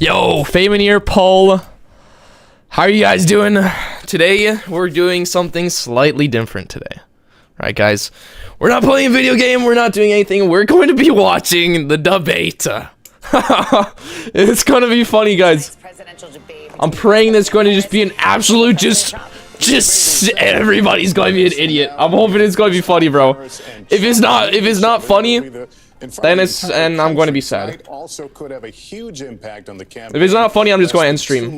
Yo, Famin here, Paul. How are you guys doing? Today, we're doing something slightly different today. Alright, guys. We're not playing a video game. We're not doing anything. We're going to be watching the debate. It's going to be funny, guys. I'm praying that's going to just be an absolute just everybody's going to be an idiot. I'm hoping it's going to be funny, bro. If it's not funny, then I'm going to be sad. Also could have a huge impact on the campaign. If it's not funny, I'm just going to end stream.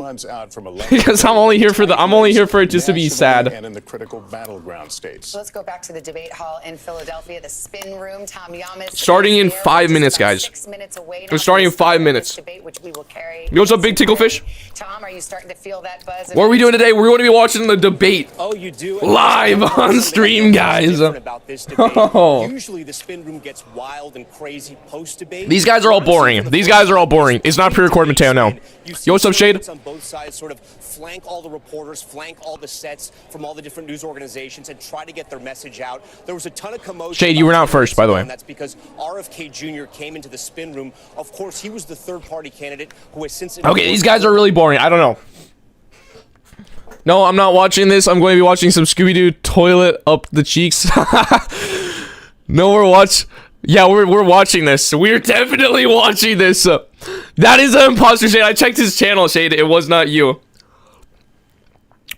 Because I'm only here for it just to be sad. And in the critical battleground states. Let's go back to the debate hall in Philadelphia, the spin room. Tom Yamas starting in 5 minutes, guys. 6 minutes away. We're starting in 5 minutes. Debate, which we will carry. Yo, what's up, big ticklefish? Tom, are you starting to feel that buzz? What are we doing today? We're going to be watching the debate. Oh, you do? Live on stream, guys. Oh. Usually the spin room gets wild and crazy post-debate. These guys are all boring. These guys are all boring. It's not pre-recorded, Mateo, no. Yo, what's up, Shade? On both sides, sort of flank all the reporters, flank all the sets from all the different news organizations, and try to get their message out. There was a ton of commotion. Shade, you were not first, by the way. And that's because RFK Jr. came into the spin room. Of course, he was the third-party candidate who has since... Okay, these guys are really boring. I don't know. No, I'm not watching this. I'm going to be watching some Scooby-Doo toilet up the cheeks. No, we're watching this. We're definitely watching this. That is an imposter, Shade. I checked his channel, Shade. It was not you.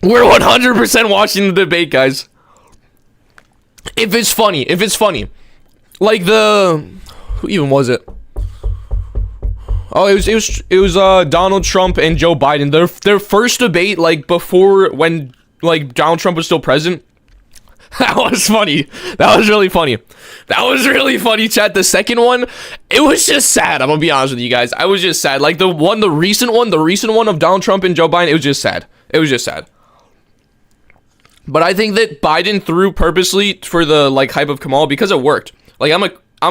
We're 100% watching the debate, guys. If it's funny. Like who even was it? Oh, it was Donald Trump and Joe Biden. Their first debate, like before when like Donald Trump was still president. That was funny. That was really funny. Chat. The second one, it was just sad. I'm gonna be honest with you guys. I was just sad. Like the recent one of Donald Trump and Joe Biden, it was just sad. But I think that Biden threw purposely for the like hype of Kamala because it worked. Like I'm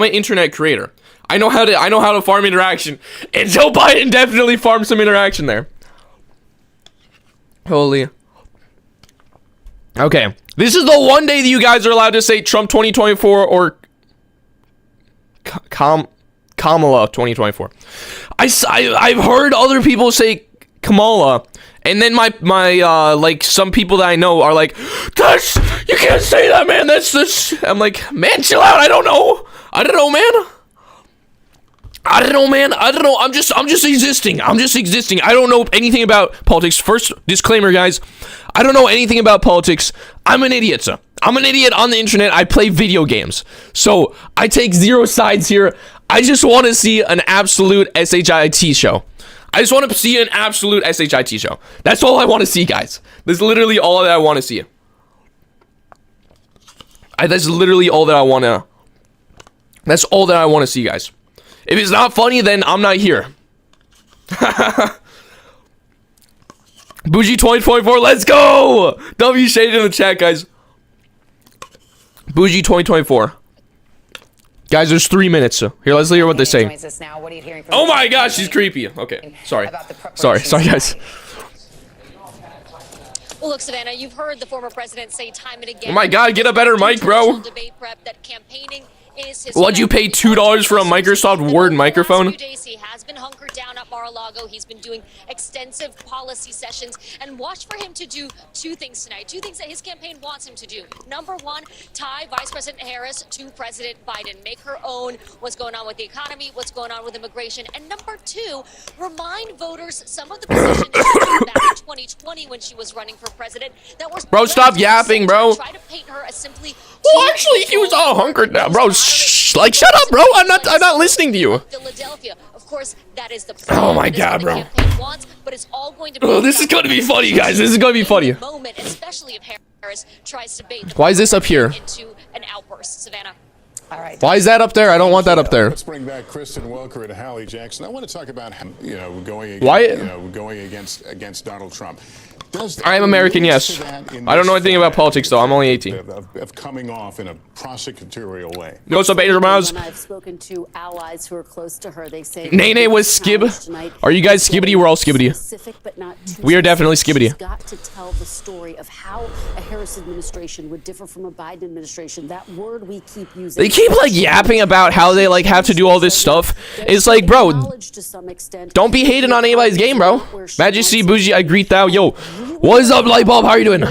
an internet creator. I know how to farm interaction, and Joe Biden definitely farmed some interaction there. Holy. Okay, this is the one day that you guys are allowed to say Trump 2024 or Kamala 2024. I've heard other people say Kamala, and then my like some people that I know are like, "That's, you can't say that, man. That's this." I'm like, man, chill out. I don't know, man. I'm just existing. I don't know anything about politics. First disclaimer, guys. I don't know anything about politics. I'm an idiot. I'm an idiot on the internet. I play video games. So I take zero sides here. I just want to see an absolute SHIT show. That's all I want to see, guys. That's literally all that I want to see. That's all that I want to see, guys. If it's not funny, then I'm not here. Bougie 2024, let's go! W shaded in the chat, guys. Bougie 2024. Guys, there's 3 minutes. Here, let's hear what they say. Oh my gosh, she's creepy. Okay, sorry, guys. Well, look, Savannah, you've heard the former president say time and again. Oh my god, get a better mic, bro. What'd you pay $2 for a Microsoft Word microphone? Few days he has been hunkered down at Mar-a-Lago. He's been doing extensive policy sessions, and watch for him to do two things tonight. Two things that his campaign wants him to do. Number one, tie Vice President Harris to President Biden. Make her own what's going on with the economy, what's going on with immigration. And number two, remind voters some of the positions back in 2020 when she was running for president that were... Bro, stop yapping, bro. Try to paint her as simply... Well, actually, he was all hunkered down, bro. Like, shut up, bro. I'm not listening to you. Philadelphia. Of course, that is the oh my god, bro. Wants, but it's all going to be this is going to be funny, guys. This is going to be funny. Moment, especially if Harris tries to bait why is this up here? Into an outburst, Savannah. All right. Why is that up there? I don't want that up there. Let's bring back Kristen Welker and Hallie Jackson. I want to talk about going against Donald Trump. I am American, yes. I don't know anything about politics, though. I'm only 18. Of coming off in a prosecutorial way. What's up, Angel Mouse? I've spoken to allies who are close to her. They say Nene was skib. Are you guys skibbity? We're all skibbity. We are definitely skibbity. She's got to tell the story of how a Harris administration would differ from a Biden administration. That word we keep using. They keep like yapping about how they like have to do all this stuff. It's like, bro, don't be hating on anybody's game, bro. Majesty, Bougie, I greet thou. Yo, what is up, Lightbulb? How are you doing?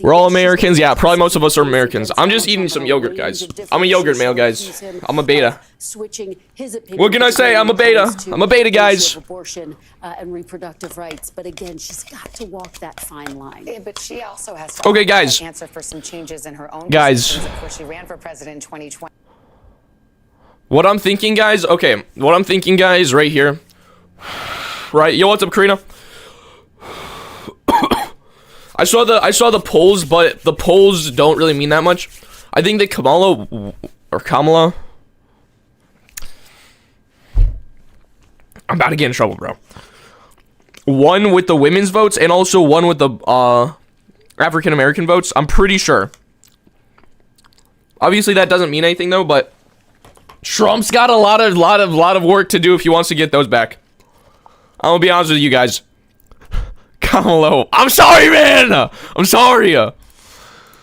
We're all Americans. Yeah, probably most of us are Americans. I'm just eating some yogurt, guys. I'm a yogurt male, guys. I'm a beta. What can I say? I'm a beta. I'm a beta, guys. Abortion and reproductive rights, but again, she's got to walk that fine line. Yeah, but she also has to okay, guys. answer for some changes in her own guys. before she ran for president in 2020. What I'm thinking, guys. Okay, what I'm thinking, guys, right here. Right, yo, what's up, Karina? I saw the polls, but the polls don't really mean that much. I think that Kamala. I'm about to get in trouble, bro. One with the women's votes and also one with the African American votes. I'm pretty sure. Obviously, that doesn't mean anything though. But Trump's got a lot of work to do if he wants to get those back. I'm gonna be honest with you guys. Kamala, I'm sorry, man. I'm sorry.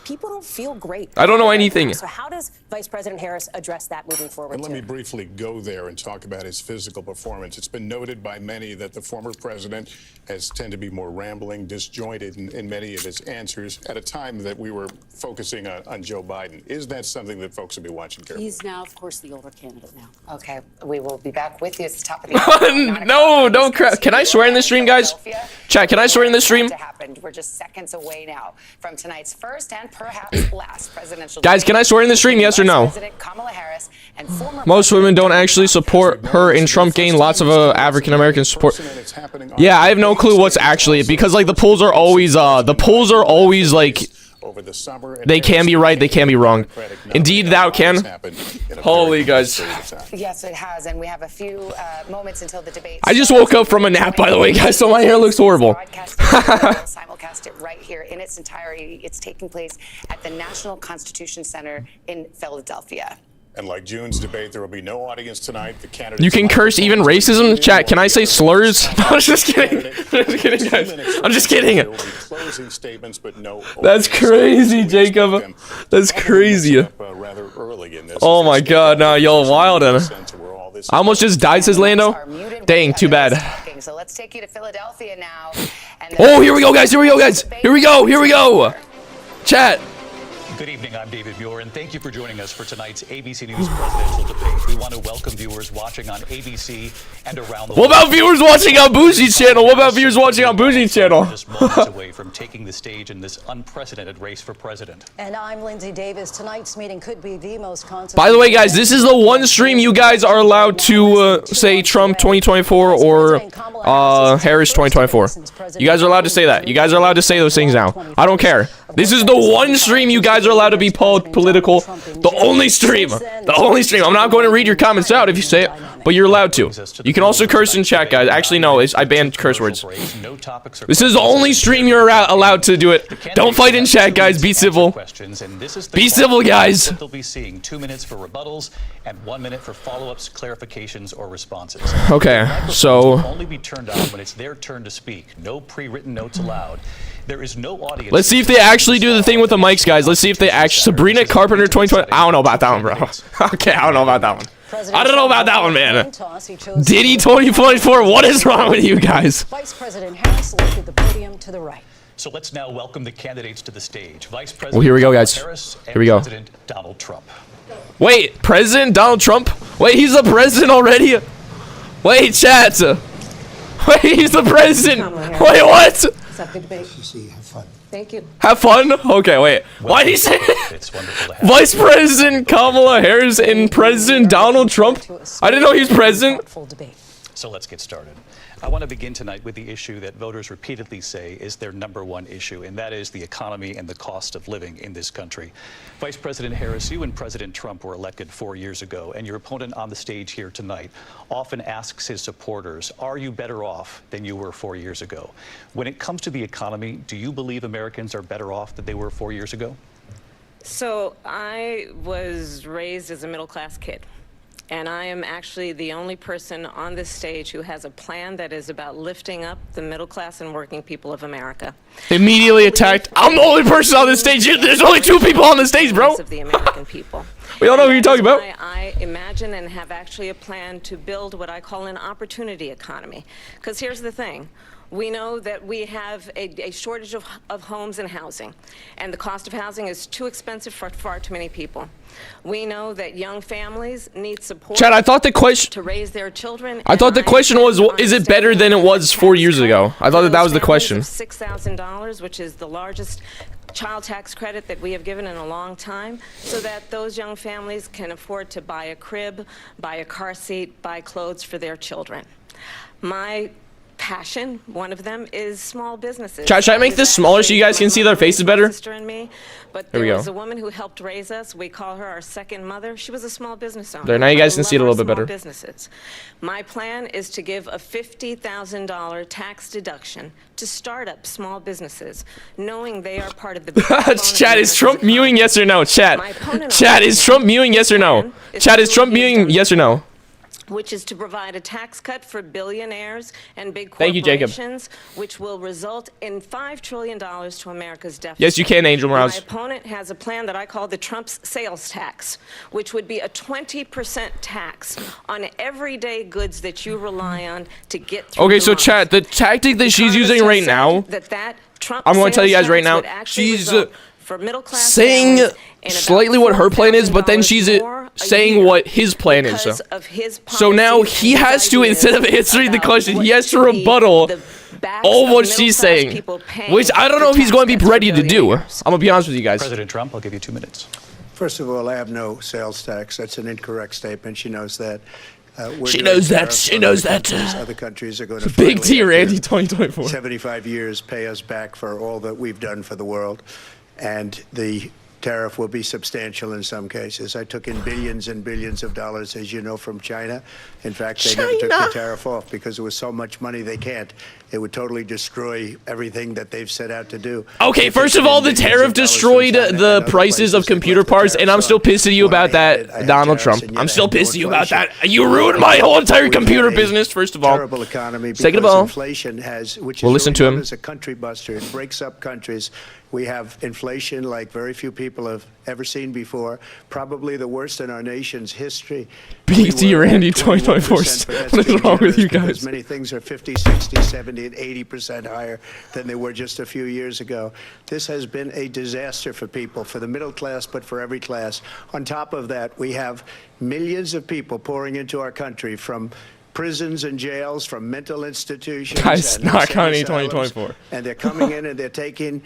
People don't feel great. I don't know anything. So how does Vice President Harris address that moving forward? And let me briefly go there and talk about his physical performance. It's been noted by many that the former president has tended to be more rambling, disjointed in many of his answers at a time that we were focusing on Joe Biden. Is that something that folks will be watching carefully? He's now, of course, the older candidate now. Okay, we will be back with you at the top of the hour. No, don't crap. Can I swear in this stream, guys? Chat, can I swear in this stream? We're just seconds away now from tonight's first and perhaps last presidential. Guys, can I swear in this stream? Yes or no? Kamala Harris and former Most women don't actually support her, and Trump gained lots of African American support. Yeah, I have no clue what's actually because like the polls are always like over the summer. They can be right, they can be wrong. Indeed, thou can. Holy guys. Yes, it has, and we have a few moments until the debate. I just woke up from a nap, by the way, guys, so my hair looks horrible. Simulcast it right here in its entirety. It's taking place at the National Constitution Center in Philadelphia. And like June's debate, there will be no audience tonight. The candidates. You can curse even racism? Chat, can I say slurs? No, I'm just kidding. I'm just kidding, guys. I'm just kidding. There will be closing statements, but no. That's crazy, Jacob. That's crazy. Rather early in this. Oh my God, now y'all wildin'. I almost just died, says Lando. Dang, too bad. So let's take you to Philadelphia now. Oh, here we go, guys. Here we go, guys. Here we go. Here we go. Chat. Good evening, I'm David Muir, and thank you for joining us for tonight's ABC News presidential debate. We want to welcome viewers watching on ABC and around the world. What about viewers watching on Bougie's channel? What about viewers watching on Bougie's channel? Just moments away from taking the stage in this unprecedented race for president. And I'm Lindsay Davis. Tonight's meeting could be the most controversial. By the way, guys, this is the one stream you guys are allowed to say Trump 2024 or Harris 2024. You guys are allowed to say that. You guys are allowed to say those things now. I don't care. This is the one stream you guys are allowed to be political. The only stream. The only stream. I'm not going to read your comments out if you say it, but you're allowed to. You can also curse in chat, guys. Actually, no. I banned curse words. This is the only stream you're allowed to do it. Don't fight in chat, guys. Be civil. Be civil, guys. They'll be seeing 2 minutes for rebuttals and 1 minute for follow-ups, clarifications, or responses. Okay, so only be turned on when it's their turn to speak. No pre-written notes allowed. There is no audience. Let's see if they actually do the thing with the mics, guys. Let's see if they actually. Sabrina Carpenter 2020. I don't know about that one, bro. Okay, I don't know about that one. I don't know about that one, man. Diddy 2024. What is wrong with you guys? Vice President Harris lifted the podium to the right. So let's now welcome the candidates to the stage. Vice President well, here we go, guys. Harris and here we go. President Donald Trump. Wait, President Donald Trump? Wait, he's the president already? Wait, chat. Wait, he's the president. Wait, what? Have fun. Thank you. Have fun? Okay, wait. Why did he say Vice President Kamala Harris and President Donald Trump? I didn't know he was president. So let's get started. I want to begin tonight with the issue that voters repeatedly say is their #1 issue, and that is the economy and the cost of living in this country. Vice President Harris, you and President Trump were elected 4 years ago, and your opponent on the stage here tonight often asks his supporters, are you better off than you were 4 years ago? When it comes to the economy, do you believe Americans are better off than they were 4 years ago? So I was raised as a middle-class kid, and I am actually the only person on this stage who has a plan that is about lifting up the middle class and working people of America. Immediately attacked. I'm the only person on the stage. There's only 2 people on the stage, bro. Of the American people. We don't know what you're talking about. I imagine and have actually a plan to build what I call an opportunity economy. Because here's the thing. We know that we have a shortage of homes and housing, and the cost of housing is too expensive for far too many people. We know that young families need support Chad, I thought the question to raise their children. I thought the question was, is it better than it was 4 years ago? I thought that was the question. $6,000, which is the largest child tax credit that we have given in a long time, so that those young families can afford to buy a crib, buy a car seat, buy clothes for their children. My passion, one of them, is small businesses. Chad, should I make this smaller so you guys can see their faces better? Sister and me, but There we there go. was a woman who helped raise us. We call her our second mother. She was a small business owner. There, now you guys can I see it a love little bit our better. small businesses. My plan is to give a $50,000 tax deduction to start-up small businesses, knowing they are part of the backbone of Chad, is America's Trump economy. mewing yes or no? Chat. My opponent on Chad, the is other Trump hand, mewing yes or no? is Chad, to is Trump do what he has mewing done, yes or no? which is to provide a tax cut for billionaires and big Thank you, Jacob. corporations, which will result in $5 trillion to America's deficit. Yes, you can, Angel Morales. My opponent has a plan that I call the Trump's sales tax, which would be a 20% tax on everyday goods that you rely on to get through Okay, the so month. Chad, the tactic that she's using right now, I'm going to tell you guys right now, she's saying slightly what her plan is, but then she's saying what his plan is. So now he has to, instead of answering the question, he has to rebuttal all of what she's saying, which I don't know if he's going to be ready to do. I'm going to be honest with you guys. President Trump, I'll give you 2 minutes. First of all, I have no sales tax. That's an incorrect statement. She knows that. She knows that. She knows that. Other countries are going to Big T, finally, Randy, after 2024. 75 years, pay us back for all that we've done for the world. And the tariff will be substantial in some cases. I took in billions and billions of dollars, as you know, from China. In fact, they never took the tariff off because there was so much money they can't. It would totally destroy everything that they've set out to do. Okay, first of all, the tariff destroyed the prices of computer parts, and I'm still pissed at you about that, Donald Trump. I'm still pissed at you about that. You ruined my whole entire computer business, first of all. Terrible economy Second of because all, inflation has, which we'll is listen to really known him. as a country buster. It breaks up countries. We have inflation like very few people have ever seen before, probably the worst in our nation's history. Big T, Randy, 2024. 2024. What is wrong with you guys? Many things are 50, 60, 70, and 80% higher than they were just a few years ago. This has been a disaster for people, for the middle class, but for every class. On top of that, we have millions of people pouring into our country from prisons and jails, from mental institutions. Guys, and not insane counting asylums, 2024. And they're coming in and they're taking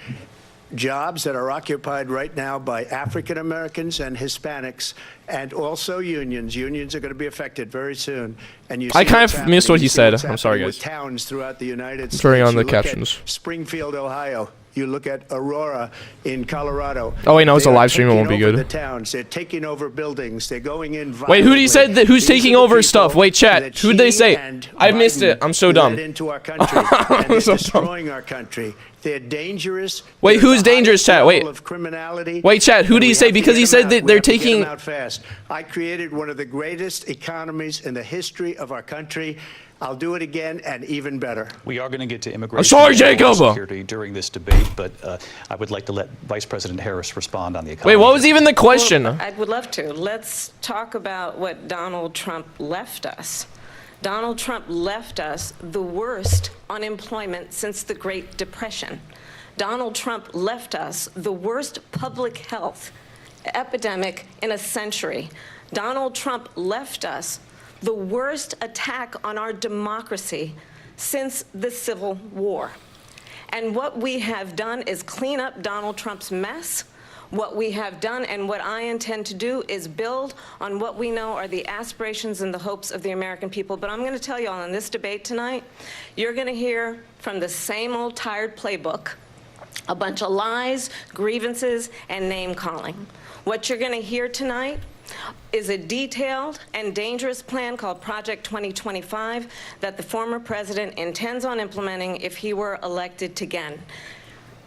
jobs that are occupied right now by African Americans and Hispanics, and also unions. Unions are going to be affected very soon. And you see I kind what's of happening. missed what You he see said. what's I'm sorry, happening guys. with towns throughout the United States. Turning on the You look at captions. Springfield, Ohio. You look at Aurora in Colorado. Oh, wait, no, it's a They are live stream. It won't be taking over good. The towns. They're taking over buildings. They're going in. Wait, who did he say that? Who's These taking are the over people stuff? Wait, chat. that Who'd they Xi say? and I missed it. I'm so Biden dumb. led into our country, and they're so dumb. destroying our country. They're dangerous. Wait, They're who's the dangerous, highest chat? Wait. level of criminality. Wait, chat, who And did he we say? have to Because get he them said out. that We they're have to get taking- them out fast. I created one of the greatest economies in the history of our country. I'll do it again and even better. We are going to get to immigration sorry, and Jacob. security during this debate, but I would like to let Vice President Harris respond on the economy. Wait, what was even the question? Well, I would love to. Let's talk about what Donald Trump left us. Donald Trump left us the worst unemployment since the Great Depression. Donald Trump left us the worst public health epidemic in a century. Donald Trump left us the worst attack on our democracy since the Civil War. And what we have done is clean up Donald Trump's mess What we have done and what I intend to do is build on what we know are the aspirations and the hopes of the American people. But I'm going to tell you all in this debate tonight, you're going to hear from the same old tired playbook, a bunch of lies, grievances, and name-calling. What you're going to hear tonight is a detailed and dangerous plan called Project 2025 that the former president intends on implementing if he were elected again.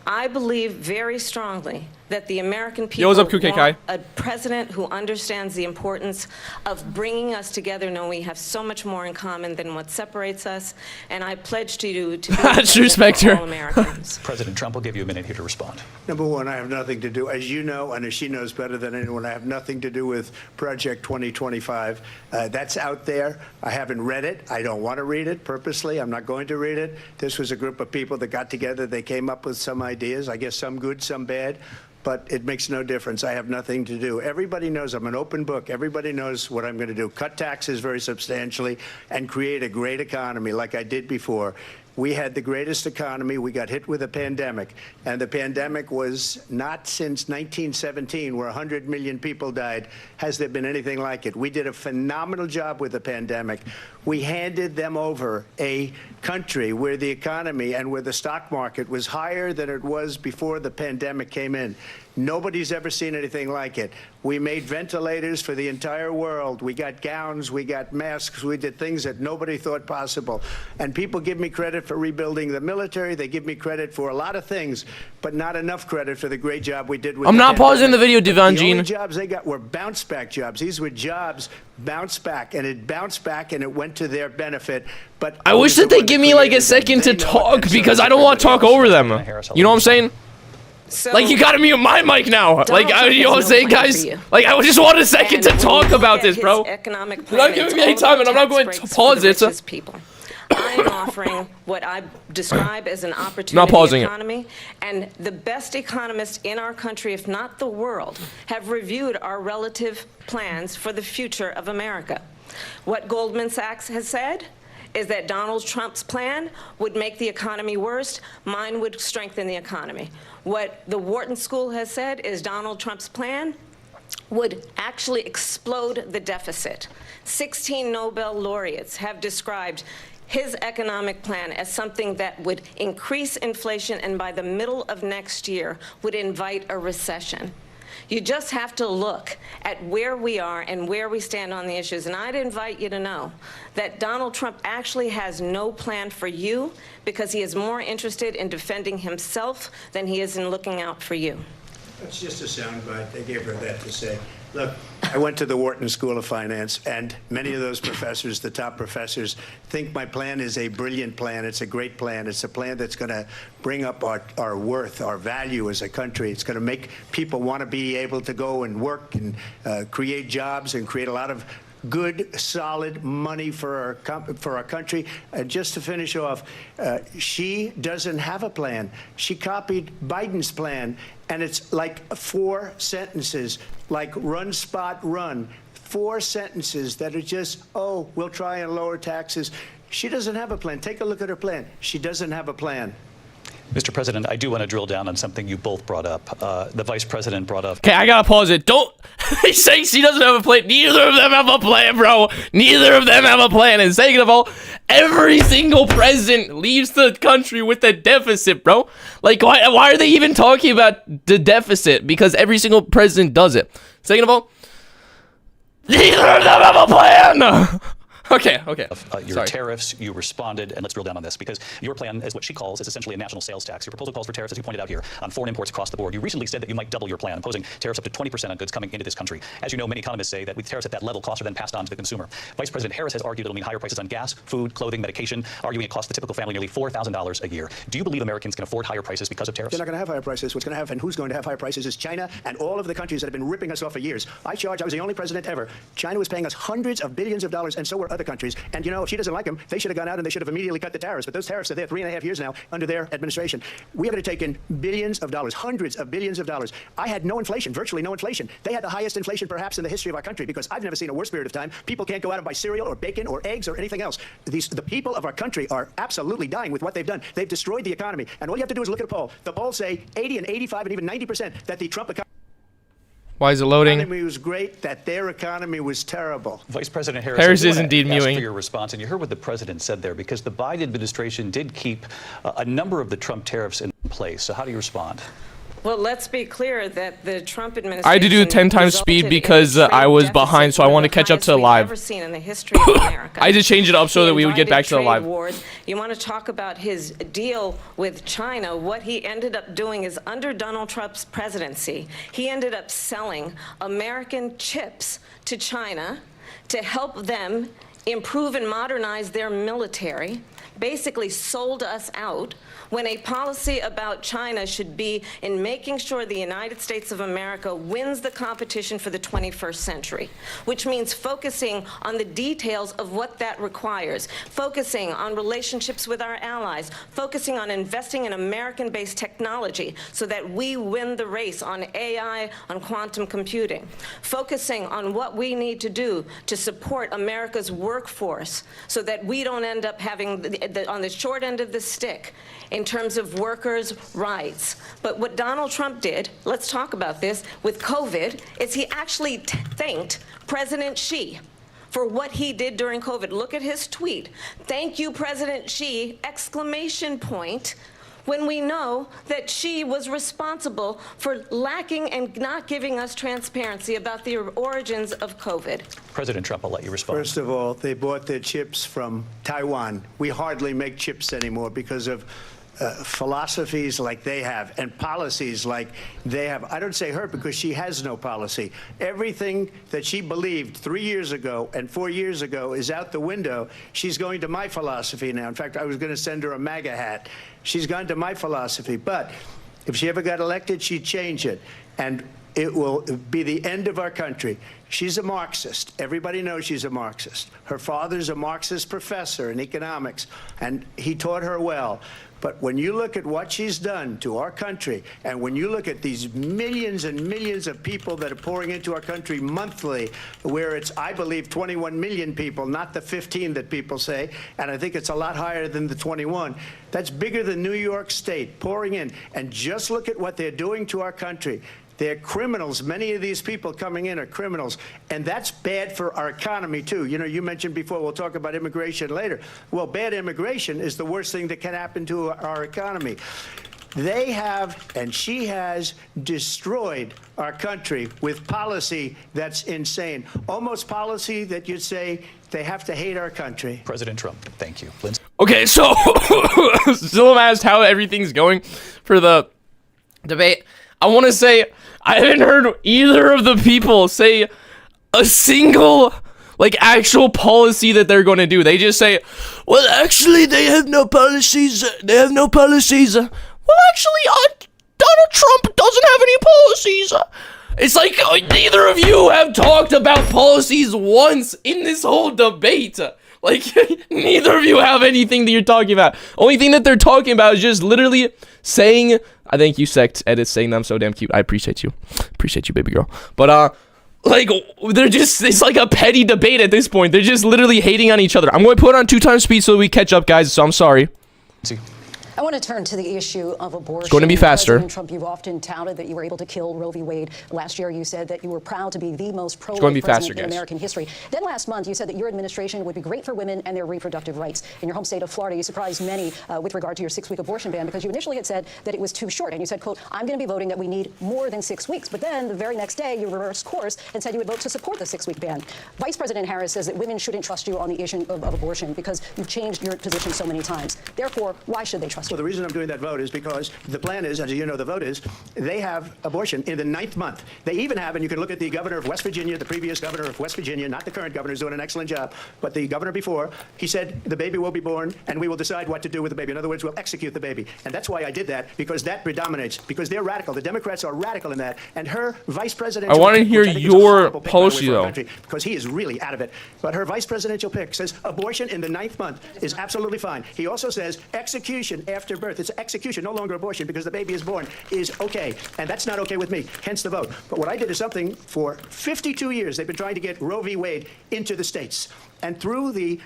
I believe very strongly that the American people what's up, QKK? want a president who understands the importance of bringing us together, knowing we have so much more in common than what separates us. And I pledge to you to be for all Americans. President Trump will give you a minute here to respond. Number one, I have nothing to do, as you know, and as she knows better than anyone, I have nothing to do with Project 2025. That's out there. I haven't read it. I don't want to read it purposely. I'm not going to read it. This was a group of people that got together. They came up with some ideas, I guess some good, some bad. But it makes no difference. I have nothing to do. Everybody knows I'm an open book. Everybody knows what I'm going to do. Cut taxes very substantially and create a great economy like I did before. We had the greatest economy. We got hit with a pandemic. And the pandemic was not since 1917, where 100 million people died, has there been anything like it. We did a phenomenal job with the pandemic. We handed them over a country where the economy and where the stock market was higher than it was before the pandemic came in. Nobody's ever seen anything like it. We made ventilators for the entire world. We got gowns, we got masks, we did things that nobody thought possible. And people give me credit for rebuilding the military. They give me credit for a lot of things, but not enough credit for the great job we did with I'm not pausing the video, The Devangene. only jobs they got were bounce back jobs. These were jobs bounce back, and it bounced back and it went to their benefit. But I wish that they give me like a second to talk because I don't want to talk over them. You know what I'm saying? So, Like, you gotta mute my mic now. Like, Trump you know what I'm has no saying, plan guys? for you. Like, I just want a second and to when talk you about look at this, his bro. economic You're not plan, giving it's me any all time, and about I'm not going tax to breaks pause for the it. richest people. I'm offering what I describe as an Not opportunity pausing it. economy, and the best economists in our country, if not the world, have reviewed our relative plans for the future of America. What Goldman Sachs has said is that Donald Trump's plan would make the economy worse. Mine would strengthen the economy. What the Wharton School has said is Donald Trump's plan would actually explode the deficit. 16 Nobel laureates have described his economic plan as something that would increase inflation and by the middle of next year would invite a recession. You just have to look at where we are and where we stand on the issues. And I'd invite you to know that Donald Trump actually has no plan for you because he is more interested in defending himself than he is in looking out for you. That's just a soundbite. They gave her that to say. Look, I went to the Wharton School of Finance, and many of those professors, the top professors, think my plan is a brilliant plan. It's a great plan. It's a plan that's going to bring up our worth, our value as a country. It's going to make people want to be able to go and work and create jobs and create a lot of good, solid money for our country. Just to finish off, she doesn't have a plan. She copied Biden's plan, and it's like 4 sentences, like run, spot, run. 4 sentences that are just, oh, we'll try and lower taxes. She doesn't have a plan. Take a look at her plan. She doesn't have a plan. Mr. President, I do want to drill down on something you both brought up. The Vice President brought up. Okay, I gotta pause it. Don't. He's saying she doesn't have a plan. Neither of them have a plan, bro. Neither of them have a plan. And second of all, every single president leaves the country with a deficit, bro. Like, why are they even talking about the deficit? Because every single president does it. Second of all, neither of them have a plan. Okay. Your Sorry. tariffs, you responded, and let's drill down on this, because your plan is what she calls is essentially a national sales tax. Your proposal calls for tariffs, as you pointed out here, on foreign imports across the board. You recently said that you might double your plan, imposing tariffs up to 20% on goods coming into this country. As you know, many economists say that with tariffs at that level, costs are then passed on to the consumer. Vice President Harris has argued it'll mean higher prices on gas, food, clothing, medication, arguing it costs the typical family nearly $4,000 a year. Do you believe Americans can afford higher prices because of tariffs? They're not going to have higher prices. What's going to happen, who's going to have higher prices is China and all of the countries that have been ripping us off for years. I was the only president ever. China was paying us hundreds of billions of dollars, and so were other countries. And you know, if she doesn't like them, they should have gone out and they should have immediately cut the tariffs. But those tariffs are there 3.5 years now under their administration. We are going to take in billions of dollars, hundreds of billions of dollars. I had no inflation, virtually no inflation. They had the highest inflation perhaps in the history of our country, because I've never seen a worse period of time. People can't go out and buy cereal or bacon or eggs or anything else. The people of our country are absolutely dying with what they've done. They've destroyed the economy. And all you have to do is look at a poll. The polls say 80 and 85 and even 90% that the Trump economy... Why is it loading? The economy was great, that their economy was terrible. Vice President Harris, Harris I is indeed ask mewing. for your response, and you heard what the president said there, because the Biden administration did keep a number of the Trump tariffs in place. So how do you respond? Well, let's be clear that the Trump administration I had to do 10 times speed because I was behind, so I want to catch up to the live. Never seen in the history of America. I had to change it up so that we would get back to the live. Wars. You want to talk about his deal with China? What he ended up doing is, under Donald Trump's presidency, he ended up selling American chips to China to help them improve and modernize their military. Basically sold us out, when a policy about China should be in making sure the United States of America wins the competition for the 21st century, which means focusing on the details of what that requires, focusing on relationships with our allies, focusing on investing in American-based technology so that we win the race on AI, on quantum computing, focusing on what we need to do to support America's workforce so that we don't end up having on the short end of the stick in terms of workers' rights. But what Donald Trump did, let's talk about this, with COVID, is he actually thanked President Xi for what he did during COVID. Look at his tweet. "Thank you, President Xi!" exclamation point. When we know that Xi was responsible for lacking and not giving us transparency about the origins of COVID. President Trump, I'll let you respond. First of all, they bought their chips from Taiwan. We hardly make chips anymore because of philosophies like they have and policies like they have. I don't say her because she has no policy. Everything that she believed 3 years ago and 4 years ago is out the window. She's going to my philosophy now. In fact, I was going to send her a MAGA hat. She's gone to my philosophy. But if she ever got elected, she'd change it. And it will be the end of our country. She's a Marxist. Everybody knows she's a Marxist. Her father's a Marxist professor in economics, and he taught her well. But when you look at what she's done to our country, and when you look at these millions and millions of people that are pouring into our country monthly, where it's, I believe, 21 million people, not the 15 that people say, and I think it's a lot higher than the 21. That's bigger than New York State pouring in. And just look at what they're doing to our country. They're criminals. Many of these people coming in are criminals. And that's bad for our economy, too. You know, you mentioned before, we'll talk about immigration later. Well, bad immigration is the worst thing that can happen to our economy. They have, and she has, destroyed our country with policy that's insane. Almost policy that you'd say they have to hate our country. President Trump, thank you. Lindsay. Okay, so Zillam asked how everything's going for the debate. I want to say I haven't heard either of the people say a single, like, actual policy that they're going to do. They just say, well, actually, they have no policies. They have no policies. Well, actually, Donald Trump doesn't have any policies. It's like neither of you have talked about policies once in this whole debate. Like, neither of you have anything that you're talking about. Only thing that they're talking about is just literally saying, I thank you, Sect Edit, saying that I'm so damn cute. I appreciate you. Appreciate you, baby girl. But, like, they're just, it's like a petty debate at this point. They're just literally hating on each other. I'm going to put it on 2 times speed so we catch up, guys, so I'm sorry. I want to turn to the issue of abortion. It's going to be faster. President Trump, you've often touted that you were able to kill Roe v. Wade. Last year, you said that you were proud to be the most pro-life president in American history. Then last month, you said that your administration would be great for women and their reproductive rights. In your home state of Florida, you surprised many with regard to your 6-week abortion ban because you initially had said that it was too short. And you said, quote, I'm going to be voting that we need more than 6 weeks. But then the very next day, you reversed course and said you would vote to support the 6-week ban. Vice President Harris says that women shouldn't trust you on the issue of abortion because you've changed your position so many times. Therefore, why should they trust you? Well, the reason I'm doing that vote is because the plan is, as you know, the vote is, they have abortion in the 9th month. They even have, and you can look at the governor of West Virginia, the previous governor of West Virginia, not the current governor, who's doing an excellent job, but the governor before, he said the baby will be born and we will decide what to do with the baby. In other words, we'll execute the baby. And that's why I did that, because that predominates, because they're radical. The Democrats are radical in that. And her vice presidential I want to pick, hear which I think is a your horrible pick, by the way, policy, for our though. country, because he is really out of it. But her vice presidential pick says abortion in the 9th month is absolutely fine. He also says execution after birth. It's execution, no longer abortion, because the baby is born, is okay. And that's not okay with me, hence the vote. But what I did is something for 52 years. They've been trying to get Roe v. Wade into the states. And through the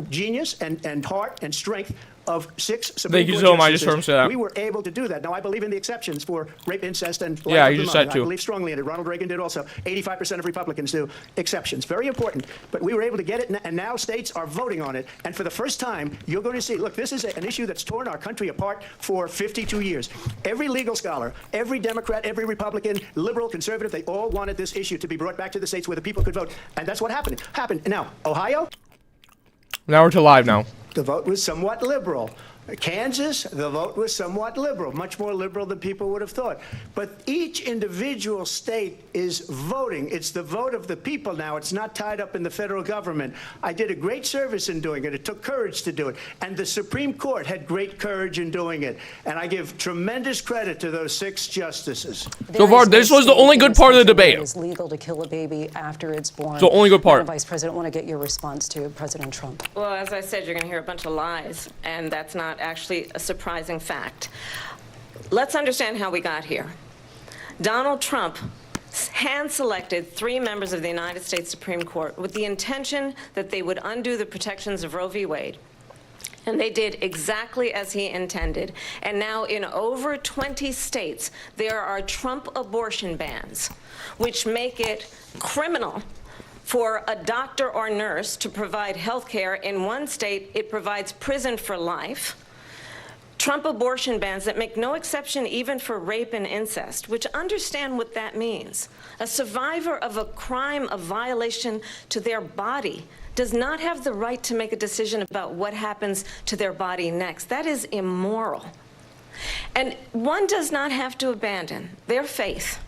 genius and heart and strength of 6 Supreme Thank you Court so much. I justices, just heard him say that. we were able to do that. Now, I believe in the exceptions for rape, incest, and Yeah, life you of just the mother. said too. I believe strongly in it. Ronald Reagan did also. 85% of Republicans do. Exceptions. Very important. But we were able to get it, and now states are voting on it. And for the first time, you're going to see, look, this is an issue that's torn our country apart for 52 years. Every legal scholar, every Democrat, every Republican, liberal, conservative, they all wanted this issue to be brought back to the states where the people could vote. And that's what happened. Now, Ohio? Now we're to live now. The vote was somewhat liberal. Kansas, the vote was somewhat liberal, much more liberal than people would have thought. But each individual state is voting. It's the vote of the people now. It's not tied up in the federal government. I did a great service in doing it. It took courage to do it. And the Supreme Court had great courage in doing it. And I give tremendous credit to those 6 justices. So far, this was the only good part of the debate. It is legal to kill a baby after it's born. The only good part. Vice President, I want to get your response to President Trump. Well, as I said, you're going to hear a bunch of lies, and that's not actually a surprising fact. Let's understand how we got here. Donald Trump hand-selected 3 members of the United States Supreme Court with the intention that they would undo the protections of Roe v. Wade. And they did exactly as he intended. And now in over 20 states, there are Trump abortion bans, which make it criminal for a doctor or nurse to provide health care. In one state, it provides prison for life. Trump abortion bans that make no exception even for rape and incest, which understand what that means. A survivor of a crime of violation to their body does not have the right to make a decision about what happens to their body next. That is immoral. And one does not have to abandon their faith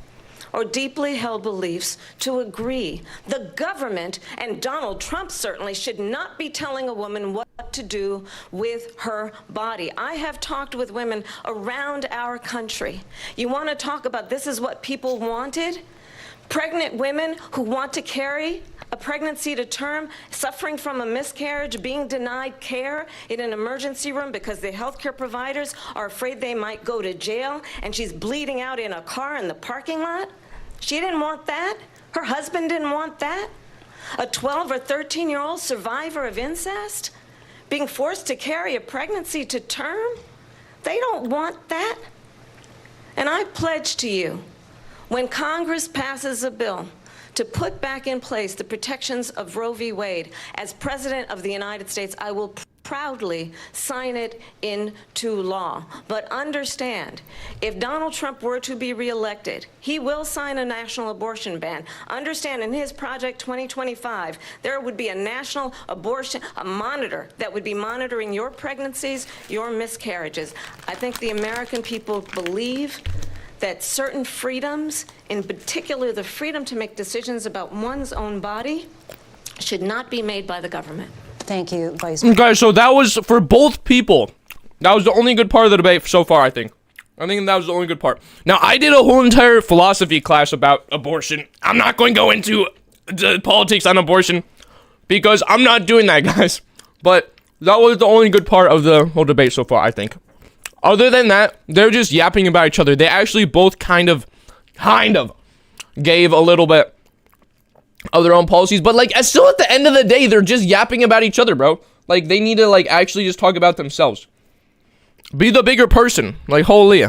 or deeply held beliefs to agree. The government, and Donald Trump certainly, should not be telling a woman what to do with her body. I have talked with women around our country. You want to talk about this is what people wanted? Pregnant women who want to carry a pregnancy to term, suffering from a miscarriage, being denied care in an emergency room because the healthcare providers are afraid they might go to jail, and she's bleeding out in a car in the parking lot. She didn't want that. Her husband didn't want that. A 12 or 13-year-old survivor of incest being forced to carry a pregnancy to term. They don't want that. And I pledge to you, when Congress passes a bill to put back in place the protections of Roe v. Wade, as President of the United States, I will proudly sign it into law. But understand, if Donald Trump were to be reelected, he will sign a national abortion ban. Understand, in his Project 2025, there would be a national abortion, a monitor that would be monitoring your pregnancies, your miscarriages. I think the American people believe that certain freedoms, in particular the freedom to make decisions about one's own body, should not be made by the government. Thank you, Vice Okay, so that was for both people. That was the only good part of the debate so far, I think. I think that was the only good part. Now, I did a whole entire philosophy class about abortion. I'm not going to go into the politics on abortion because I'm not doing that, guys. But that was the only good part of the whole debate so far, I think. Other than that, they're just yapping about each other. They actually both kind of gave a little bit of their own policies, but like, still at the end of the day, they're just yapping about each other, bro. Like, they need to like actually just talk about themselves. Be the bigger person, like, holy.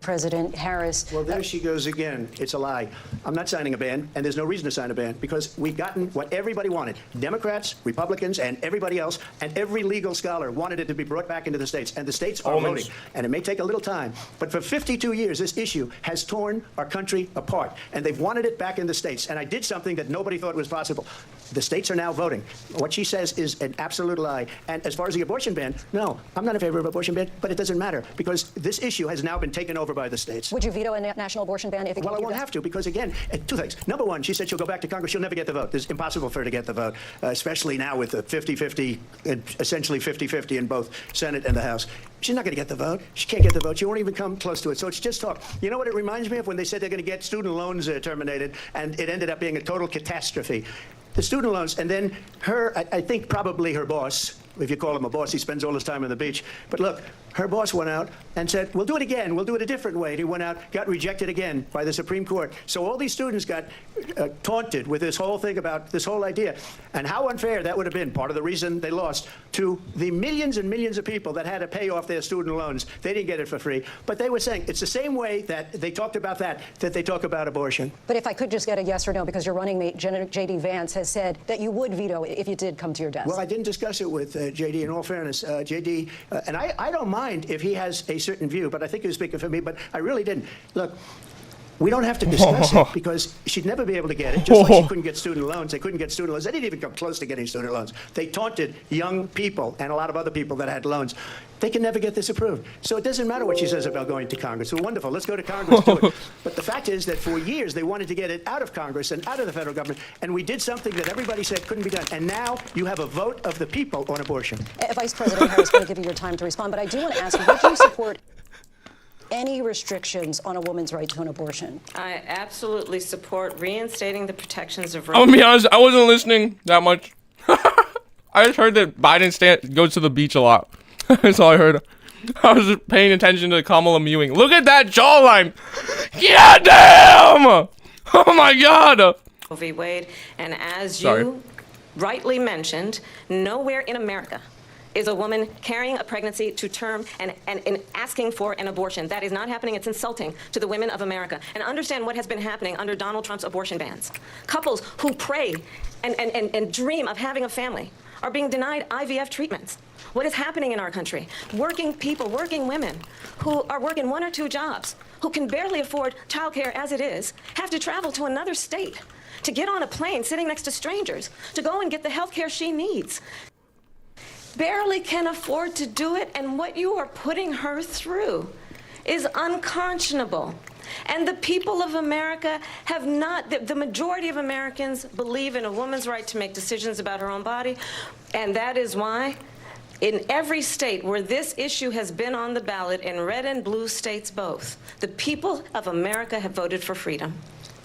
President Harris. Well, there she goes again. It's a lie. I'm not signing a ban, and there's no reason to sign a ban because we've gotten what everybody wanted. Democrats, Republicans, and everybody else, and every legal scholar wanted it to be brought back into the states, and the states are voting. And it may take a little time, but for 52 years, this issue has torn our country apart, and they've wanted it back in the states. And I did something that nobody thought was possible. The states are now voting. What she says is an absolute lie. And as far as the abortion ban, no, I'm not in favor of abortion ban, but it doesn't matter because this issue has now been taken over by the states. Would you veto a national abortion ban if it Well, I won't have to because, again, 2 things. Number one, she said she'll go back to Congress. She'll never get the vote. It's impossible for her to get the vote, especially now with the 50-50, essentially 50-50 in both Senate and the House. She's not going to get the vote. She can't get the vote. She won't even come close to it. So it's just talk. You know what it reminds me of when they said they're going to get student loans terminated, and it ended up being a total catastrophe. The student loans, and then I think probably her boss, if you call him a boss, he spends all his time on the beach. But look, her boss went out and said, we'll do it again. We'll do it a different way. And he went out, got rejected again by the Supreme Court. So all these students got taunted with this whole thing about this whole idea. And how unfair that would have been, part of the reason they lost, to the millions and millions of people that had to pay off their student loans. They didn't get it for free. But they were saying it's the same way that they talked about that they talk about abortion. But if I could just get a yes or no, because your running mate, J.D. Vance, has said that you would veto it if you did come to your desk. Well, I didn't discuss it with J.D. in all fairness. J.D., and I don't mind if he has a certain view, but I think he was speaking for me, but I really didn't. Look, we don't have to discuss it because she'd never be able to get it, just like she couldn't get student loans. They couldn't get student loans. They didn't even come close to getting student loans. They taunted young people and a lot of other people that had loans. They can never get this approved. So it doesn't matter what she says about going to Congress. Well, wonderful. Let's go to Congress, do it. But the fact is that for years they wanted to get it out of Congress and out of the federal government, and we did something that everybody said couldn't be done. And now you have a vote of the people on abortion. Vice President Harris, going to give you your time to respond, but I do want to ask, would you support any restrictions on a woman's right to an abortion? I absolutely support reinstating the protections of I'm gonna be honest, I wasn't listening that much. I just heard that Biden goes to the beach a lot. That's all I heard. I was just paying attention to Kamala mewing. Look at that jawline! Yeah, damn! Oh my God! Roe v. Wade, and as you rightly mentioned, nowhere in America is a woman carrying a pregnancy to term and asking for an abortion. That is not happening. It's insulting to the women of America. And understand what has been happening under Donald Trump's abortion bans. Couples who pray and dream of having a family are being denied IVF treatments. What is happening in our country? Working people, working women who are working 1 or 2 jobs, who can barely afford childcare as it is, have to travel to another state to get on a plane sitting next to strangers to go and get the health care she needs. Barely can afford to do it, and what you are putting her through is unconscionable. And the people of America have not, the majority of Americans believe in a woman's right to make decisions about her own body, and that is why in every state where this issue has been on the ballot, in red and blue states both, the people of America have voted for freedom.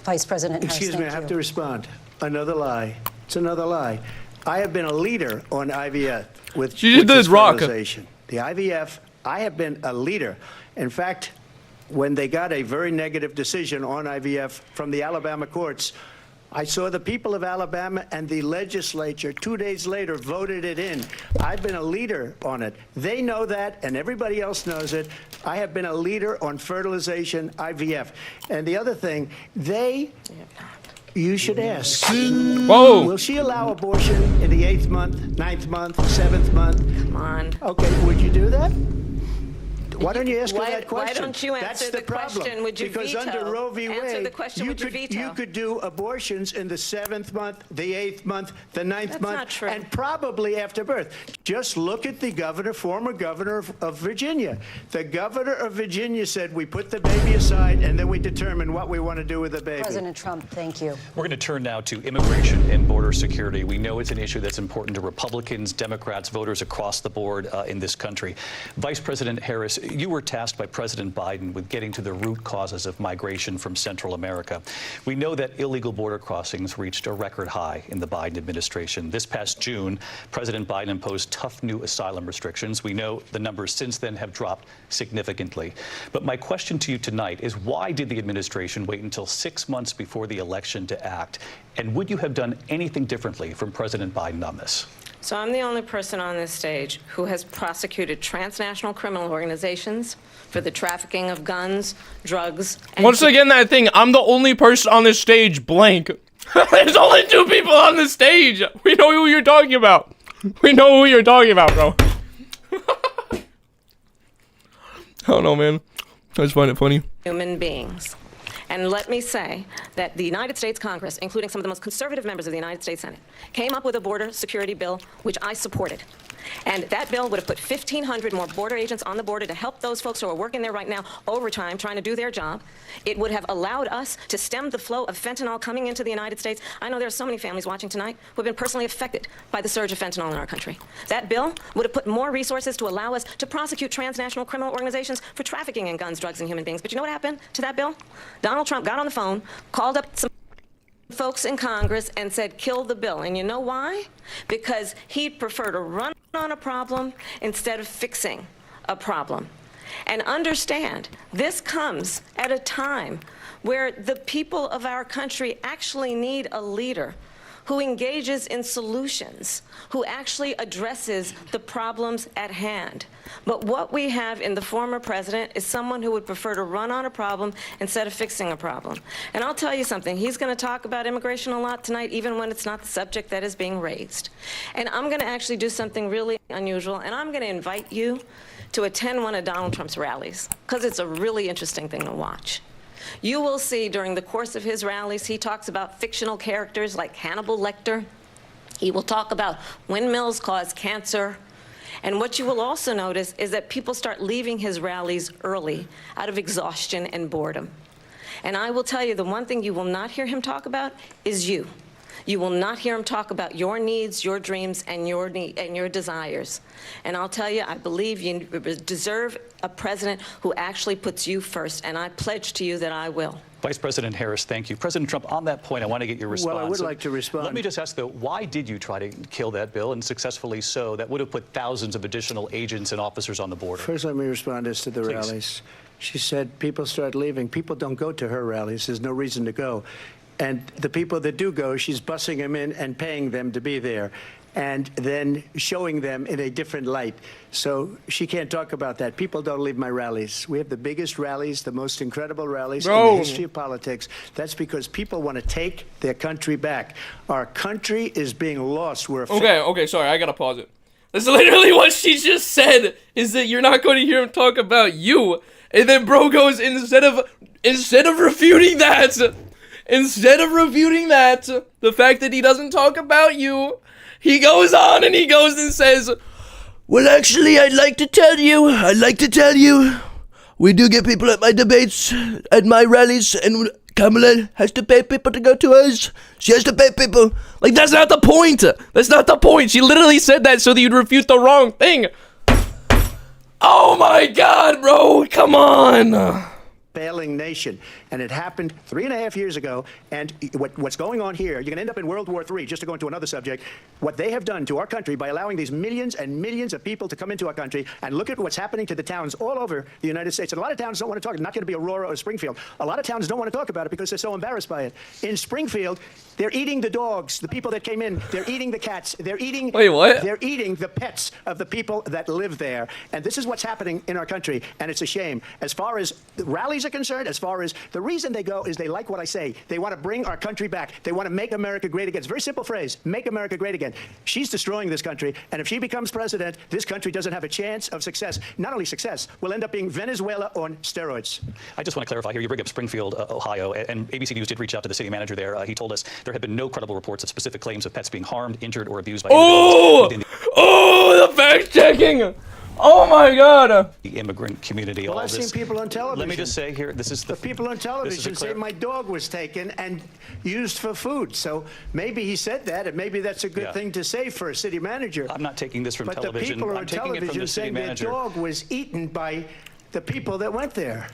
Vice President Harris, excuse me, I have to respond. Another lie. It's another lie. I have been a leader on IVF with fertilization. The IVF, I have been a leader. In fact, when they got a very negative decision on IVF from the Alabama courts, I saw the people of Alabama and the legislature 2 days later voted it in. I've been a leader on it. They know that, and everybody else knows it. I have been a leader on fertilization, IVF. And the other thing, you should ask. Whoa. Will she allow abortion in the 8th month, 9th month, 7th month? Come on. Okay, would you do that? Why don't you ask her that question? Why don't you answer the question? Would you because veto? Under Roe v. Answer Wade, the question, would you veto? You could do abortions in the 7th month, the 8th month, the 9th That's month, not true. and probably after birth. Just look at the former governor of Virginia. The governor of Virginia said we put the baby aside and then we determine what we want to do with the baby. President Trump, thank you. We're going to turn now to immigration and border security. We know it's an issue that's important to Republicans, Democrats, voters across the board in this country. Vice President Harris, you were tasked by President Biden with getting to the root causes of migration from Central America. We know that illegal border crossings reached a record high in the Biden administration. This past June, President Biden imposed tough new asylum restrictions. We know the numbers since then have dropped significantly. But my question to you tonight is, why did the administration wait until 6 months before the election to act? And would you have done anything differently from President Biden on this? So I'm the only person on this stage who has prosecuted transnational criminal organizations for the trafficking of guns, drugs, and once again, that thing, I'm the only person on this stage, blank. There's only 2 people on the stage. We know who you're talking about. We know who you're talking about, bro. I don't know, man. I just find it funny. Human beings. And let me say that the United States Congress, including some of the most conservative members of the United States Senate, came up with a border security bill, which I supported. And that bill would have put 1,500 more border agents on the border to help those folks who are working there right now overtime trying to do their job. It would have allowed us to stem the flow of fentanyl coming into the United States. I know there are so many families watching tonight who have been personally affected by the surge of fentanyl in our country. That bill would have put more resources to allow us to prosecute transnational criminal organizations for trafficking in guns, drugs, and human beings. But you know what happened to that bill? Donald Trump got on the phone, called up some folks in Congress and said, kill the bill. And you know why? Because he'd prefer to run on a problem instead of fixing a problem. And understand, this comes at a time where the people of our country actually need a leader who engages in solutions, who actually addresses the problems at hand. But what we have in the former president is someone who would prefer to run on a problem instead of fixing a problem. And I'll tell you something, he's going to talk about immigration a lot tonight, even when it's not the subject that is being raised. And I'm going to actually do something really unusual, and I'm going to invite you to attend one of Donald Trump's rallies, because it's a really interesting thing to watch. You will see during the course of his rallies, he talks about fictional characters like Hannibal Lecter. He will talk about windmills cause cancer. And what you will also notice is that people start leaving his rallies early out of exhaustion and boredom. And I will tell you, the one thing you will not hear him talk about is you. You will not hear him talk about your needs, your dreams, and your desires. And I'll tell you, I believe you deserve a president who actually puts you first, and I pledge to you that I will. Vice President Harris, thank you. President Trump, on that point, I want to get your response. Well, I would like to respond. Let me just ask, though, why did you try to kill that bill, and successfully so, that would have put thousands of additional agents and officers on the border? First, let me respond as to the rallies. She said people start leaving. People don't go to her rallies. There's no reason to go. And the people that do go, she's bussing them in and paying them to be there, and then showing them in a different light. So she can't talk about that. People don't leave my rallies. We have the biggest rallies, the most incredible rallies in the history of politics. That's because people want to take their country back. Our country is being lost. We're okay, sorry, I gotta pause it. That's literally what she just said, is that you're not going to hear him talk about you. And then bro goes, instead of refuting that, the fact that he doesn't talk about you, he goes on and he goes and says, well, actually, I'd like to tell you, we do get people at my debates, at my rallies, and Kamala has to pay people to go to us. She has to pay people. Like, that's not the point. That's not the point. She literally said that so that you'd refute the wrong thing. Oh my God, bro, come on. Failing nation, and it happened 3.5 years ago. And what's going on here, you're going to end up in World War III, just to go into another subject. What they have done to our country by allowing these millions and millions of people to come into our country, and look at what's happening to the towns all over the United States. And a lot of towns don't want to talk. It's not going to be Aurora or Springfield. A lot of towns don't want to talk about it because they're so embarrassed by it. In Springfield, they're eating the dogs, the people that came in. They're eating the cats. They're eating. Wait, what? They're eating the pets of the people that live there. And this is what's happening in our country, and it's a shame. As far as the rallies are concerned, as far as the reason they go is they like what I say. They want to bring our country back. They want to make America great again. It's a very simple phrase, make America great again. She's destroying this country, and if she becomes president, this country doesn't have a chance of success. Not only success, we'll end up being Venezuela on steroids. I just want to clarify here, you bring up Springfield, Ohio, and ABC News did reach out to the city manager there. He told us there had been no credible reports of specific claims of pets being harmed, injured, or abused by individuals. The fact checking! Oh my God! The immigrant community. Well, I've seen people on television. Let me just say here, this is the people on television say my dog was taken and used for food. So maybe he said that, and maybe that's a good thing to say for a city manager. I'm not taking this from television. television. But the people I'm on taking it from television the city saying manager. their dog was eaten by the people that went there.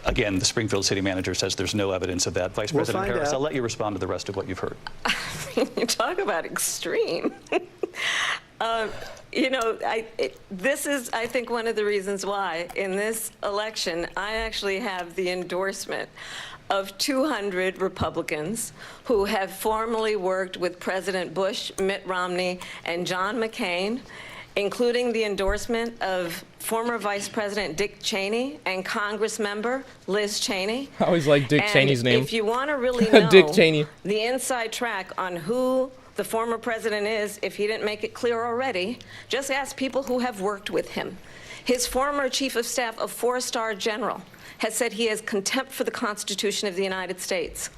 Again, the Springfield city manager says there's no evidence of that. Vice President Harris, I'll let you respond to the rest of what you've heard. You talk about extreme. You know, this is, I think, one of the reasons why in this election I actually have the endorsement of 200 Republicans who have formally worked with President Bush, Mitt Romney, and John McCain, including the endorsement of former Vice President Dick Cheney and Congress member Liz Cheney. I always like Dick Cheney's name. If you want to really know Dick Cheney. The inside track on who the former president is, if he didn't make it clear already, just ask people who have worked with him. His former chief of staff, a 4-star general, has said he has contempt for the Constitution of the United States.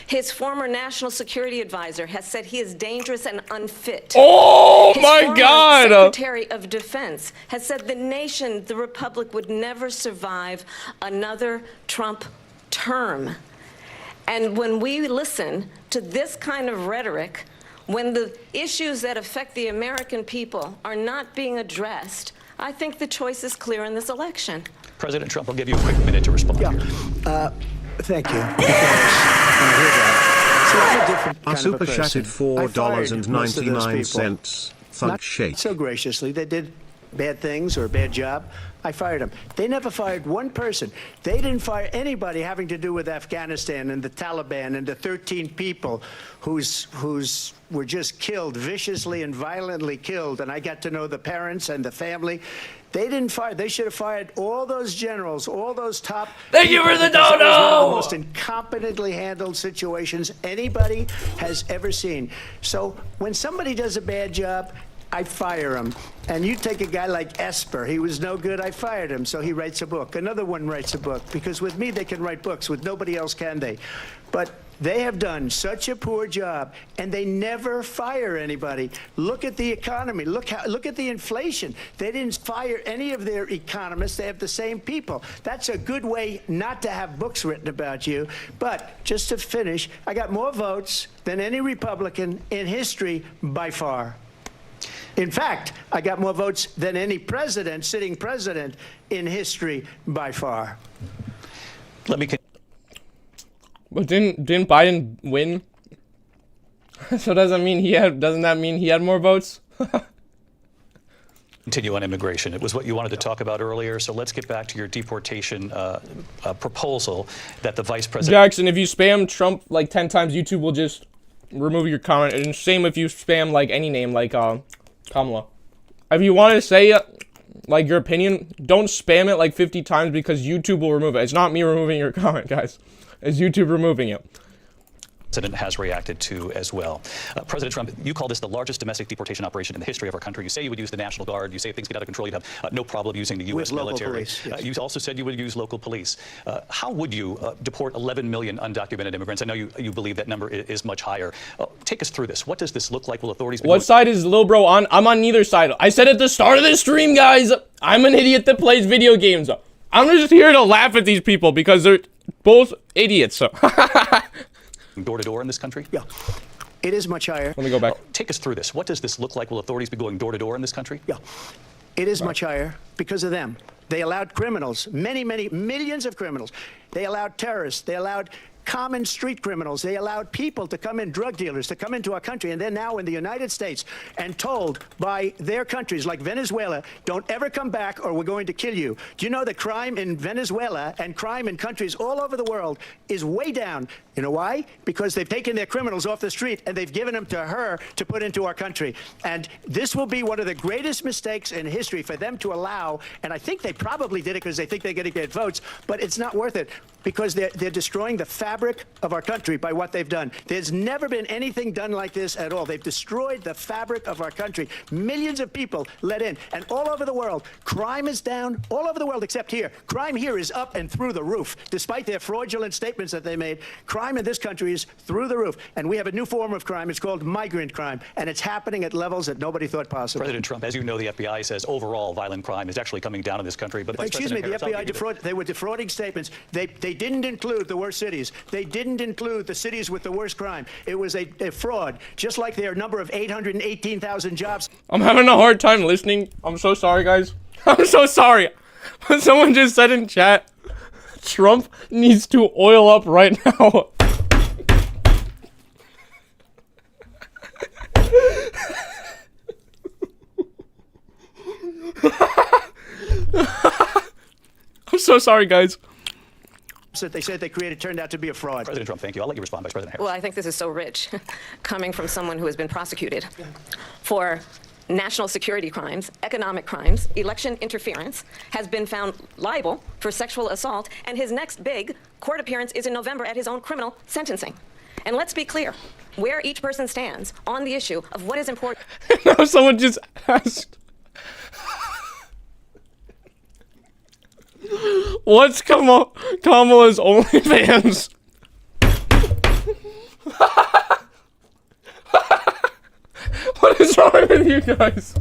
His former national security advisor has said he is dangerous and unfit. Oh my God! His former Secretary of Defense has said the nation, the republic, would never survive another Trump term. And when we listen to this kind of rhetoric, when the issues that affect the American people are not being addressed, I think the choice is clear in this election. President Trump, I'll give you a quick minute to respond. Thank you. Our super chatted $4.99. Thug shake. So graciously, they did bad things or a bad job, I fired them. They never fired one person. They didn't fire anybody having to do with Afghanistan and the Taliban and the 13 people who's were just killed, viciously and violently killed. And I got to know the parents and the family. They didn't fire. They should have fired all those generals, all those top. Thank you for the dono! One of the most incompetently handled situations anybody has ever seen. So when somebody does a bad job, I fire him. And you take a guy like Esper. He was no good. I fired him. So he writes a book. Another one writes a book. Because with me, they can write books. With nobody else can they. But they have done such a poor job, and they never fire anybody. Look at the economy. Look at the inflation. They didn't fire any of their economists. They have the same people. That's a good way not to have books written about you. But just to finish, I got more votes than any Republican in history by far. In fact, I got more votes than any president, sitting president in history by far. Let me. But didn't Biden win? So doesn't that mean he had more votes? Continue on immigration. It was what you wanted to talk about earlier. So let's get back to your deportation proposal that the vice president. Jackson, if you spam Trump like 10 times, YouTube will just remove your comment. And same if you spam like any name, like Kamala. If you want to say like your opinion, don't spam it like 50 times because YouTube will remove it. It's not me removing your comment, guys. It's YouTube removing it. President has reacted to as well. President Trump, you call this the largest domestic deportation operation in the history of our country. You say you would use the National Guard. You say if things get out of control, you'd have no problem using the U.S. military. Police, yes. You also said you would use local police. How would you deport 11 million undocumented immigrants? I know you believe that number is much higher. Take us through this. What does this look like? Will authorities be What side is Lil Bro on? I'm on neither side. I said at the start of this stream, guys, I'm an idiot that plays video games. I'm just here to laugh at these people because they're both idiots. door to door in this country? Yeah. It is much higher. Let me go back. Take us through this. What does this look like? Will authorities be going door to door in this country? Yeah. It is much higher because of them. They allowed criminals, many millions of criminals. They allowed terrorists. They allowed common street criminals. They allowed people to come in, drug dealers, to come into our country, and they're now in the United States and told by their countries like Venezuela, don't ever come back or we're going to kill you. Do you know that crime in Venezuela and crime in countries all over the world is way down? You know why? Because they've taken their criminals off the street and they've given them to her to put into our country. And this will be one of the greatest mistakes in history for them to allow, and I think they probably did it because they think they're going to get votes, but it's not worth it because they're destroying the fabric of our country by what they've done. There's never been anything done like this at all. They've destroyed the fabric of our country. Millions of people let in, and all over the world, crime is down, all over the world except here. Crime here is up and through the roof, despite their fraudulent statements that they made. Crime in this country is through the roof, and we have a new form of crime. It's called migrant crime, and it's happening at levels that nobody thought possible. President Trump, as you know, the FBI says overall violent crime is actually coming down in this country. But excuse me, the FBI they were defrauding statements. They didn't include the worst cities. They didn't include the cities with the worst crime. It was a fraud, just like their number of 818,000 jobs. I'm having a hard time listening. I'm so sorry, guys. I'm so sorry. But someone just said in chat, Trump needs to oil up right now. I'm so sorry, guys. That they said they created turned out to be a fraud. President Trump, thank you. I'll let you respond, Vice President Harris. Well, I think this is so rich, coming from someone who has been prosecuted for national security crimes, economic crimes, election interference, has been found liable for sexual assault, and his next big court appearance is in November at his own criminal sentencing. And let's be clear, where each person stands on the issue of what is important. Now someone just asked, what's Kamala's OnlyFans? What is wrong with you guys?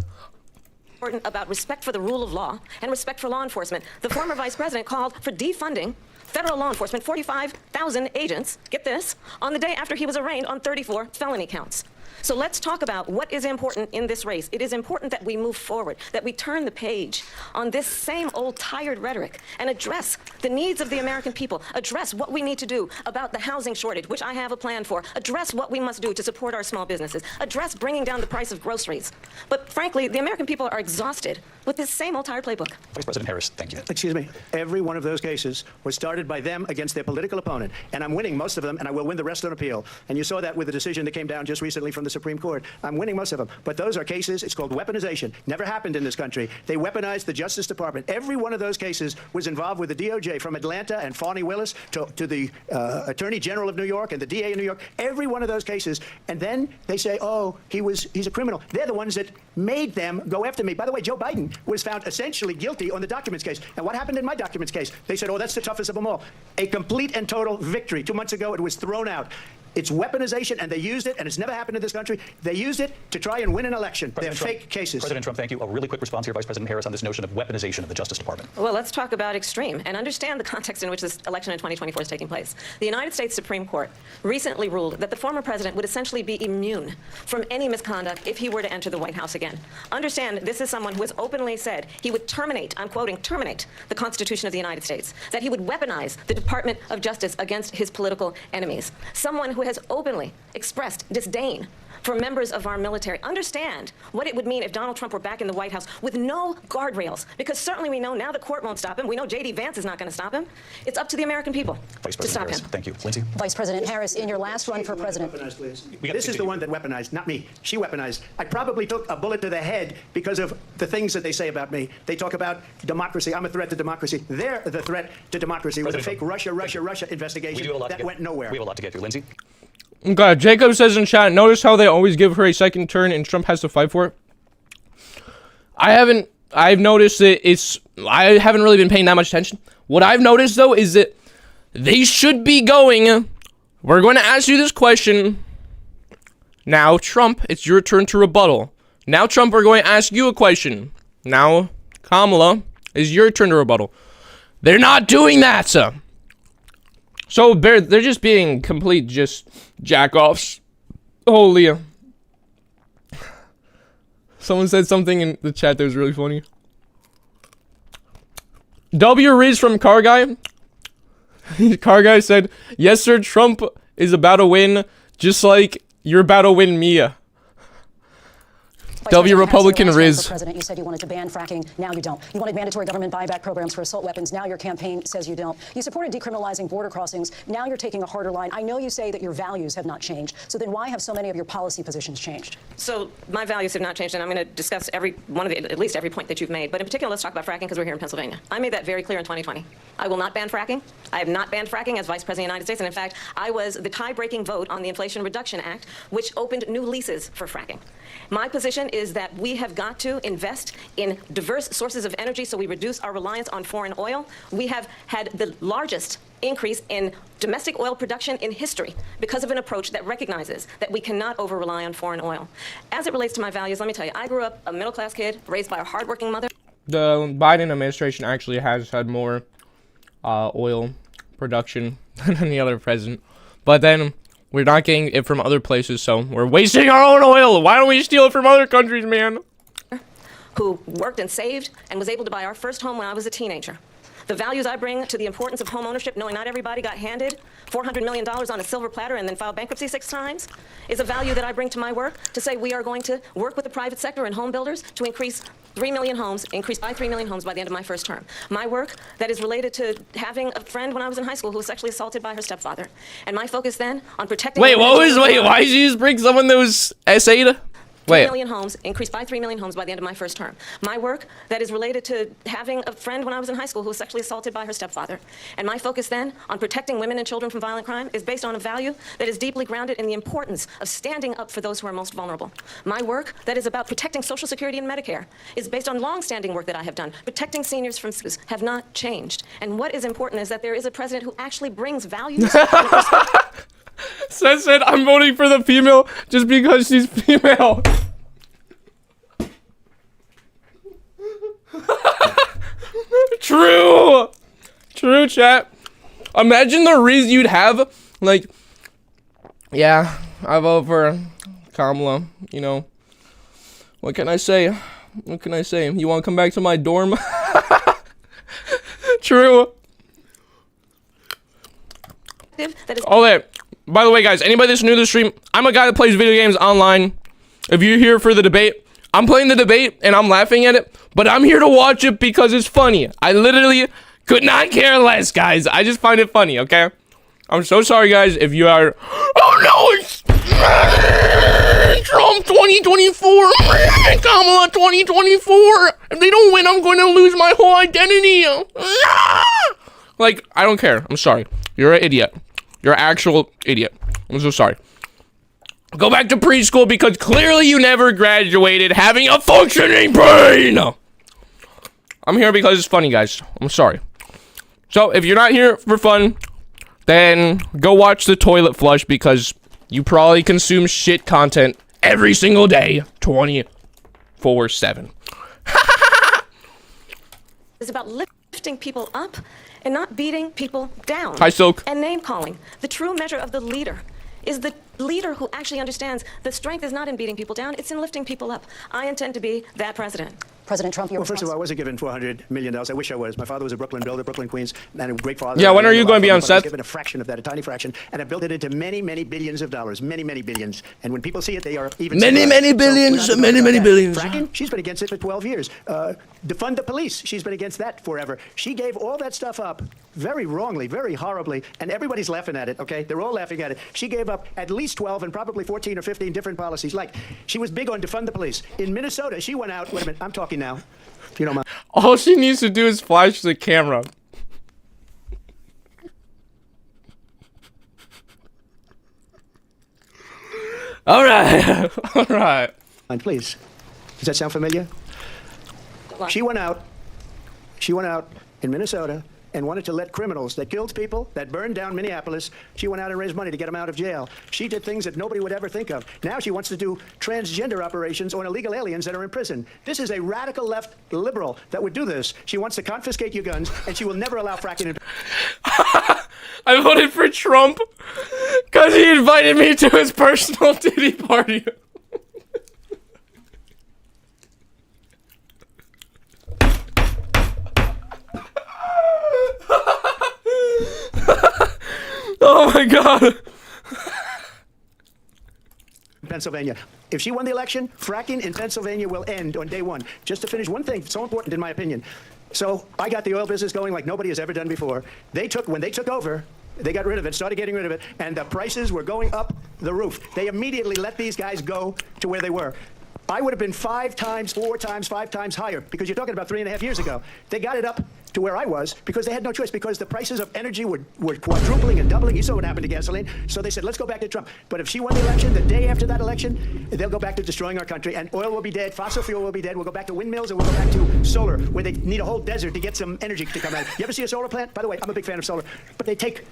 About respect for the rule of law and respect for law enforcement. The former vice president called for defunding federal law enforcement, 45,000 agents, get this, on the day after he was arraigned on 34 felony counts. So let's talk about what is important in this race. It is important that we move forward, that we turn the page on this same old tired rhetoric and address the needs of the American people, address what we need to do about the housing shortage, which I have a plan for, address what we must do to support our small businesses, address bringing down the price of groceries. But frankly, the American people are exhausted with this same old tired playbook. Vice President Harris, thank you. Excuse me. Every one of those cases was started by them against their political opponent. And I'm winning most of them, and I will win the rest on appeal. And you saw that with the decision that came down just recently from the Supreme Court. I'm winning most of them. But those are cases, it's called weaponization. Never happened in this country. They weaponized the Justice Department. Every one of those cases was involved with the DOJ, from Atlanta and Fani Willis to the Attorney General of New York and the DA in New York. Every one of those cases. And then they say, oh, he's a criminal. They're the ones that made them go after me. By the way, Joe Biden was found essentially guilty on the documents case. And what happened in my documents case? They said, oh, that's the toughest of them all. A complete and total victory. 2 months ago, it was thrown out. It's weaponization, and they used it, and it's never happened in this country. They used it to try and win an election. They're fake cases. President Trump, thank you. A really quick response here, Vice President Harris, on this notion of weaponization of the Justice Department. Well, let's talk about extreme and understand the context in which this election in 2024 is taking place. The United States Supreme Court recently ruled that the former president would essentially be immune from any misconduct if he were to enter the White House again. Understand, this is someone who has openly said he would terminate, I'm quoting, terminate the Constitution of the United States, that he would weaponize the Department of Justice against his political enemies. Someone who has openly expressed disdain for members of our military. Understand what it would mean if Donald Trump were back in the White House with no guardrails, because certainly we know now the court won't stop him. We know J.D. Vance is not going to stop him. It's up to the American people to stop him. Thank you. Lindsay? Vice President Harris, in your last run for president. This is the one that weaponized, not me. She weaponized. I probably took a bullet to the head because of the things that they say about me. They talk about democracy. I'm a threat to democracy. They're the threat to democracy with a fake Russia investigation that went nowhere. We have a lot to get through. Lindsay? Okay, Jacob says in chat, notice how they always give her a second turn and Trump has to fight for it? I've noticed that I haven't really been paying that much attention. What I've noticed, though, is that they should be going, we're going to ask you this question. Now, Trump, it's your turn to rebuttal. Now, Trump, we're going to ask you a question. Now, Kamala, it's your turn to rebuttal. They're not doing that, sir. So they're just being complete just jack-offs. Holy. Someone said something in the chat that was really funny. W. Riz from Car Guy. Car Guy said, yes, sir, Trump is about to win, just like you're about to win Mia. W. Republican Riz. President, you said you wanted to ban fracking. Now you don't. You wanted mandatory government buyback programs for assault weapons. Now your campaign says you don't. You supported decriminalizing border crossings. Now you're taking a harder line. I know you say that your values have not changed. So then why have so many of your policy positions changed? So my values have not changed, and I'm going to discuss at least every point that you've made. But in particular, let's talk about fracking because we're here in Pennsylvania. I made that very clear in 2020. I will not ban fracking. I have not banned fracking as Vice President of the United States. And in fact, I was the tie-breaking vote on the Inflation Reduction Act, which opened new leases for fracking. My position is that we have got to invest in diverse sources of energy so we reduce our reliance on foreign oil. We have had the largest increase in domestic oil production in history because of an approach that recognizes that we cannot over-rely on foreign oil. As it relates to my values, let me tell you, I grew up a middle-class kid raised by a hardworking mother. The Biden administration actually has had more oil production than any other president. But then we're not getting it from other places, so we're wasting our own oil. Why don't we steal it from other countries, man? Who worked and saved and was able to buy our first home when I was a teenager. The values I bring to the importance of home ownership, knowing not everybody got handed $400 million on a silver platter and then filed bankruptcy 6 times, is a value that I bring to my work to say we are going to work with the private sector and home builders to increase by 3 million homes by the end of my first term. My work that is related to having a friend when I was in high school who was sexually assaulted by her stepfather. And my focus then on protecting... Wait, why did you just bring someone that was essayed? 3 million homes, increased by 3 million homes by the end of my first term. My work that is related to having a friend when I was in high school who was sexually assaulted by her stepfather. And my focus then on protecting women and children from violent crime is based on a value that is deeply grounded in the importance of standing up for those who are most vulnerable. My work that is about protecting Social Security and Medicare is based on long-standing work that I have done. Protecting seniors from abuse have not changed. And what is important is that there is a president who actually brings values. Said I'm voting for the female just because she's female. True, chat. Imagine the reason you'd have, like, yeah, I vote for Kamala, you know. What can I say? What can I say? You want to come back to my dorm? True. Oh, wait. By the way, guys, anybody that's new to the stream, I'm a guy that plays video games online. If you're here for the debate, I'm playing the debate and I'm laughing at it, but I'm here to watch it because it's funny. I literally could not care less, guys. I just find it funny, okay? I'm so sorry, guys, if you are... Oh, no, it's... Trump 2024, Kamala 2024. If they don't win, I'm going to lose my whole identity. Like, I don't care. I'm sorry. You're an idiot. You're an actual idiot. I'm so sorry. Go back to preschool because clearly you never graduated having a functioning brain. I'm here because it's funny, guys. I'm sorry. So, if you're not here for fun, then go watch the toilet flush because you probably consume shit content every single day, 24/7. It's about lifting people up and not beating people down. Hi, Silk. And name calling. The true measure of the leader is the leader who actually understands that strength is not in beating people down, it's in lifting people up. I intend to be that president. President Trump, well, first of all, I wasn't given $400 million. I wish I was. My father was a Brooklyn builder, Brooklyn, Queens, and a great father. Yeah, when are you going to be on set? I was given a fraction of that, a tiny fraction, and I built it into many, many billions of dollars. Many, many billions. And when people see it, they are even... Many billions. Fracking, she's been against it for 12 years. Defund the police, she's been against that forever. She gave all that stuff up very wrongly, very horribly, and everybody's laughing at it, okay? They're all laughing at it. She gave up at least 12 and probably 14 or 15 different policies. Like, she was big on defund the police. In Minnesota, she went out... Wait a minute, I'm talking now. You know, all she needs to do is flash the camera. All right. All right. And please. Does that sound familiar? She went out in Minnesota and wanted to let criminals that killed people, that burned down Minneapolis, she went out and raised money to get them out of jail. She did things that nobody would ever think of. Now she wants to do transgender operations on illegal aliens that are in prison. This is a radical left liberal that would do this. She wants to confiscate your guns, and she will never allow fracking. I voted for Trump because he invited me to his personal titty party. Oh my God. Pennsylvania. If she won the election, fracking in Pennsylvania will end on day one. Just to finish one thing, so important in my opinion. So I got the oil business going like nobody has ever done before. When they took over, they got rid of it, started getting rid of it, and the prices were going up the roof. They immediately let these guys go to where they were. I would have been 5 times, 4 times, 5 times higher, because you're talking about 3.5 years ago. They got it up to where I was because they had no choice, because the prices of energy were quadrupling and doubling. You saw what happened to gasoline. So they said, let's go back to Trump. But if she won the election, the day after that election, they'll go back to destroying our country, and oil will be dead, fossil fuel will be dead, we'll go back to windmills, and we'll go back to solar, where they need a whole desert to get some energy to come out. You ever see a solar plant? By the way, I'm a big fan of solar, but they take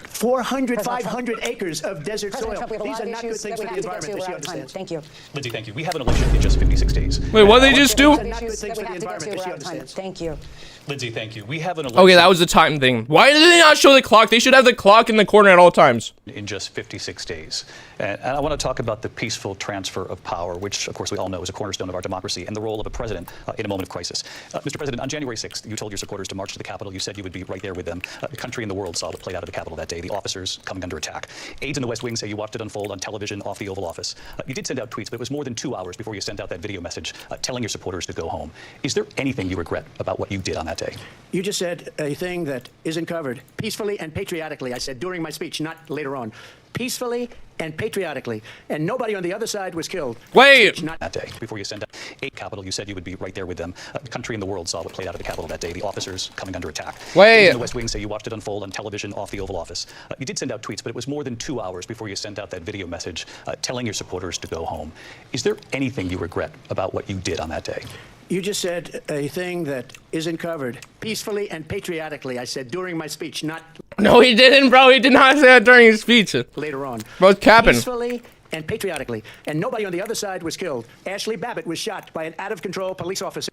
400, 500 acres of desert soil. These are not good things for the environment, that she understands. Thank you. Lindsay, thank you. We have an election in just 56 days. Wait, what did they just do? Not good things for the environment, that she understands. Thank you. Lindsay, thank you. We have an election. Okay, that was the time thing. Why did they not show the clock? They should have the clock in the corner at all times. In just 56 days. And I want to talk about the peaceful transfer of power, which, of course, we all know is a cornerstone of our democracy, and the role of a president in a moment of crisis. Mr. President, on January 6th, you told your supporters to march to the Capitol. You said you would be right there with them. The country and the world saw what played out at the Capitol that day, the officers coming under attack. Aides in the West Wing say you watched it unfold on television off the Oval Office. You did send out tweets, but it was more than 2 hours before you sent out that video message telling your supporters to go home. Is there anything you regret about what you did on that day? You just said a thing that isn't covered. Peacefully and patriotically, I said during my speech, not later on. Peacefully and patriotically. And nobody on the other side was killed. Wait! Not that day. Before you sent out a Capitol, you said you would be right there with them. The country and the world saw what played out at the Capitol that day, the officers coming under attack. Wait! In the West Wing say you watched it unfold on television off the Oval Office. You did send out tweets, but it was more than 2 hours before you sent out that video message telling your supporters to go home. Is there anything you regret about what you did on that day? You just said a thing that isn't covered. Peacefully and patriotically, I said during my speech, not... No, he didn't, bro. He did not say that during his speech. Later on. Bro, it's capping. Peacefully and patriotically. And nobody on the other side was killed. Ashley Babbitt was shot by an out-of-control police officer.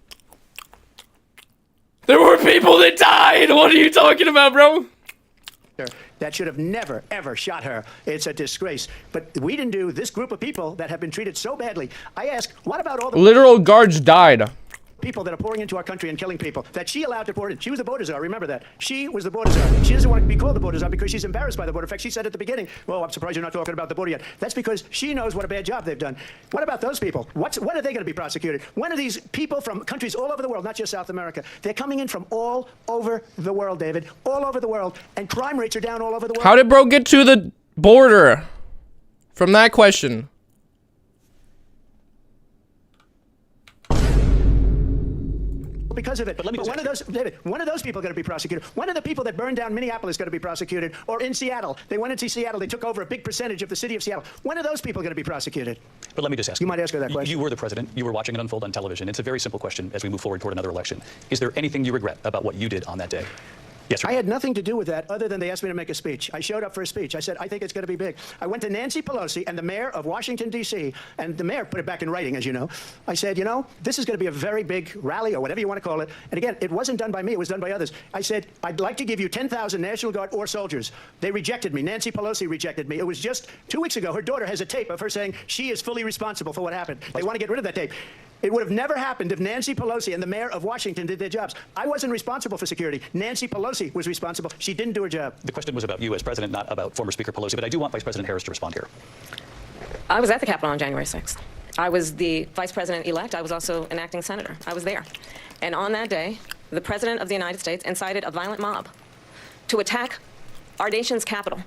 There were people that died. What are you talking about, bro? that should have never, ever shot her. It's a disgrace. But we didn't do this group of people that have been treated so badly. I ask, what about all the literal guards died? People that are pouring into our country and killing people that she allowed to pour in? She was the border czar. Remember that. She was the border czar. She doesn't want to be called the border czar because she's embarrassed by the border. In fact, she said at the beginning, well, I'm surprised you're not talking about the border yet. That's because she knows what a bad job they've done. What about those people? When are they going to be prosecuted? When are these people from countries all over the world, not just South America, they're coming in from all over the world, David, all over the world, and crime rates are down all over the world. How did bro get to the border from that question? Because of it. But one of those, David, one of those people going to be prosecuted. One of the people that burned down Minneapolis going to be prosecuted, or in Seattle. They went into Seattle. They took over a big percentage of the city of Seattle. One of those people going to be prosecuted. But let me just ask you. You might ask her that question. You were the president. You were watching it unfold on television. It's a very simple question as we move forward toward another election. Is there anything you regret about what you did on that day? Yes, I had nothing to do with that other than they asked me to make a speech. I showed up for a speech. I said, I think it's going to be big. I went to Nancy Pelosi and the mayor of Washington, D.C., and the mayor put it back in writing, as you know. I said, you know, this is going to be a very big rally or whatever you want to call it. And again, it wasn't done by me. It was done by others. I said, I'd like to give you 10,000 National Guard or soldiers. They rejected me. Nancy Pelosi rejected me. It was just 2 weeks ago. Her daughter has a tape of her saying she is fully responsible for what happened. They want to get rid of that tape. It would have never happened if Nancy Pelosi and the mayor of Washington did their jobs. I wasn't responsible for security. Nancy Pelosi was responsible. She didn't do her job. The question was about you as president, not about former Speaker Pelosi, but I do want Vice President Harris to respond here. I was at the Capitol on January 6th. I was the vice president-elect. I was also an acting senator. I was there. And on that day, the president of the United States incited a violent mob to attack our nation's capital,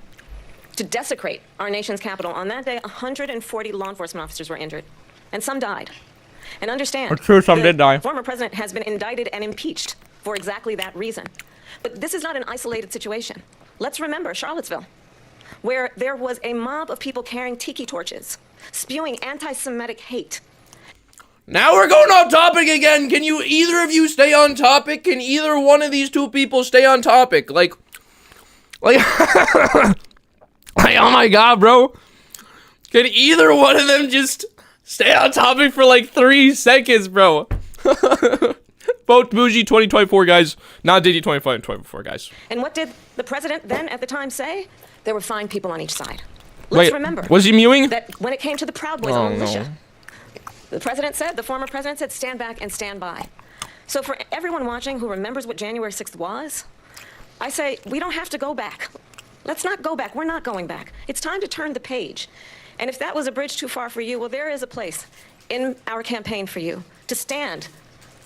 to desecrate our nation's capital. On that day, 140 law enforcement officers were injured, and some died. And understand, I'm sure some did die. Former president has been indicted and impeached for exactly that reason. But this is not an isolated situation. Let's remember Charlottesville, where there was a mob of people carrying tiki torches, spewing anti-Semitic hate. Now we're going off topic again. Can you, either of you, stay on topic? Can either one of these two people stay on topic? Like, oh my God, bro. Can either one of them just stay on topic for like 3 seconds, bro? Vote Bougie 2024, guys. Not Diddy 2024, guys. And what did the president then at the time say? There were fine people on each side. Let's remember. Was he mewing? That when it came to the Proud Boys and militia, the president said, the former president said, stand back and stand by. So for everyone watching who remembers what January 6th was, I say, we don't have to go back. Let's not go back. We're not going back. It's time to turn the page. And if that was a bridge too far for you, well, there is a place in our campaign for you to stand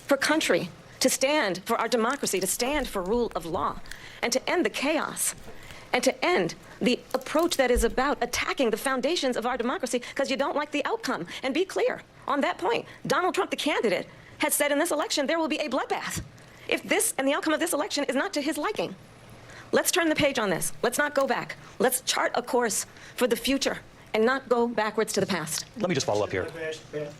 for country, to stand for our democracy, to stand for rule of law, and to end the chaos, and to end the approach that is about attacking the foundations of our democracy because you don't like the outcome. And be clear on that point. Donald Trump, the candidate, has said in this election there will be a bloodbath if this and the outcome of this election is not to his liking. Let's turn the page on this. Let's not go back. Let's chart a course for the future and not go backwards to the past. Let me just follow up here.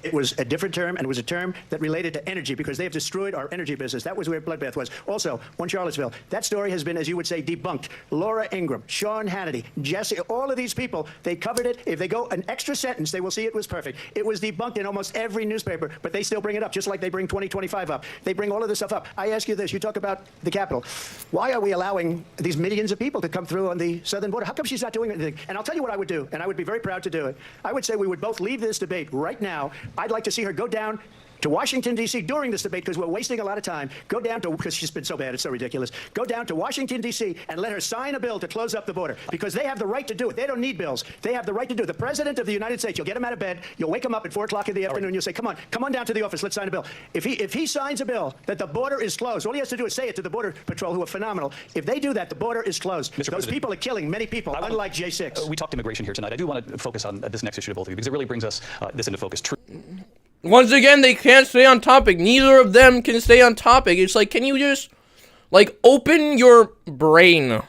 It was a different term, and it was a term that related to energy because they have destroyed our energy business. That was where bloodbath was. Also, one Charlottesville. That story has been, as you would say, debunked. Laura Ingraham, Sean Hannity, Jesse, all of these people, they covered it. If they go an extra sentence, they will see it was perfect. It was debunked in almost every newspaper, but they still bring it up, just like they bring 2025 up. They bring all of this stuff up. I ask you this. You talk about the Capitol. Why are we allowing these millions of people to come through on the southern border? How come she's not doing anything? And I'll tell you what I would do, and I would be very proud to do it. I would say we would both leave this debate right now. I'd like to see her go down to Washington, D.C. during this debate because we're wasting a lot of time. Go down to, because she's been so bad, it's so ridiculous. Go down to Washington, D.C. and let her sign a bill to close up the border because they have the right to do it. They don't need bills. They have the right to do it. The President of the United States, you'll get him out of bed, you'll wake him up at 4 o'clock in the afternoon, you'll say, come on down to the office, let's sign a bill. If he signs a bill that the border is closed, all he has to do is say it to the Border Patrol, who are phenomenal. If they do that, the border is closed. Those people are killing many people, unlike J6. We talked immigration here tonight. I do want to focus on this next issue to both of you because it really brings us this into focus. Once again, they can't stay on topic. Neither of them can stay on topic. It's like, can you just, like, open your brain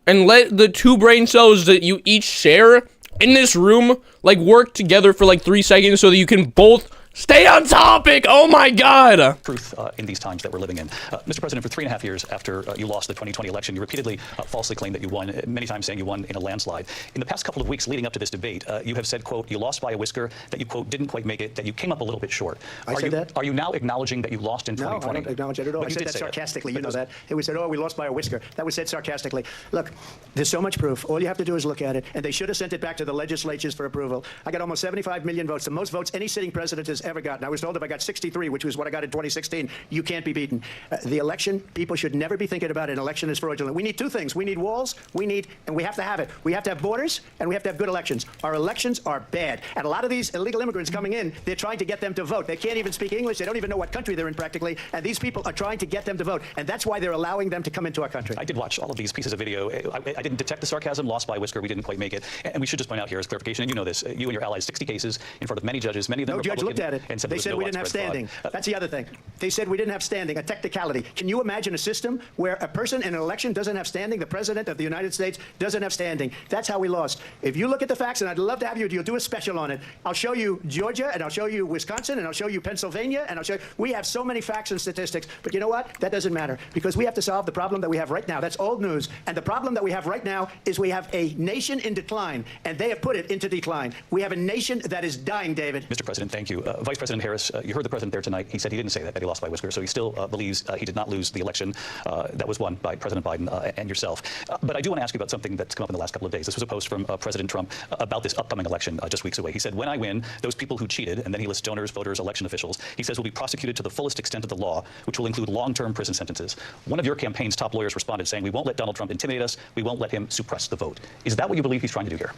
and let the 2 brain cells that you each share in this room, like, work together for, like, 3 seconds so that you can both Stay on topic. Oh my God. Truth in these times that we're living in. Mr. President, for 3.5 years after you lost the 2020 election, you repeatedly falsely claimed that you won, many times saying you won in a landslide. In the past couple of weeks leading up to this debate, you have said, quote, you lost by a whisker, that you, quote, didn't quite make it, that you came up a little bit short. I said that? Are you now acknowledging that you lost in 2020? No, I don't acknowledge it at all. I said that sarcastically. You know that. It was said, oh, we lost by a whisker. That was said sarcastically. Look, there's so much proof. All you have to do is look at it. And they should have sent it back to the legislatures for approval. I got almost 75 million votes, the most votes any sitting president has ever gotten. I was told if I got 63, which was what I got in 2016, you can't be beaten. The election, people should never be thinking about it. An election is fraudulent. We need two things. We need walls, and we have to have it. We have to have borders, and we have to have good elections. Our elections are bad. And a lot of these illegal immigrants coming in, they're trying to get them to vote. They can't even speak English. They don't even know what country they're in practically. And these people are trying to get them to vote. And that's why they're allowing them to come into our country. I did watch all of these pieces of video. I didn't detect the sarcasm. Lost by a whisker. We didn't quite make it. And we should just point out here as clarification, and you know this, you and your allies, 60 cases in front of many judges, many of them No judge looked at it. And said they said we didn't have standing. That's the other thing. They said we didn't have standing, a technicality. Can you imagine a system where a person in an election doesn't have standing? The president of the United States doesn't have standing. That's how we lost. If you look at the facts, and I'd love to have you do a special on it, I'll show you Georgia, and I'll show you Wisconsin, and I'll show you Pennsylvania, and I'll show you. We have so many facts and statistics, but you know what? That doesn't matter, because we have to solve the problem that we have right now. That's old news. And the problem that we have right now is we have a nation in decline, and they have put it into decline. We have a nation that is dying, David. Mr. President, thank you. Vice President Harris, you heard the president there tonight. He said he didn't say that he lost by a whisker, so he still believes he did not lose the election that was won by President Biden and yourself. But I do want to ask you about something that's come up in the last couple of days. This was a post from President Trump about this upcoming election just weeks away. He said, when I win, those people who cheated, and then he lists donors, voters, election officials, he says will be prosecuted to the fullest extent of the law, which will include long-term prison sentences. One of your campaign's top lawyers responded saying, we won't let Donald Trump intimidate us. We won't let him suppress the vote. Is that what you believe he's trying to do here?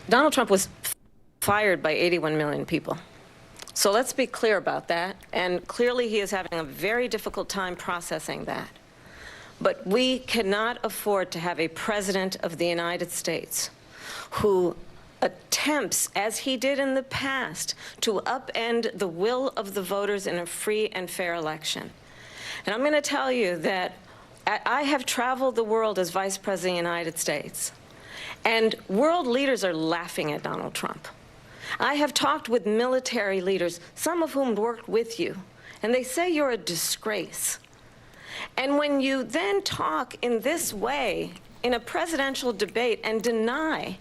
Donald Trump was fired by 81 million people. So let's be clear about that. And clearly he is having a very difficult time processing that. But we cannot afford to have a president of the United States who attempts, as he did in the past, to upend the will of the voters in a free and fair election. And I'm going to tell you that I have traveled the world as Vice President of the United States, and world leaders are laughing at Donald Trump. I have talked with military leaders, some of whom worked with you, and they say you're a disgrace. And when you then talk in this way in a presidential debate and deny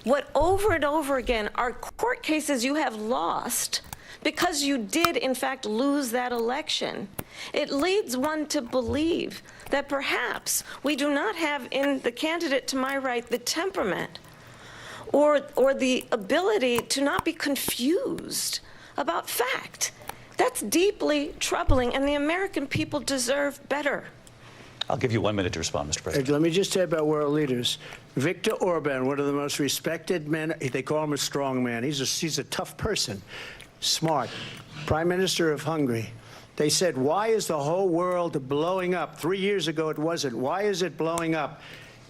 what over and over again are court cases you have lost because you did, in fact, lose that election, it leads one to believe that perhaps we do not have in the candidate to my right the temperament or the ability to not be confused about fact. That's deeply troubling, and the American people deserve better. I'll give you 1 minute to respond, Mr. President. Let me just say about world leaders. Viktor Orban, one of the most respected men, they call him a strong man. He's a tough person, smart. Prime Minister of Hungary. They said, why is the whole world blowing up? 3 years ago it wasn't. Why is it blowing up?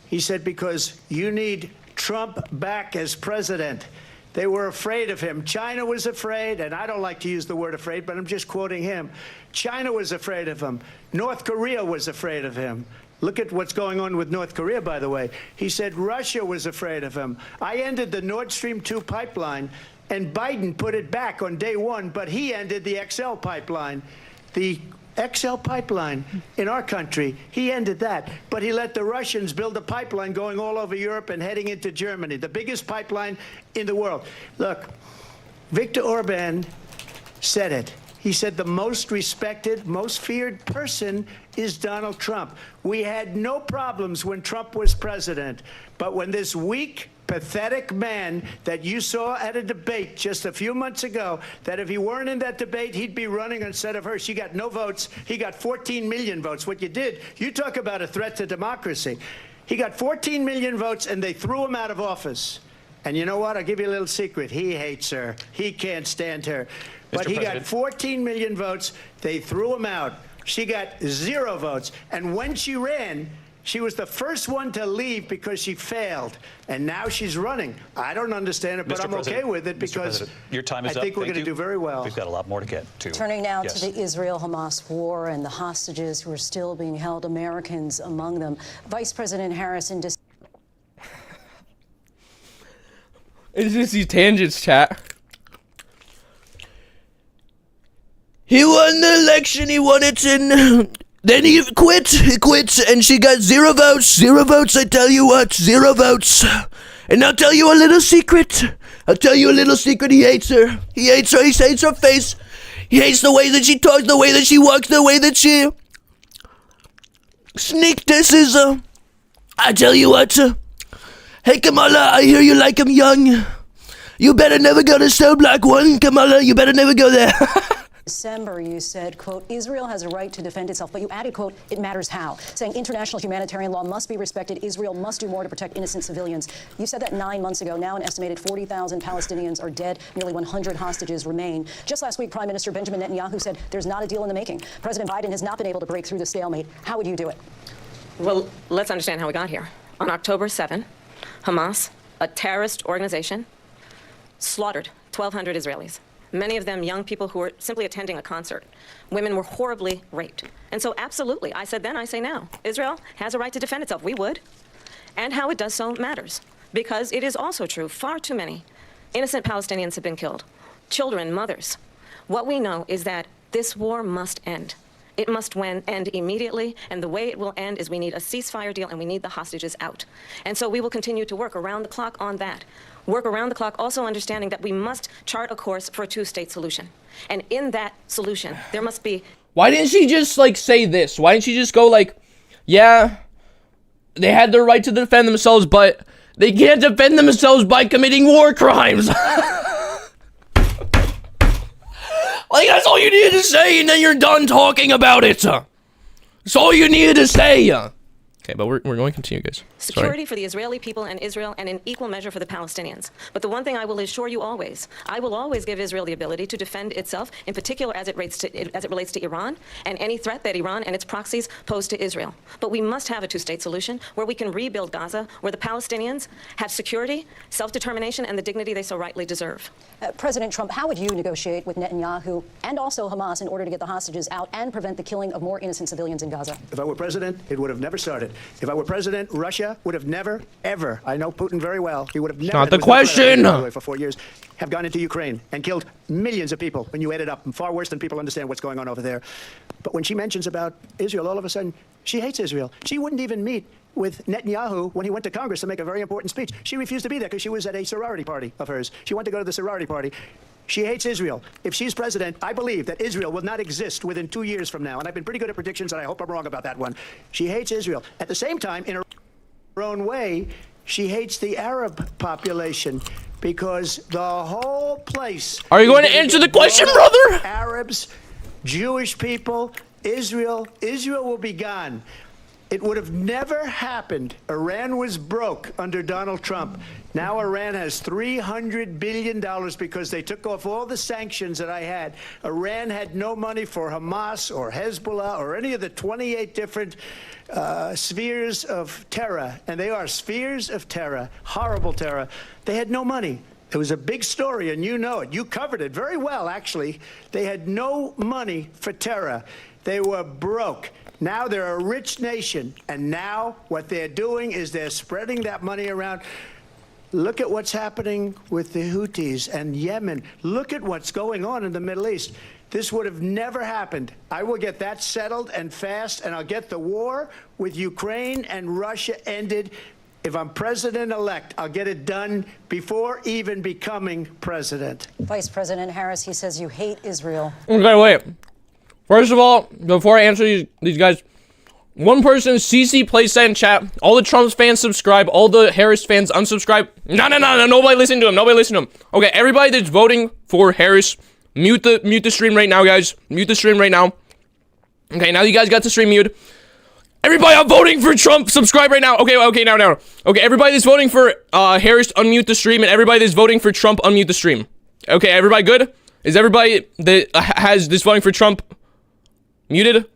He said, because you need Trump back as president. They were afraid of him. China was afraid, and I don't like to use the word afraid, but I'm just quoting him. China was afraid of him. North Korea was afraid of him. Look at what's going on with North Korea, by the way. He said Russia was afraid of him. I ended the Nord Stream 2 pipeline, and Biden put it back on day one, but he ended the XL pipeline. The XL pipeline in our country, he ended that. But he let the Russians build a pipeline going all over Europe and heading into Germany, the biggest pipeline in the world. Look, Viktor Orban said it. He said the most respected, most feared person is Donald Trump. We had no problems when Trump was president, but when this weak, pathetic man that you saw at a debate just a few months ago, that if he weren't in that debate, he'd be running instead of her. She got no votes. He got 14 million votes. What you did, you talk about a threat to democracy. He got 14 million votes, and they threw him out of office. And you know what? I'll give you a little secret. He hates her. He can't stand her. But he got 14 million votes. They threw him out. She got 0 votes. And when she ran, she was the first one to leave because she failed. And now she's running. I don't understand it, but I'm okay with it because your time is I think up. we're going to do very well. We've got a lot more to get to. Turning now to the Israel-Hamas war and the hostages who are still being held, Americans among them. Vice President Harris in It's just these tangents, chat. He won the election, he won it, and then he quit, and she got 0 votes, 0 votes, I tell you what, 0 votes. And I'll tell you a little secret, he hates her, he hates her face, he hates the way that she talks, the way that she walks, the way that she sneak disses her. I tell you what, hey Kamala, I hear you like him young. You better never go to Cell Block 1, Kamala, you better never go there. December, you said, quote, Israel has a right to defend itself, but you added, quote, it matters how, saying international humanitarian law must be respected. Israel must do more to protect innocent civilians. You said that 9 months ago. Now an estimated 40,000 Palestinians are dead. Nearly 100 hostages remain. Just last week, Prime Minister Benjamin Netanyahu said there's not a deal in the making. President Biden has not been able to break through the stalemate. How would you do it? Well, let's understand how we got here. On October 7, Hamas, a terrorist organization, slaughtered 1,200 Israelis. Many of them young people who were simply attending a concert. Women were horribly raped. And so absolutely, I said then, I say now, Israel has a right to defend itself. We would. And how it does so matters. Because it is also true, far too many innocent Palestinians have been killed. Children, mothers. What we know is that this war must end. It must end immediately, and the way it will end is we need a ceasefire deal and we need the hostages out. And so we will continue to work around the clock on that. Work around the clock, also understanding that we must chart a course for a two-state solution. And in that solution, there must be... Why didn't she just, like, say this? Why didn't she just go, like, yeah, they had the right to defend themselves, but they can't defend themselves by committing war crimes? Like, that's all you needed to say, and then you're done talking about it. That's all you needed to say. Okay, but we're going to continue, guys. Security for the Israeli people and Israel, and in equal measure for the Palestinians. But the one thing I will assure you always, I will always give Israel the ability to defend itself, in particular as it relates to Iran, and any threat that Iran and its proxies pose to Israel. But we must have a two-state solution where we can rebuild Gaza, where the Palestinians have security, self-determination, and the dignity they so rightly deserve. President Trump, how would you negotiate with Netanyahu and also Hamas in order to get the hostages out and prevent the killing of more innocent civilians in Gaza? If I were president, it would have never started. If I were president, Russia would have never, ever, I know Putin very well, he would have never... Not the question! ...for 4 years, have gone into Ukraine and killed millions of people when you add it up, and far worse than people understand what's going on over there. But when she mentions about Israel, all of a sudden, she hates Israel. She wouldn't even meet with Netanyahu when he went to Congress to make a very important speech. She refused to be there because she was at a sorority party of hers. She wanted to go to the sorority party. She hates Israel. If she's president, I believe that Israel will not exist within 2 years from now. And I've been pretty good at predictions, and I hope I'm wrong about that one. She hates Israel. At the same time, in her own way, she hates the Arab population because the whole place... Are you going to answer the question, brother? Arabs, Jewish people, Israel will be gone. It would have never happened. Iran was broke under Donald Trump. Now Iran has $300 billion because they took off all the sanctions that I had. Iran had no money for Hamas or Hezbollah or any of the 28 different spheres of terror. And they are spheres of terror, horrible terror. They had no money. It was a big story, and you know it. You covered it very well, actually. They had no money for terror. They were broke. Now they're a rich nation, and now what they're doing is they're spreading that money around. Look at what's happening with the Houthis and Yemen. Look at what's going on in the Middle East. This would have never happened. I will get that settled and fast, and I'll get the war with Ukraine and Russia ended. If I'm president-elect, I'll get it done before even becoming president. Vice President Harris, he says you hate Israel. Okay, wait. First of all, before I answer these guys, one person, CC, please say in chat. All the Trump fans subscribe. All the Harris fans unsubscribe. No. Nobody listen to him. Nobody listen to him. Okay, everybody that's voting for Harris, mute the stream right now, guys. Mute the stream right now. Okay, now you guys got the stream muted. Everybody, I'm voting for Trump. Subscribe right now. Okay, now. Okay, everybody that's voting for Harris, unmute the stream. And everybody that's voting for Trump, unmute the stream. Okay, everybody good? Is everybody that has this voting for Trump muted?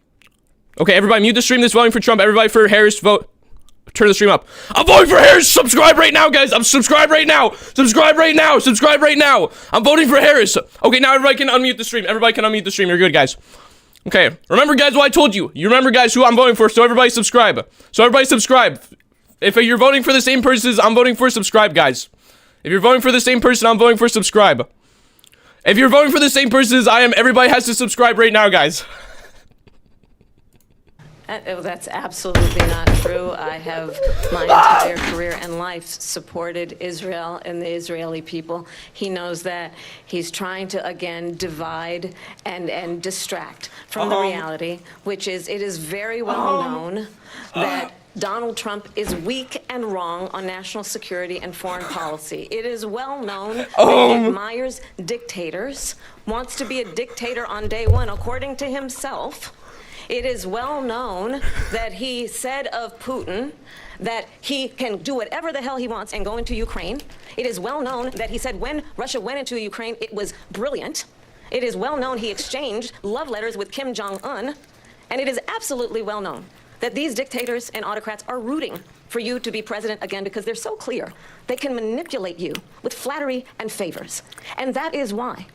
Okay, everybody mute the stream that's voting for Trump. Everybody for Harris, vote. Turn the stream up. I'm voting for Harris. Subscribe right now, guys. I'm subscribe right now. Subscribe right now. Subscribe right now. I'm voting for Harris. Okay, now everybody can unmute the stream. Everybody can unmute the stream. You're good, guys. Okay, remember, guys, what I told you. You remember, guys, who I'm voting for, so everybody subscribe. If you're voting for the same person I'm voting for, subscribe, guys. If you're voting for the same person I'm voting for, subscribe. If you're voting for the same person as I am, everybody has to subscribe right now, guys. That's absolutely not true. I have my entire career and life supported Israel and the Israeli people. He knows that. He's trying to, again, divide and distract from the reality, which is it is very well known that Donald Trump is weak and wrong on national security and foreign policy. It is well known that he admires dictators, wants to be a dictator on day one, according to himself. It is well known that he said of Putin that he can do whatever the hell he wants and go into Ukraine. It is well known that he said when Russia went into Ukraine, it was brilliant. It is well known he exchanged love letters with Kim Jong-un. And it is absolutely well known that these dictators and autocrats are rooting for you to be president again because they're so clear. They can manipulate you with flattery and favors. And that is why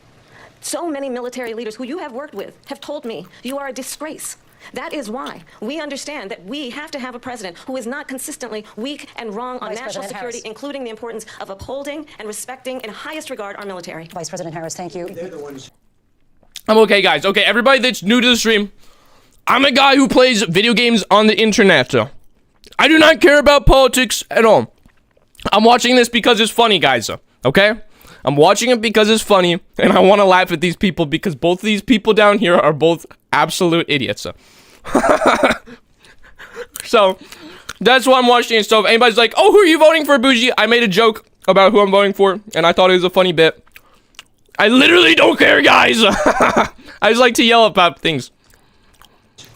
so many military leaders who you have worked with have told me you are a disgrace. That is why we understand that we have to have a president who is not consistently weak and wrong on national security, including the importance of upholding and respecting in highest regard our military. Vice President Harris, thank you. I'm okay, guys. Okay, everybody that's new to the stream, I'm a guy who plays video games on the internet. I do not care about politics at all. I'm watching this because it's funny, guys. Okay? I'm watching it because it's funny, and I want to laugh at these people because both of these people down here are both absolute idiots. So, that's why I'm watching it. So, if anybody's like, oh, who are you voting for, Bougie? I made a joke about who I'm voting for, and I thought it was a funny bit. I literally don't care, guys. I just like to yell about things.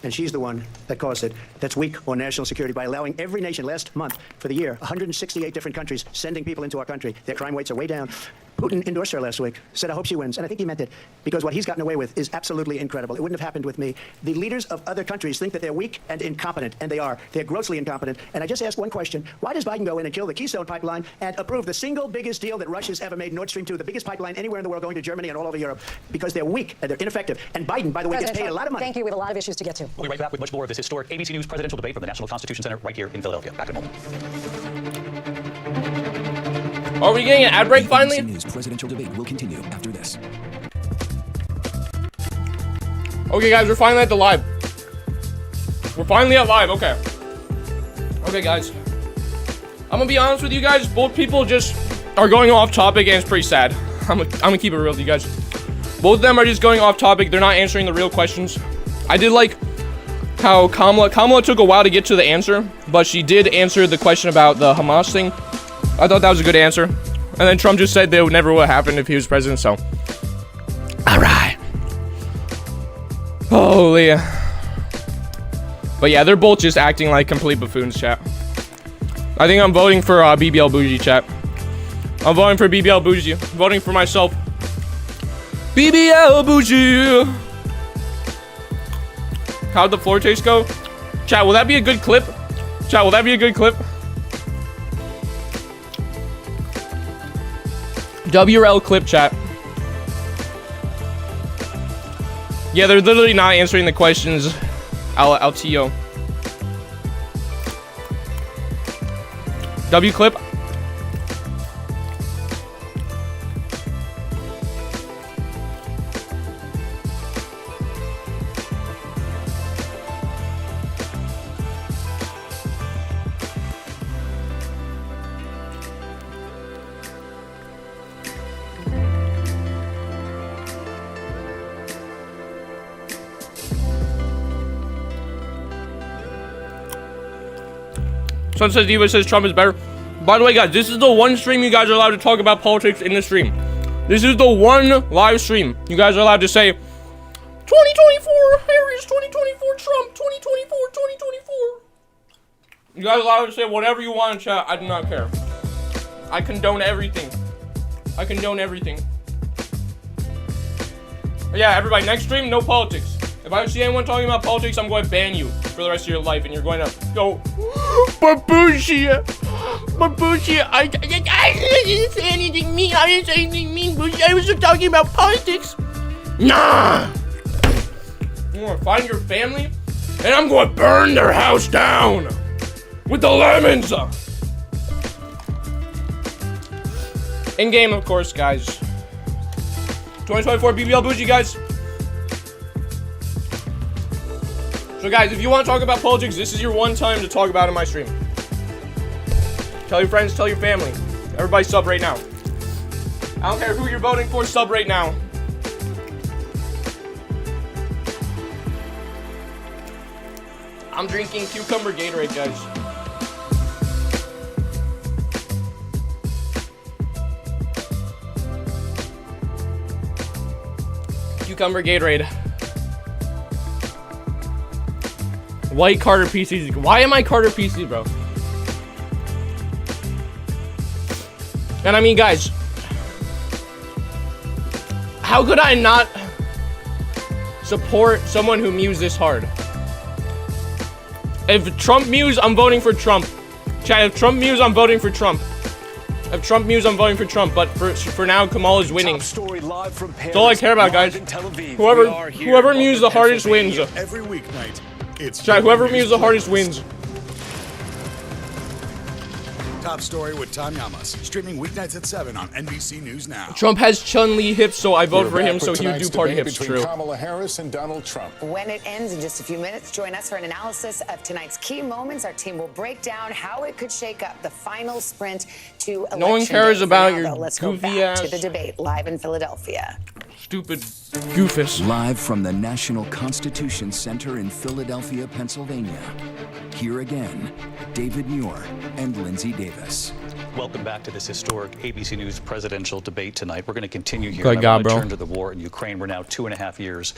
And she's the one that caused it. That's weak on national security by allowing every nation last month for the year, 168 different countries sending people into our country. Their crime rates are way down. Putin endorsed her last week, said, I hope she wins. And I think he meant it because what he's gotten away with is absolutely incredible. It wouldn't have happened with me. The leaders of other countries think that they're weak and incompetent, and they are. They're grossly incompetent. And I just ask one question. Why does Biden go in and kill the Keystone Pipeline and approve the single biggest deal that Russia's ever made, Nord Stream 2, the biggest pipeline anywhere in the world going to Germany and all over Europe? Because they're weak and they're ineffective. And Biden, by the way, gets paid a lot of money. Thank you. We have a lot of issues to get to. We'll be right back with much more of this historic ABC News presidential debate from the National Constitution Center right here in Philadelphia. Back in a moment. Are we getting an ad break finally? ABC News presidential debate will continue after this. Okay, guys, we're finally at the live. We're finally at live. Okay. Okay, guys. I'm gonna be honest with you guys. Both people just are going off topic, and it's pretty sad. I'm gonna keep it real with you guys. Both of them are just going off topic. They're not answering the real questions. I did like how Kamala took a while to get to the answer, but she did answer the question about the Hamas thing. I thought that was a good answer. And then Trump just said that it never would have happened if he was president, so. Alright. Holy. But yeah, they're both just acting like complete buffoons, chat. I think I'm voting for BBL Bougie, chat. I'm voting for BBL Bougie. I'm voting for myself. BBL Bougie. How'd the floor taste go? Chat, will that be a good clip? Chat, will that be a good clip? WRL clip, chat. Yeah, they're literally not answering the questions. LTO. W clip. Sunset Diva says Trump is better. By the way, guys, this is the one stream you guys are allowed to talk about politics in the stream. This is the one live stream you guys are allowed to say 2024 Harris, 2024 Trump, 2024, 2024. You guys are allowed to say whatever you want in chat. I do not care. I condone everything. I condone everything. But yeah, everybody, next stream, no politics. If I see anyone talking about politics, I'm going to ban you for the rest of your life, and you're going to go, Babushi, I didn't say anything mean. I didn't say anything mean, Bushi. I was just talking about politics. Nah. I'm going to find your family, and I'm going to burn their house down with the lemons. In game, of course, guys. 2024 BBL Bougie, guys. So, guys, if you want to talk about politics, this is your one time to talk about it in my stream. Tell your friends, tell your family. Everybody sub right now. I don't care who you're voting for, sub right now. I'm drinking cucumber Gatorade, guys. Cucumber Gatorade. White Carter PCs. Why am I Carter PC, bro? And I mean, guys, how could I not support someone who mews this hard? If Trump mews, I'm voting for Trump. Chat, if Trump mews, I'm voting for Trump. If Trump mews, I'm voting for Trump. But for now, Kamala's winning. That's all I care about, guys. Whoever mews the hardest wins. Every weeknight, Chat, whoever mews the hardest wins. Top story with Tom Yamas, streaming weeknights at 7 on NBC News Now. Trump has Chun-Li hips, so I vote for him, so he would do party hips. True. Kamala Harris and Donald Trump. When it ends in just a few minutes, join us for an analysis of tonight's key moments. Our team will break down how it could shake up the final sprint to election. No one cares day. about Now, your though, let's go goofy back ass. to the debate live in Philadelphia. Stupid goofus. Live from the National Constitution Center in Philadelphia, Pennsylvania. Here again, David Muir and Lindsay Davis. Welcome back to this historic ABC News presidential debate tonight. We're going to continue here. Good and God, I want to bro. turn to the war in Ukraine. We're now 2.5 years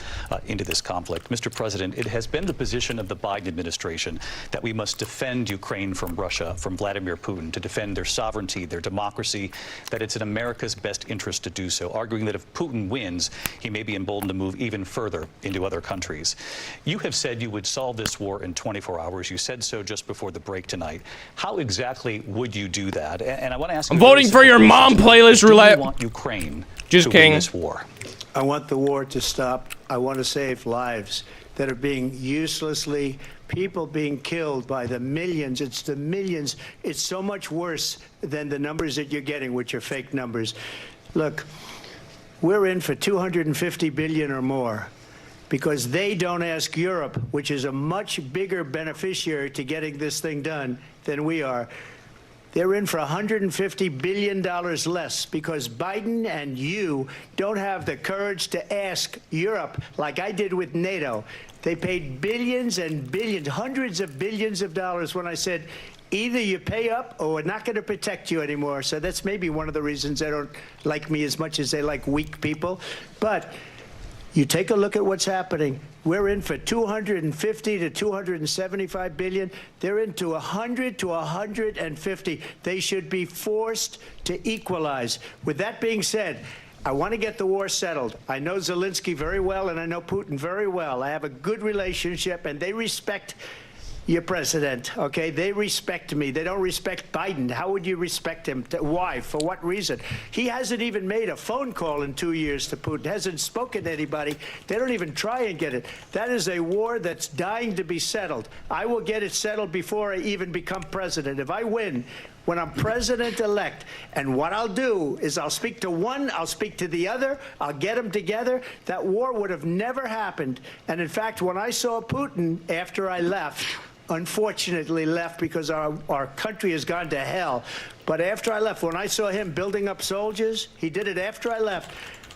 into this conflict. Mr. President, it has been the position of the Biden administration that we must defend Ukraine from Russia, from Vladimir Putin, to defend their sovereignty, their democracy, that it's in America's best interest to do so, arguing that if Putin wins, he may be emboldened to move even further into other countries. You have said you would solve this war in 24 hours. You said so just before the break tonight. How exactly would you do that? And I want to ask you, I'm voting for your mom playlist roulette. Do you want Ukraine Just to kidding. win this war? I want the war to stop. I want to save lives that are being uselessly, people being killed by the millions. It's the millions. It's so much worse than the numbers that you're getting, which are fake numbers. Look, we're in for 250 billion or more because they don't ask Europe, which is a much bigger beneficiary to getting this thing done than we are. They're in for $150 billion less because Biden and you don't have the courage to ask Europe like I did with NATO. They paid billions and billions, hundreds of billions of dollars when I said, either you pay up or we're not going to protect you anymore. So that's maybe one of the reasons they don't like me as much as they like weak people. But you take a look at what's happening. We're in for 250 to 275 billion. They're into 100 to 150. They should be forced to equalize. With that being said, I want to get the war settled. I know Zelensky very well, and I know Putin very well. I have a good relationship, and they respect your president, okay? They respect me. They don't respect Biden. How would you respect him? Why? For what reason? He hasn't even made a phone call in 2 years to Putin, hasn't spoken to anybody. They don't even try and get it. That is a war that's dying to be settled. I will get it settled before I even become president. If I win, when I'm president-elect, and what I'll do is I'll speak to one, I'll speak to the other, I'll get them together. That war would have never happened. And in fact, when I saw Putin after I left, unfortunately left because our country has gone to hell. But after I left, when I saw him building up soldiers, he did it after I left,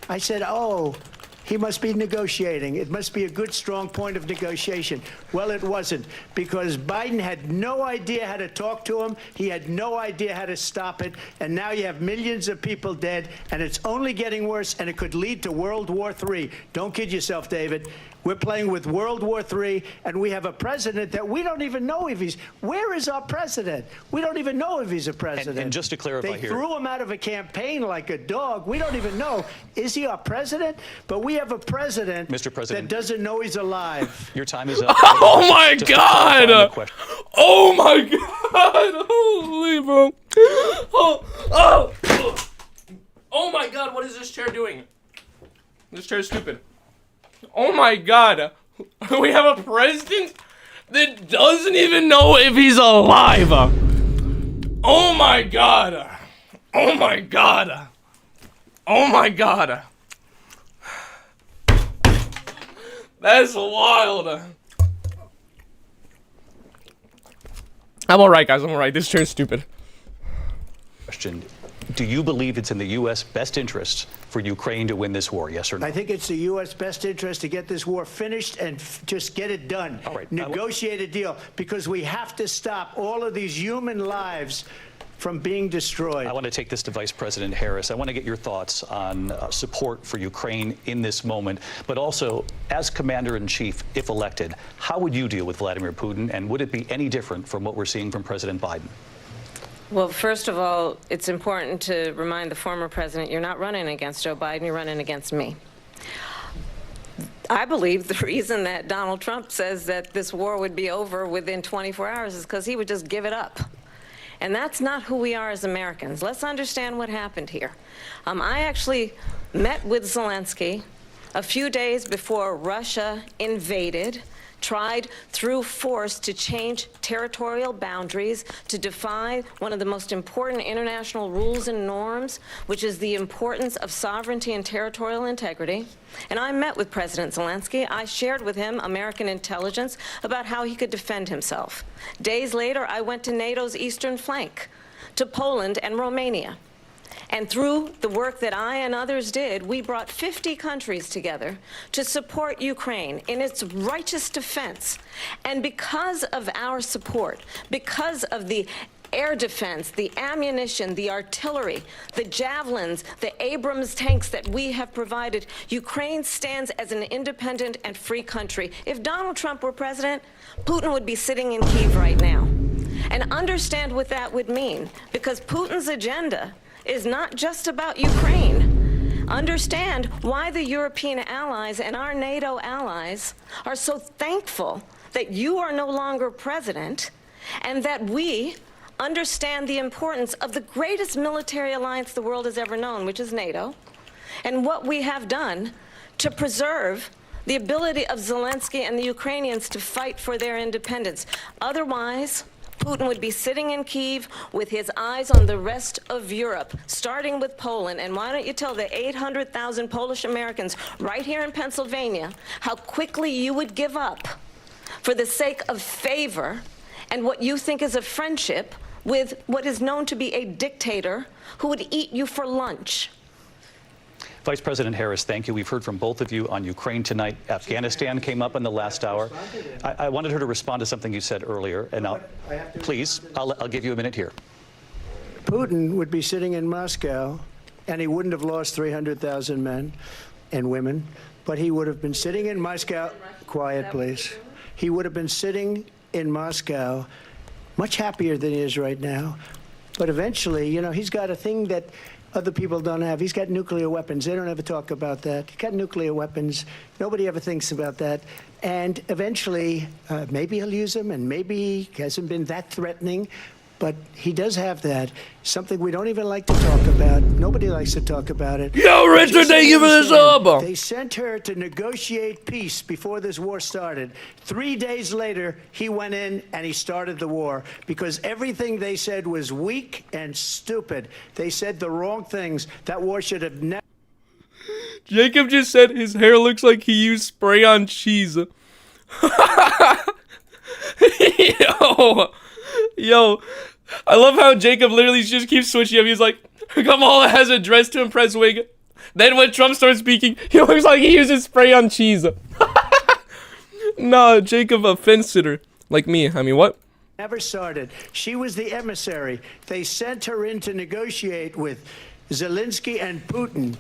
I said, oh, he must be negotiating. It must be a good, strong point of negotiation. Well, it wasn't, because Biden had no idea how to talk to him. He had no idea how to stop it. And now you have millions of people dead, and it's only getting worse, and it could lead to World War III. Don't kid yourself, David. We're playing with World War III, and we have a president that we don't even know if he's... Where is our president? We don't even know if he's a president. And just to clarify they here... threw him out of a campaign like a dog. We don't even know. Is he our president? But we have a president, Mr. President, that doesn't know he's alive. Your time is up. Oh my God! Oh my God! Holy bro! Oh my God! What is this chair doing? This chair is stupid. Oh my God! We have a president that doesn't even know if he's alive. Oh my God! Oh my God! Oh my God! That's wild. I'm alright, guys. I'm alright. This chair's stupid. Question. Do you believe it's in the U.S. best interest for Ukraine to win this war, yes or no? I think it's the U.S. best interest to get this war finished and just get it done. All right. Negotiate a deal, because we have to stop all of these human lives from being destroyed. I want to take this to Vice President Harris. I want to get your thoughts on support for Ukraine in this moment, but also as Commander-in-Chief, if elected, how would you deal with Vladimir Putin, and would it be any different from what we're seeing from President Biden? Well, first of all, it's important to remind the former president you're not running against Joe Biden, you're running against me. I believe the reason that Donald Trump says that this war would be over within 24 hours is because he would just give it up. And that's not who we are as Americans. Let's understand what happened here. I actually met with Zelensky a few days before Russia invaded, tried through force to change territorial boundaries, to defy one of the most important international rules and norms, which is the importance of sovereignty and territorial integrity. And I met with President Zelensky. I shared with him American intelligence about how he could defend himself. Days later, I went to NATO's eastern flank, to Poland and Romania. And through the work that I and others did, we brought 50 countries together to support Ukraine in its righteous defense. And because of our support, because of the air defense, the ammunition, the artillery, the javelins, the Abrams tanks that we have provided, Ukraine stands as an independent and free country. If Donald Trump were president, Putin would be sitting in Kyiv right now. And understand what that would mean, because Putin's agenda is not just about Ukraine. Understand why the European allies and our NATO allies are so thankful that you are no longer president, and that we understand the importance of the greatest military alliance the world has ever known, which is NATO, and what we have done to preserve the ability of Zelensky and the Ukrainians to fight for their independence. Otherwise, Putin would be sitting in Kyiv with his eyes on the rest of Europe, starting with Poland. And why don't you tell the 800,000 Polish Americans right here in Pennsylvania how quickly you would give up for the sake of favor and what you think is a friendship with what is known to be a dictator who would eat you for lunch. Vice President Harris, thank you. We've heard from both of you on Ukraine tonight. Afghanistan came up in the last hour. I wanted her to respond to something you said earlier, and please, I'll give you a minute here. Putin would be sitting in Moscow, and he wouldn't have lost 300,000 men and women, but he would have been sitting in Moscow. Quiet, please. He would have been sitting in Moscow, much happier than he is right now. But eventually, you know, he's got a thing that other people don't have. He's got nuclear weapons. They don't ever talk about that. He's got nuclear weapons. Nobody ever thinks about that. And eventually, maybe he'll use them, and maybe he hasn't been that threatening. But he does have that. Something we don't even like to talk about. Nobody likes to talk about it. Yo, Richard, thank you for this album. They sent her to negotiate peace before this war started. 3 days later, he went in and he started the war because everything they said was weak and stupid. They said the wrong things. That war should have never. Jacob just said his hair looks like he used spray on cheese. Yo, I love how Jacob literally just keeps switching up. He's like, Kamala has a dress to impress wig. Then when Trump starts speaking, he looks like he uses spray on cheese. Nah, Jacob, a fence sitter. Like me. I mean, what? Never started. She was the emissary. They sent her in to negotiate with Zelensky and Putin,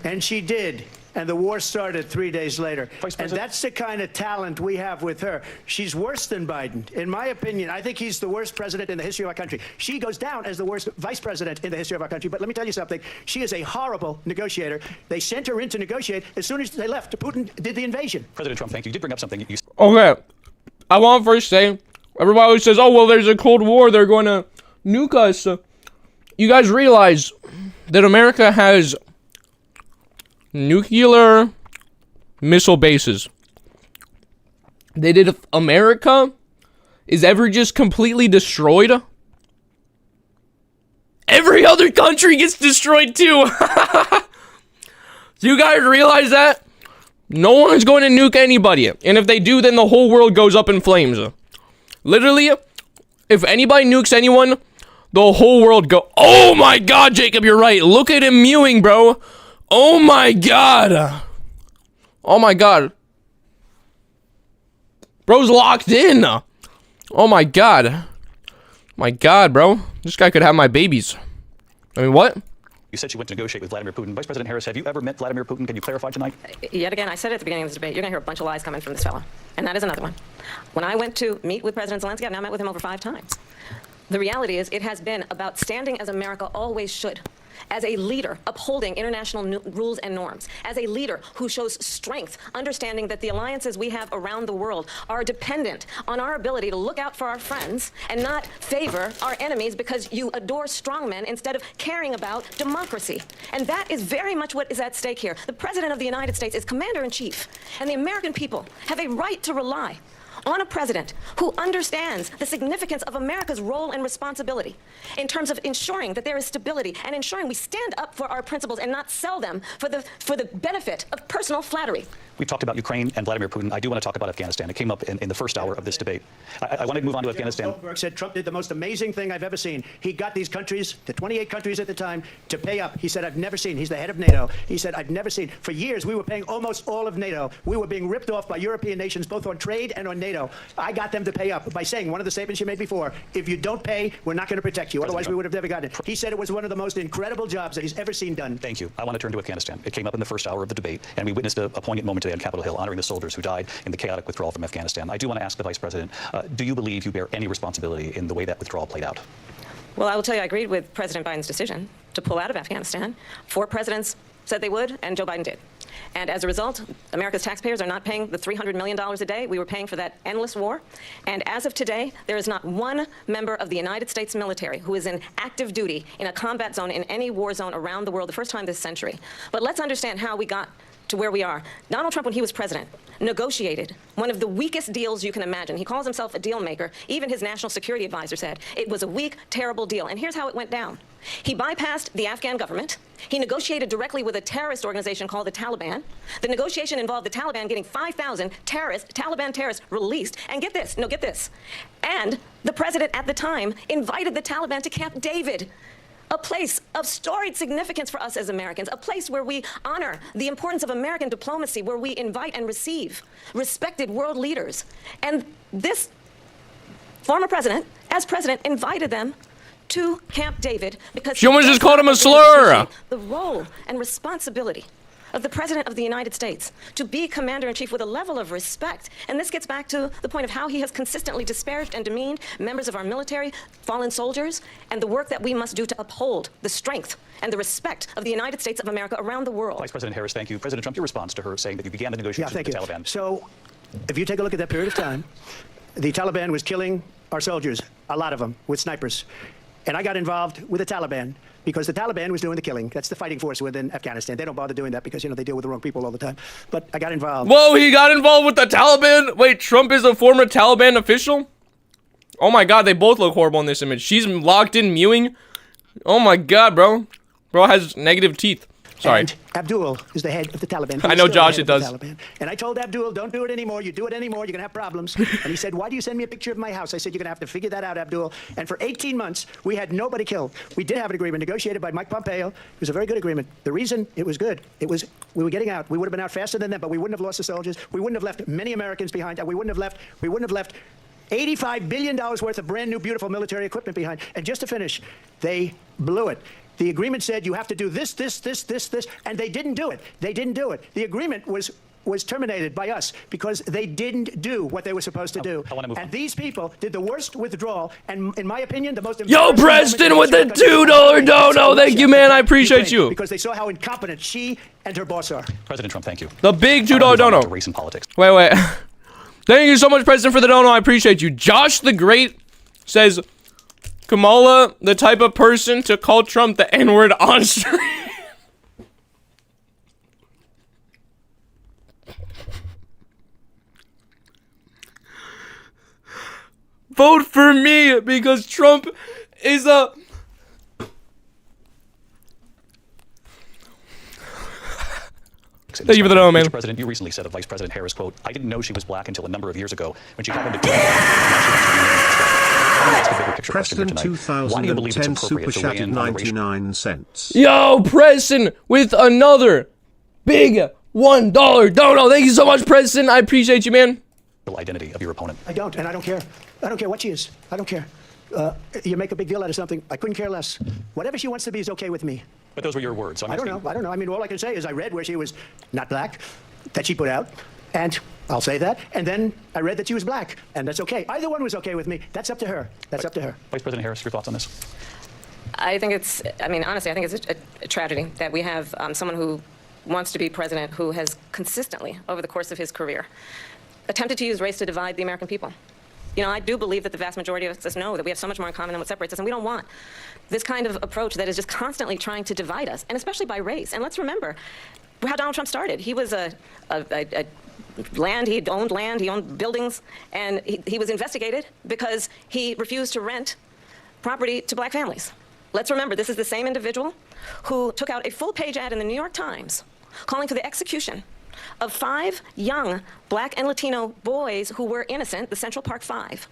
and she did. And the war started 3 days later. And that's the kind of talent we have with her. She's worse than Biden. In my opinion, I think he's the worst president in the history of our country. She goes down as the worst vice president in the history of our country. But let me tell you something. She is a horrible negotiator. They sent her in to negotiate. As soon as they left, Putin did the invasion. President Trump, thank you. You did bring up something. Okay. I want to first say, everybody always says, oh, well, there's a Cold War. They're going to nuke us. You guys realize that America has nuclear missile bases. If America is ever just completely destroyed, every other country gets destroyed too. Do you guys realize that? No one's going to nuke anybody. And if they do, then the whole world goes up in flames. Literally, if anybody nukes anyone, the whole world go... Oh my god, Jacob, you're right. Look at him mewing, bro. Oh my god. Oh my god. Bro's locked in. Oh my god. My god, bro. This guy could have my babies. I mean, what? You said you went to negotiate with Vladimir Putin. Vice President Harris, have you ever met Vladimir Putin? Can you clarify tonight? Yet again, I said at the beginning of this debate, you're going to hear a bunch of lies coming from this fellow. And that is another one. When I went to meet with President Zelensky, I've now met with him over 5 times. The reality is it has been about standing as America always should. As a leader upholding international rules and norms, as a leader who shows strength, understanding that the alliances we have around the world are dependent on our ability to look out for our friends and not favor our enemies because you adore strongmen instead of caring about democracy. And that is very much what is at stake here. The President of the United States is commander-in-chief, and the American people have a right to rely on a president who understands the significance of America's role and responsibility in terms of ensuring that there is stability and ensuring we stand up for our principles and not sell them for the benefit of personal flattery. We've talked about Ukraine and Vladimir Putin. I do want to talk about Afghanistan. It came up in the first hour of this debate. I want to move on to Afghanistan. Goldberg said Trump did the most amazing thing I've ever seen. He got these countries, the 28 countries at the time, to pay up. He said, I've never seen. He's the head of NATO. He said, I've never seen. For years, we were paying almost all of NATO. We were being ripped off by European nations, both on trade and on NATO. I got them to pay up by saying one of the statements you made before, if you don't pay, we're not going to protect you. Otherwise, we would have never gotten it. He said it was one of the most incredible jobs that he's ever seen done. Thank you. I want to turn to Afghanistan. It came up in the first hour of the debate, and we witnessed a poignant moment today on Capitol Hill, honoring the soldiers who died in the chaotic withdrawal from Afghanistan. I do want to ask the Vice President, do you believe you bear any responsibility in the way that withdrawal played out? Well, I will tell you, I agreed with President Biden's decision to pull out of Afghanistan. 4 presidents said they would, and Joe Biden did. And as a result, America's taxpayers are not paying the $300 million a day we were paying for that endless war. And as of today, there is not one member of the United States military who is in active duty in a combat zone in any war zone around the world, the first time this century. But let's understand how we got to where we are. Donald Trump, when he was president, negotiated one of the weakest deals you can imagine. He calls himself a deal maker. Even his national security advisor said it was a weak, terrible deal. And here's how it went down. He bypassed the Afghan government. He negotiated directly with a terrorist organization called the Taliban. The negotiation involved the Taliban getting 5,000 Taliban terrorists released. And get this, no, get this. And the president at the time invited the Taliban to Camp David, a place of storied significance for us as Americans, a place where we honor the importance of American diplomacy, where we invite and receive respected world leaders. And this former president, as president, invited them to Camp David because she almost just called him a slur. The role and responsibility of the President of the United States to be commander-in-chief with a level of respect. And this gets back to the point of how he has consistently disparaged and demeaned members of our military, fallen soldiers, and the work that we must do to uphold the strength and the respect of the United States of America around the world. Vice President Harris, thank you. President Trump, your response to her saying that you began the negotiations with the Taliban. So if you take a look at that period of time, the Taliban was killing our soldiers, a lot of them, with snipers. And I got involved with the Taliban because the Taliban was doing the killing. That's the fighting force within Afghanistan. They don't bother doing that because, you know, they deal with the wrong people all the time. But I got involved. Whoa, he got involved with the Taliban? Wait, Trump is a former Taliban official? Oh my god, they both look horrible in this image. She's locked in mewing. Oh my god, bro. Bro has negative teeth. Sorry. And Abdul is the head of the Taliban. I know, Josh, it does. And I told Abdul, don't do it anymore. You do it anymore, you're going to have problems. And he said, why do you send me a picture of my house? I said, you're going to have to figure that out, Abdul. And for 18 months, we had nobody killed. We did have an agreement negotiated by Mike Pompeo. It was a very good agreement. The reason it was good, it was we were getting out. We would have been out faster than them, but we wouldn't have lost the soldiers. We wouldn't have left many Americans behind. We wouldn't have left $85 billion worth of brand new, beautiful military equipment behind. And just to finish, they blew it. The agreement said you have to do this, and they didn't do it. They didn't do it. The agreement was terminated by us because they didn't do what they were supposed to do. And these people did the worst withdrawal, and in my opinion, the most... Yo, Preston with the $2 dono. Thank you, man. I appreciate you. Because they saw how incompetent she and her boss are. President Trump, thank you. The big $2 dono. Race and politics. Wait. Thank you so much, President, for the dono. I appreciate you. Josh the Great says... Kamala, the type of person to call Trump the N-word on stream. Vote for me because Trump is a... Thank you for the know, man. Mr. President, you recently said of Vice President Harris, quote, "I didn't know she was black until a number of years ago when she happened to come Preston 2010 super chatted 99 cents. Yo, Preston with another big $1 dono. Thank you so much, Preston. I appreciate you, man. Identity of your opponent. I don't, and I don't care. I don't care what she is. I don't care. You make a big deal out of something. I couldn't care less. Whatever she wants to be is okay with me. But those were your words. So I don't know. I mean, all I can say is I read where she was not black, that she put out, and I'll say that. And then I read that she was black, and that's okay. Either one was okay with me. That's up to her. That's up to her. Vice President Harris, your thoughts on this? I think it's, I mean, honestly, I think it's a tragedy that we have someone who wants to be president who has consistently, over the course of his career, attempted to use race to divide the American people. You know, I do believe that the vast majority of us know that we have so much more in common than what separates us, and we don't want this kind of approach that is just constantly trying to divide us, and especially by race. And let's remember how Donald Trump started. He was land, he owned buildings, and he was investigated because he refused to rent property to black families. Let's remember, this is the same individual who took out a full-page ad in the New York Times calling for the execution of 5 young black and Latino boys who were innocent, the Central Park 5.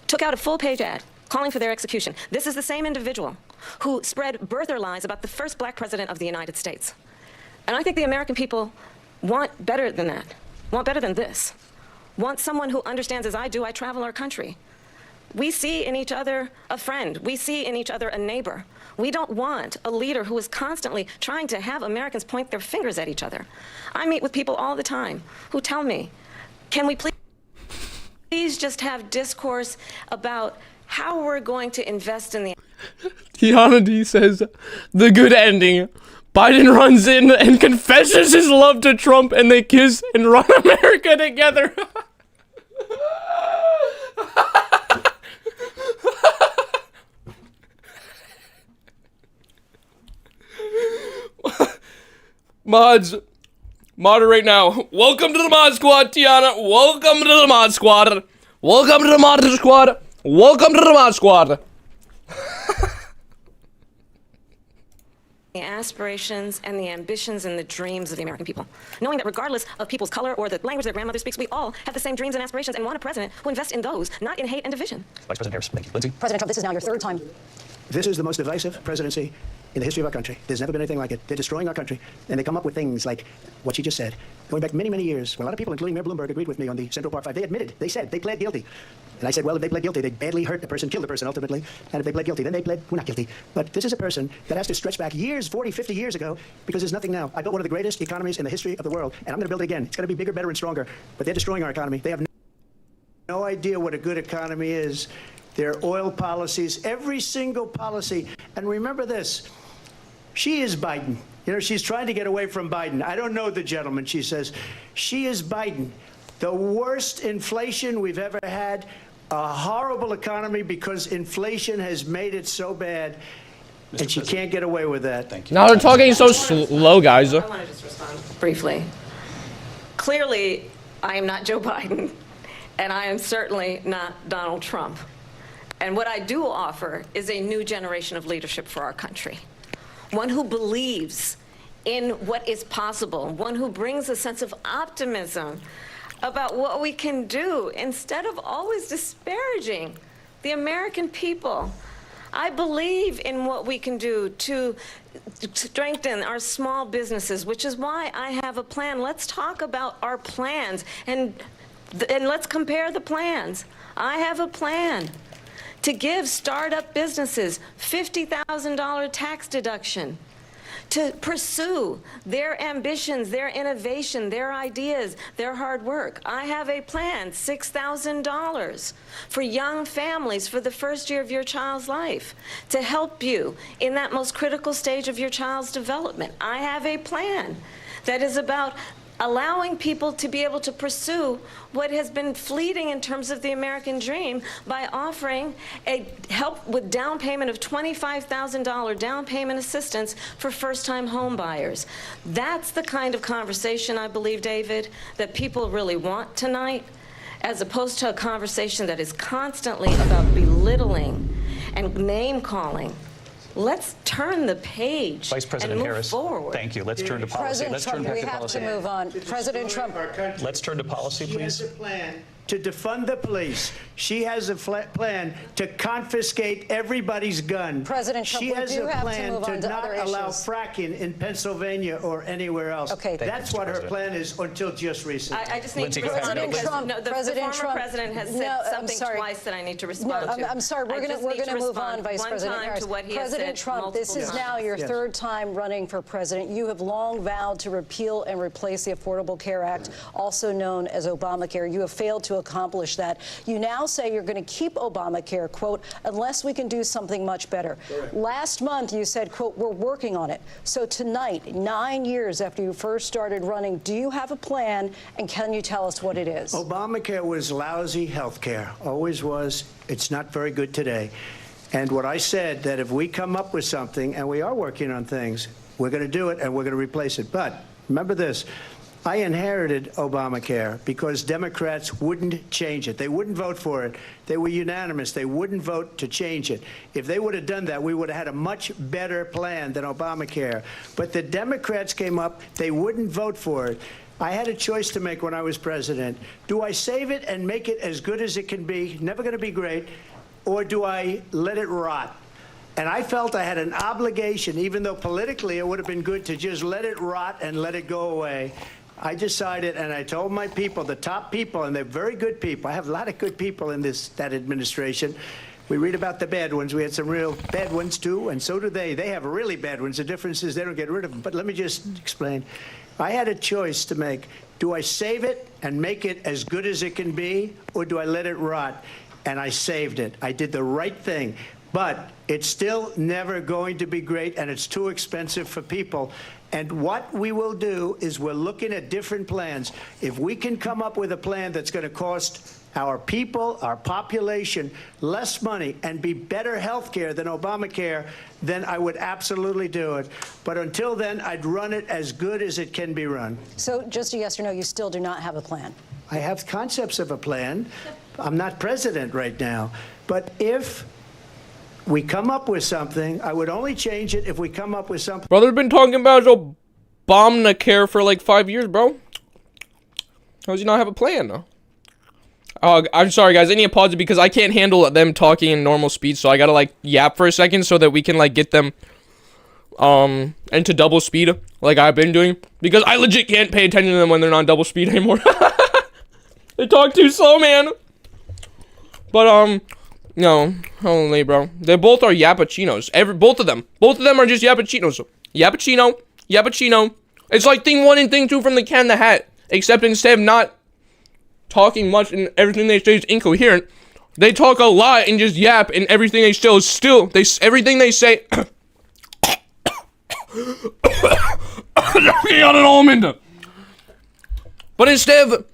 Took out a full-page ad calling for their execution. This is the same individual who spread birther lies about the first black president of the United States. And I think the American people want better than that, want better than this, want someone who understands, as I do, I travel our country. We see in each other a friend. We see in each other a neighbor. We don't want a leader who is constantly trying to have Americans point their fingers at each other. I meet with people all the time who tell me, can we please just have discourse about how we're going to invest in the... Tiana D says, the good ending. Biden runs in and confesses his love to Trump, and they kiss and run America together. Mods, moderate now. Welcome to the Mod Squad, Tiana. Welcome to the Mod Squad. Welcome to the Mod Squad. Welcome to the Mod Squad. The aspirations and the ambitions and the dreams of the American people. Knowing that regardless of people's color or the language their grandmother speaks, we all have the same dreams and aspirations and want a president who invests in those, not in hate and division. Vice President Harris, thank you. Lindsay? President Trump, this is now your 3rd time. This is the most divisive presidency in the history of our country. There's never been anything like it. They're destroying our country, and they come up with things like what you just said. Going back many, many years, when a lot of people, including Mayor Bloomberg, agreed with me on the Central Park 5, they admitted, they said, they pled guilty. And I said, well, if they pled guilty, they badly hurt the person, killed the person ultimately. And if they pled guilty, then they pled, we're not guilty. But this is a person that has to stretch back years, 40, 50 years ago, because there's nothing now. I built one of the greatest economies in the history of the world, and I'm going to build it again. It's going to be bigger, better, and stronger. But they're destroying our economy. They have no idea what a good economy is. Their oil policies, every single policy. And remember this, she is Biden. You know, she's trying to get away from Biden. I don't know the gentleman, she says. She is Biden. The worst inflation we've ever had, a horrible economy because inflation has made it so bad, and she can't get away with that. Thank you. Now they're talking so slow, guys. I want to just respond briefly. Clearly, I am not Joe Biden, and I am certainly not Donald Trump. And what I do offer is a new generation of leadership for our country. One who believes in what is possible, one who brings a sense of optimism about what we can do instead of always disparaging the American people. I believe in what we can do to strengthen our small businesses, which is why I have a plan. Let's talk about our plans and let's compare the plans. I have a plan to give startup businesses $50,000 tax deduction, to pursue their ambitions, their innovation, their ideas, their hard work. I have a plan, $6,000 for young families for the first year of your child's life, to help you in that most critical stage of your child's development. I have a plan that is about allowing people to be able to pursue what has been fleeting in terms of the American dream by offering a help with down payment of $25,000 down payment assistance for first-time home buyers. That's the kind of conversation, I believe, David, that people really want tonight, as opposed to a conversation that is constantly about belittling and name-calling Let's turn the page Vice President and move Harris, forward. thank you. Let's turn to policy. President Trump, we have to move on. President Trump. Let's turn to policy, please. She has a plan to defund the police. She has a plan to confiscate everybody's gun. President Trump, she has we do a have to plan move on to to not other allow issues. fracking in Pennsylvania or anywhere else. Okay. That's what her plan is until just recently. I just need Lindsey, to go ahead. respond because Trump, the President former Trump, president has said no, I'm something sorry. twice that I need to No, respond to. I'm sorry. We're I going just need to move on, respond Vice one President time Harris. to what he has President said Trump, this is multiple now times. your third time running for president. You have long vowed to repeal and replace the Affordable Care Act, also known as Obamacare. You have failed to accomplish that. You now say you're going to keep Obamacare, quote, unless we can do something much better. Correct. Last month, you said, quote, we're working on it. So tonight, 9 years after you first started running, do you have a plan, and can you tell us what it is? Obamacare was lousy health care, always was. It's not very good today. And what I said, that if we come up with something, and we are working on things, we're going to do it and we're going to replace it. But remember this, I inherited Obamacare because Democrats wouldn't change it. They wouldn't vote for it. They were unanimous. They wouldn't vote to change it. If they would have done that, we would have had a much better plan than Obamacare. But the Democrats came up. They wouldn't vote for it. I had a choice to make when I was president. Do I save it and make it as good as it can be, never going to be great, or do I let it rot? And I felt I had an obligation, even though politically it would have been good to just let it rot and let it go away. I decided, and I told my people, the top people, and they're very good people. I have a lot of good people in that administration. We read about the bad ones. We had some real bad ones, too, and so do they. They have really bad ones. The difference is they don't get rid of them. But let me just explain. I had a choice to make. Do I save it and make it as good as it can be, or do I let it rot? And I saved it. I did the right thing. But it's still never going to be great, and it's too expensive for people. And what we will do is we're looking at different plans. If we can come up with a plan that's going to cost our people, our population, less money and be better health care than Obamacare, then I would absolutely do it. But until then, I'd run it as good as it can be run. So just a yes or no, you still do not have a plan? I have concepts of a plan. I'm not president right now. But if we come up with something, I would only change it if we come up with something. Bro, they've been talking about Obamacare for like 5 years, bro. How does he not have a plan? I'm sorry, guys. I need to pause it because I can't handle them talking in normal speed, so I gotta like yap for a second so that we can like get them into double speed like I've been doing, because I legit can't pay attention to them when they're not double speed anymore. They talk too slow, man. But no, only, bro. They both are yappuccinos. Both of them are just yappuccinos. Yappuccino. It's like thing 1 and thing 2 from the Cat in the Hat, except instead of not talking much and everything they say is incoherent, they talk a lot and just yap, and everything they say is still everything they say. But instead of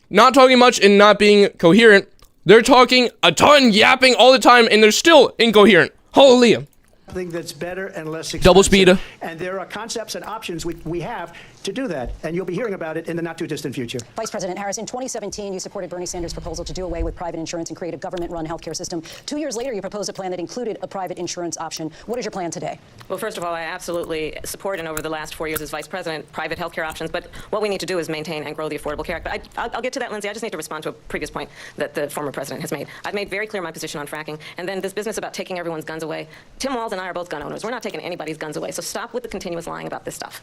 not talking much and not being coherent, they're talking a ton, yapping all the time, and they're still incoherent. Hallelujah. Something that's better and less expensive. Double speed. And there are concepts and options we have to do that, and you'll be hearing about it in the not-too-distant future. Vice President Harris, in 2017, you supported Bernie Sanders' proposal to do away with private insurance and create a government-run healthcare system. 2 years later, you proposed a plan that included a private insurance option. What is your plan today? Well, first of all, I absolutely support, and over the last 4 years as vice president, private health care options. But what we need to do is maintain and grow the Affordable Care Act. But I'll get to that, Lindsey. I just need to respond to a previous point that the former president has made. I've made very clear my position on fracking. And then this business about taking everyone's guns away. Tim Walz and I are both gun owners. We're not taking anybody's guns away. So stop with the continuous lying about this stuff.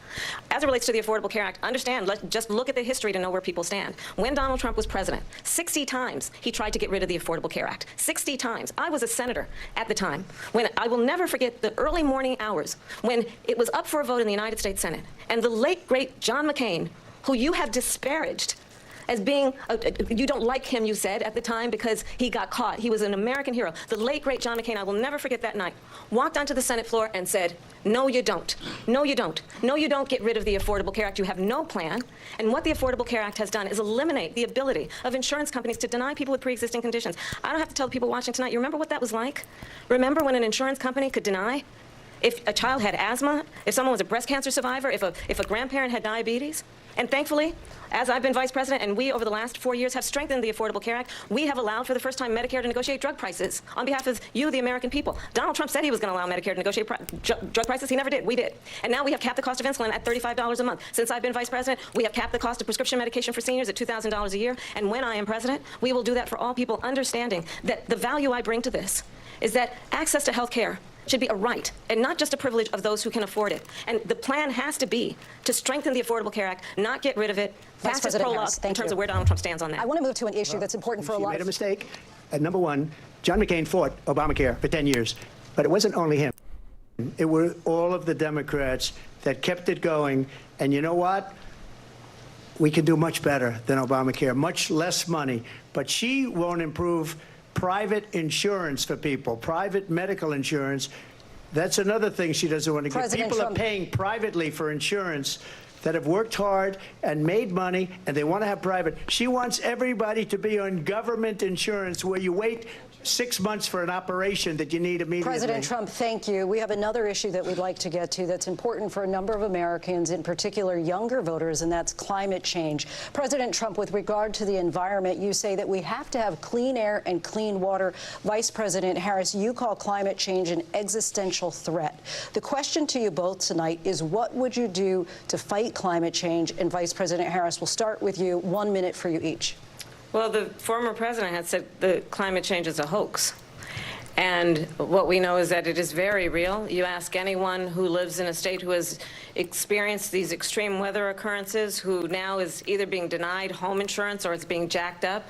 As it relates to the Affordable Care Act, understand, just look at the history to know where people stand. When Donald Trump was president, 60 times he tried to get rid of the Affordable Care Act. 60 times. I was a senator at the time. When I will never forget the early morning hours when it was up for a vote in the United States Senate, and the late, great John McCain, who you have disparaged as being, you don't like him, you said, at the time because he got caught. He was an American hero. The late, great John McCain, I will never forget that night, walked onto the Senate floor and said, no, you don't. No, you don't. No, you don't get rid of the Affordable Care Act. You have no plan. And what the Affordable Care Act has done is eliminate the ability of insurance companies to deny people with pre-existing conditions. I don't have to tell the people watching tonight, you remember what that was like? Remember when an insurance company could deny? if a child had asthma, if someone was a breast cancer survivor, if a grandparent had diabetes. And thankfully, as I've been vice president and we over the last 4 years have strengthened the Affordable Care Act, we have allowed for the first time Medicare to negotiate drug prices on behalf of you, the American people. Donald Trump said he was going to allow Medicare to negotiate drug prices. He never did. We did. And now we have capped the cost of insulin at $35 a month. Since I've been vice president, we have capped the cost of prescription medication for seniors at $2,000 a year. And when I am president, we will do that for all people, understanding that the value I bring to this is that access to health care should be a right and not just a privilege of those who can afford it. And the plan has to be to strengthen the Affordable Care Act, not get rid of it. Vice President Harris, in terms of where Donald Trump stands on that. I want to move to an issue that's important for a lot. She made a mistake. Number one, John McCain fought Obamacare for 10 years, but it wasn't only him. It were all of the Democrats that kept it going. And you know what? We can do much better than Obamacare, much less money. But she won't improve private insurance for people, private medical insurance. That's another thing she doesn't want to give. People are paying privately for insurance that have worked hard and made money, and they want to have private. She wants everybody to be on government insurance where you wait 6 months for an operation that you need immediately. President Trump, thank you. We have another issue that we'd like to get to that's important for a number of Americans, in particular younger voters, and that's climate change. President Trump, with regard to the environment, you say that we have to have clean air and clean water. Vice President Harris, you call climate change an existential threat. The question to you both tonight is, what would you do to fight climate change? And Vice President Harris, we'll start with you. 1 minute for you each. Well, the former president had said that climate change is a hoax. And what we know is that it is very real. You ask anyone who lives in a state who has experienced these extreme weather occurrences, who now is either being denied home insurance or it's being jacked up.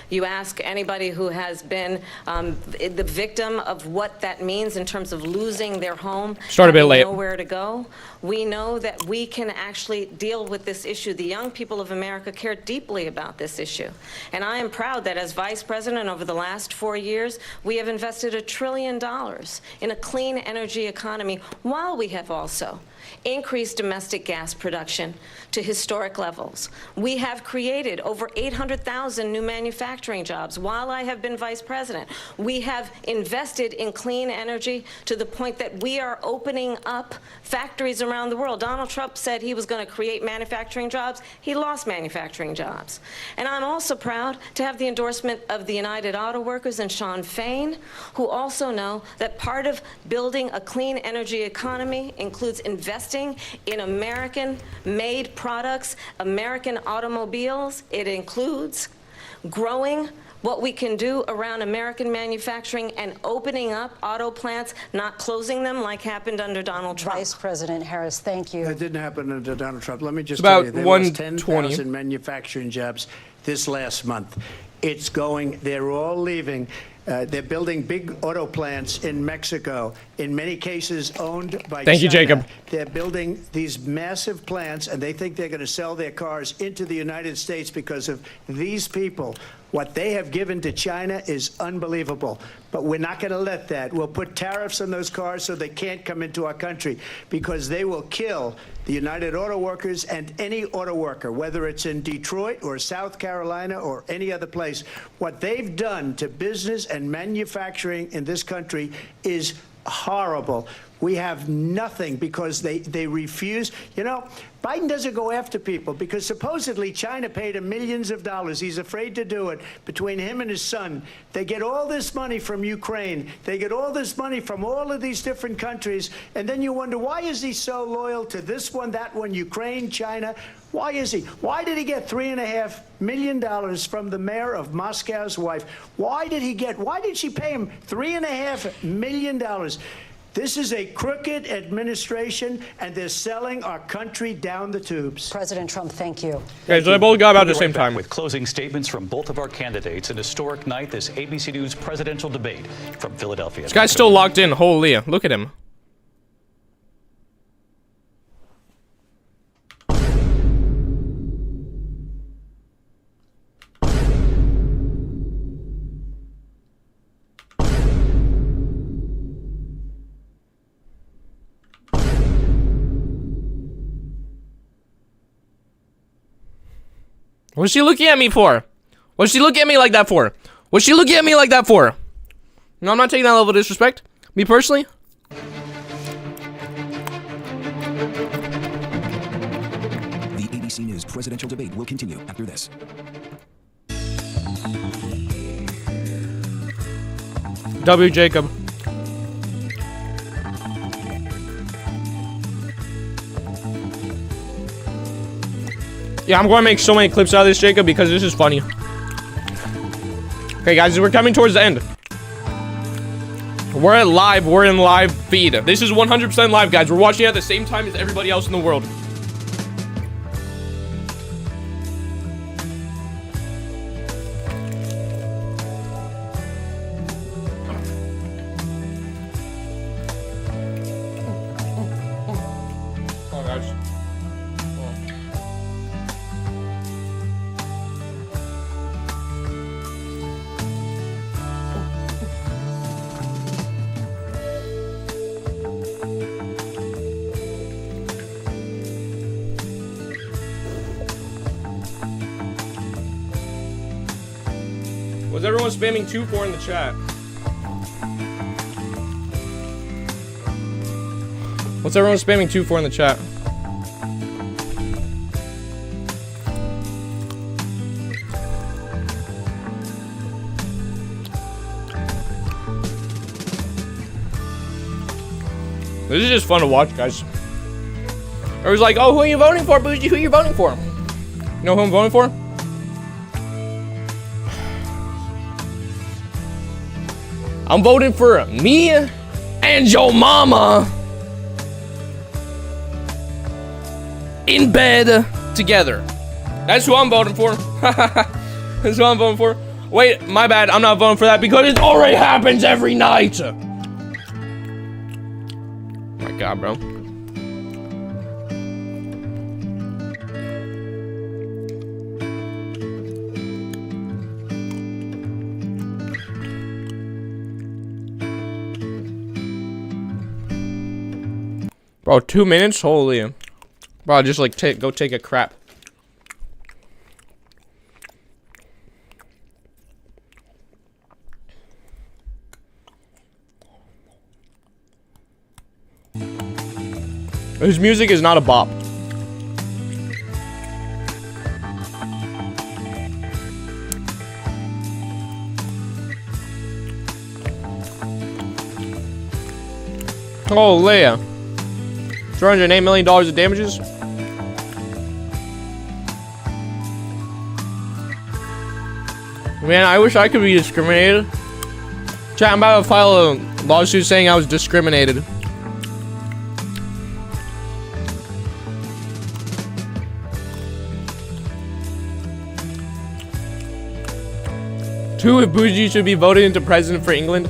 You ask anybody who has been the victim of what that means in terms of losing their home, Start a bit late. nowhere to go. We know that we can actually deal with this issue. The young people of America care deeply about this issue. And I am proud that as vice president over the last 4 years, we have invested $1 trillion in a clean energy economy, while we have also increased domestic gas production to historic levels. We have created over 800,000 new manufacturing jobs while I have been vice president. We have invested in clean energy to the point that we are opening up factories around the world. Donald Trump said he was going to create manufacturing jobs. He lost manufacturing jobs. And I'm also proud to have the endorsement of the United Auto Workers and Sean Fain, who also know that part of building a clean energy economy includes investing in American-made products, American automobiles. It includes growing what we can do around American manufacturing and opening up auto plants, not closing them like happened under Donald Trump. Vice President Harris, thank you. That didn't happen under Donald Trump. Let me just about tell you, they lost 120. 10,000 manufacturing jobs this last month. It's going, they're all leaving. They're building big auto plants in Mexico, in many cases owned by Thank China. you, Jacob. They're building these massive plants, and they think they're going to sell their cars into the United States because of these people. What they have given to China is unbelievable. But we're not going to let that. We'll put tariffs on those cars so they can't come into our country, because they will kill the United Auto Workers and any auto worker, whether it's in Detroit or South Carolina or any other place. What they've done to business and manufacturing in this country is horrible. We have nothing because they refuse. You know, Biden doesn't go after people because supposedly China paid him millions of dollars. He's afraid to do it. Between him and his son, they get all this money from Ukraine. They get all this money from all of these different countries. And then you wonder, why is he so loyal to this one, that one, Ukraine, China? Why is he? Why did he get $3.5 million from the mayor of Moscow's wife? Why did she pay him $3.5 million? This is a crooked administration, and they're selling our country down the tubes. President Trump, thank you. Okay, so they both got about the same time. With closing statements from both of our candidates, an historic night, this ABC News presidential debate from Philadelphia. This guy's still locked in. Holy, look at him. What's she looking at me for? What's she looking at me like that for? What's she looking at me like that for? No, I'm not taking that level of disrespect. Me personally. ABC News presidential debate will continue after this. W. Jacob. Yeah, I'm going to make so many clips out of this, Jacob, because this is funny. Okay, guys, we're coming towards the end. We're in live feed. This is 100% live, guys. We're watching at the same time as everybody else in the world. Oh, guys. Was everyone spamming 2-4 in the chat? What's everyone spamming 2-4 in the chat? This is just fun to watch, guys. I was like, oh, who are you voting for, Bougie? Who are you voting for? You know who I'm voting for? I'm voting for me and your mama in bed together. That's who I'm voting for. That's who I'm voting for. Wait, my bad. I'm not voting for that because it already happens every night. Oh my God, bro. Bro, 2 minutes? Holy. Bro, just like go take a crap. His music is not a bop. Oh, Leia. $308 million of damages. Man, I wish I could be discriminated. Chat, I'm about to file a lawsuit saying I was discriminated. Two, if Bougie should be voted into president for England.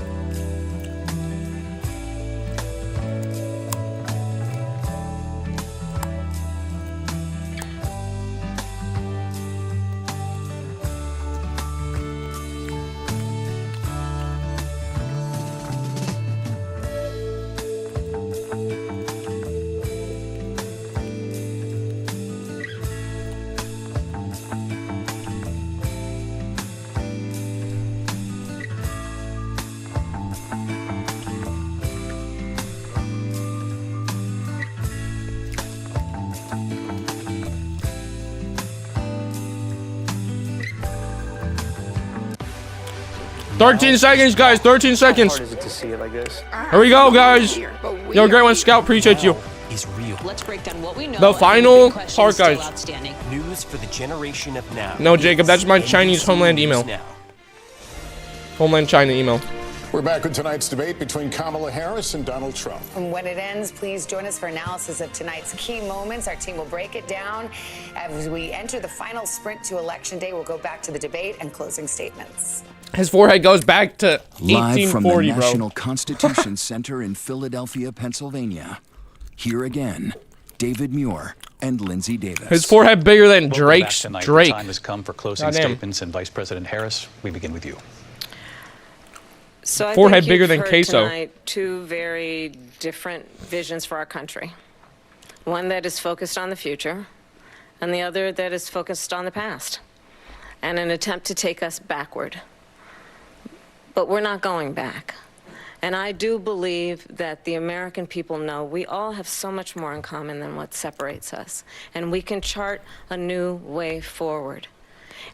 $13 seconds, guys. 13 seconds. How hard is it to see it like this? Here we go, guys. Yo, great one, Scout. Appreciate you. Is real. Let's break down what we know. The final part, guys. News for the generation of now. No, Jacob, that's my Chinese homeland email. Homeland China email. We're back with tonight's debate between Kamala Harris and Donald Trump. And when it ends, please join us for analysis of tonight's key moments. Our team will break it down. As we enter the final sprint to Election Day, we'll go back to the debate and closing statements. His forehead goes back to 1840, Live from the bro. National Constitution Center in Philadelphia, Pennsylvania. Here again, David Muir and Lindsay Davis. His forehead bigger than Drake's. Drake. The time has come for closing statements, and Vice President Harris, we begin with you. So I Forehead think bigger you've than heard queso. Tonight, two very different visions for our country. One that is focused on the future, and the other that is focused on the past, and an attempt to take us backward. But we're not going back. And I do believe that the American people know we all have so much more in common than what separates us. And we can chart a new way forward.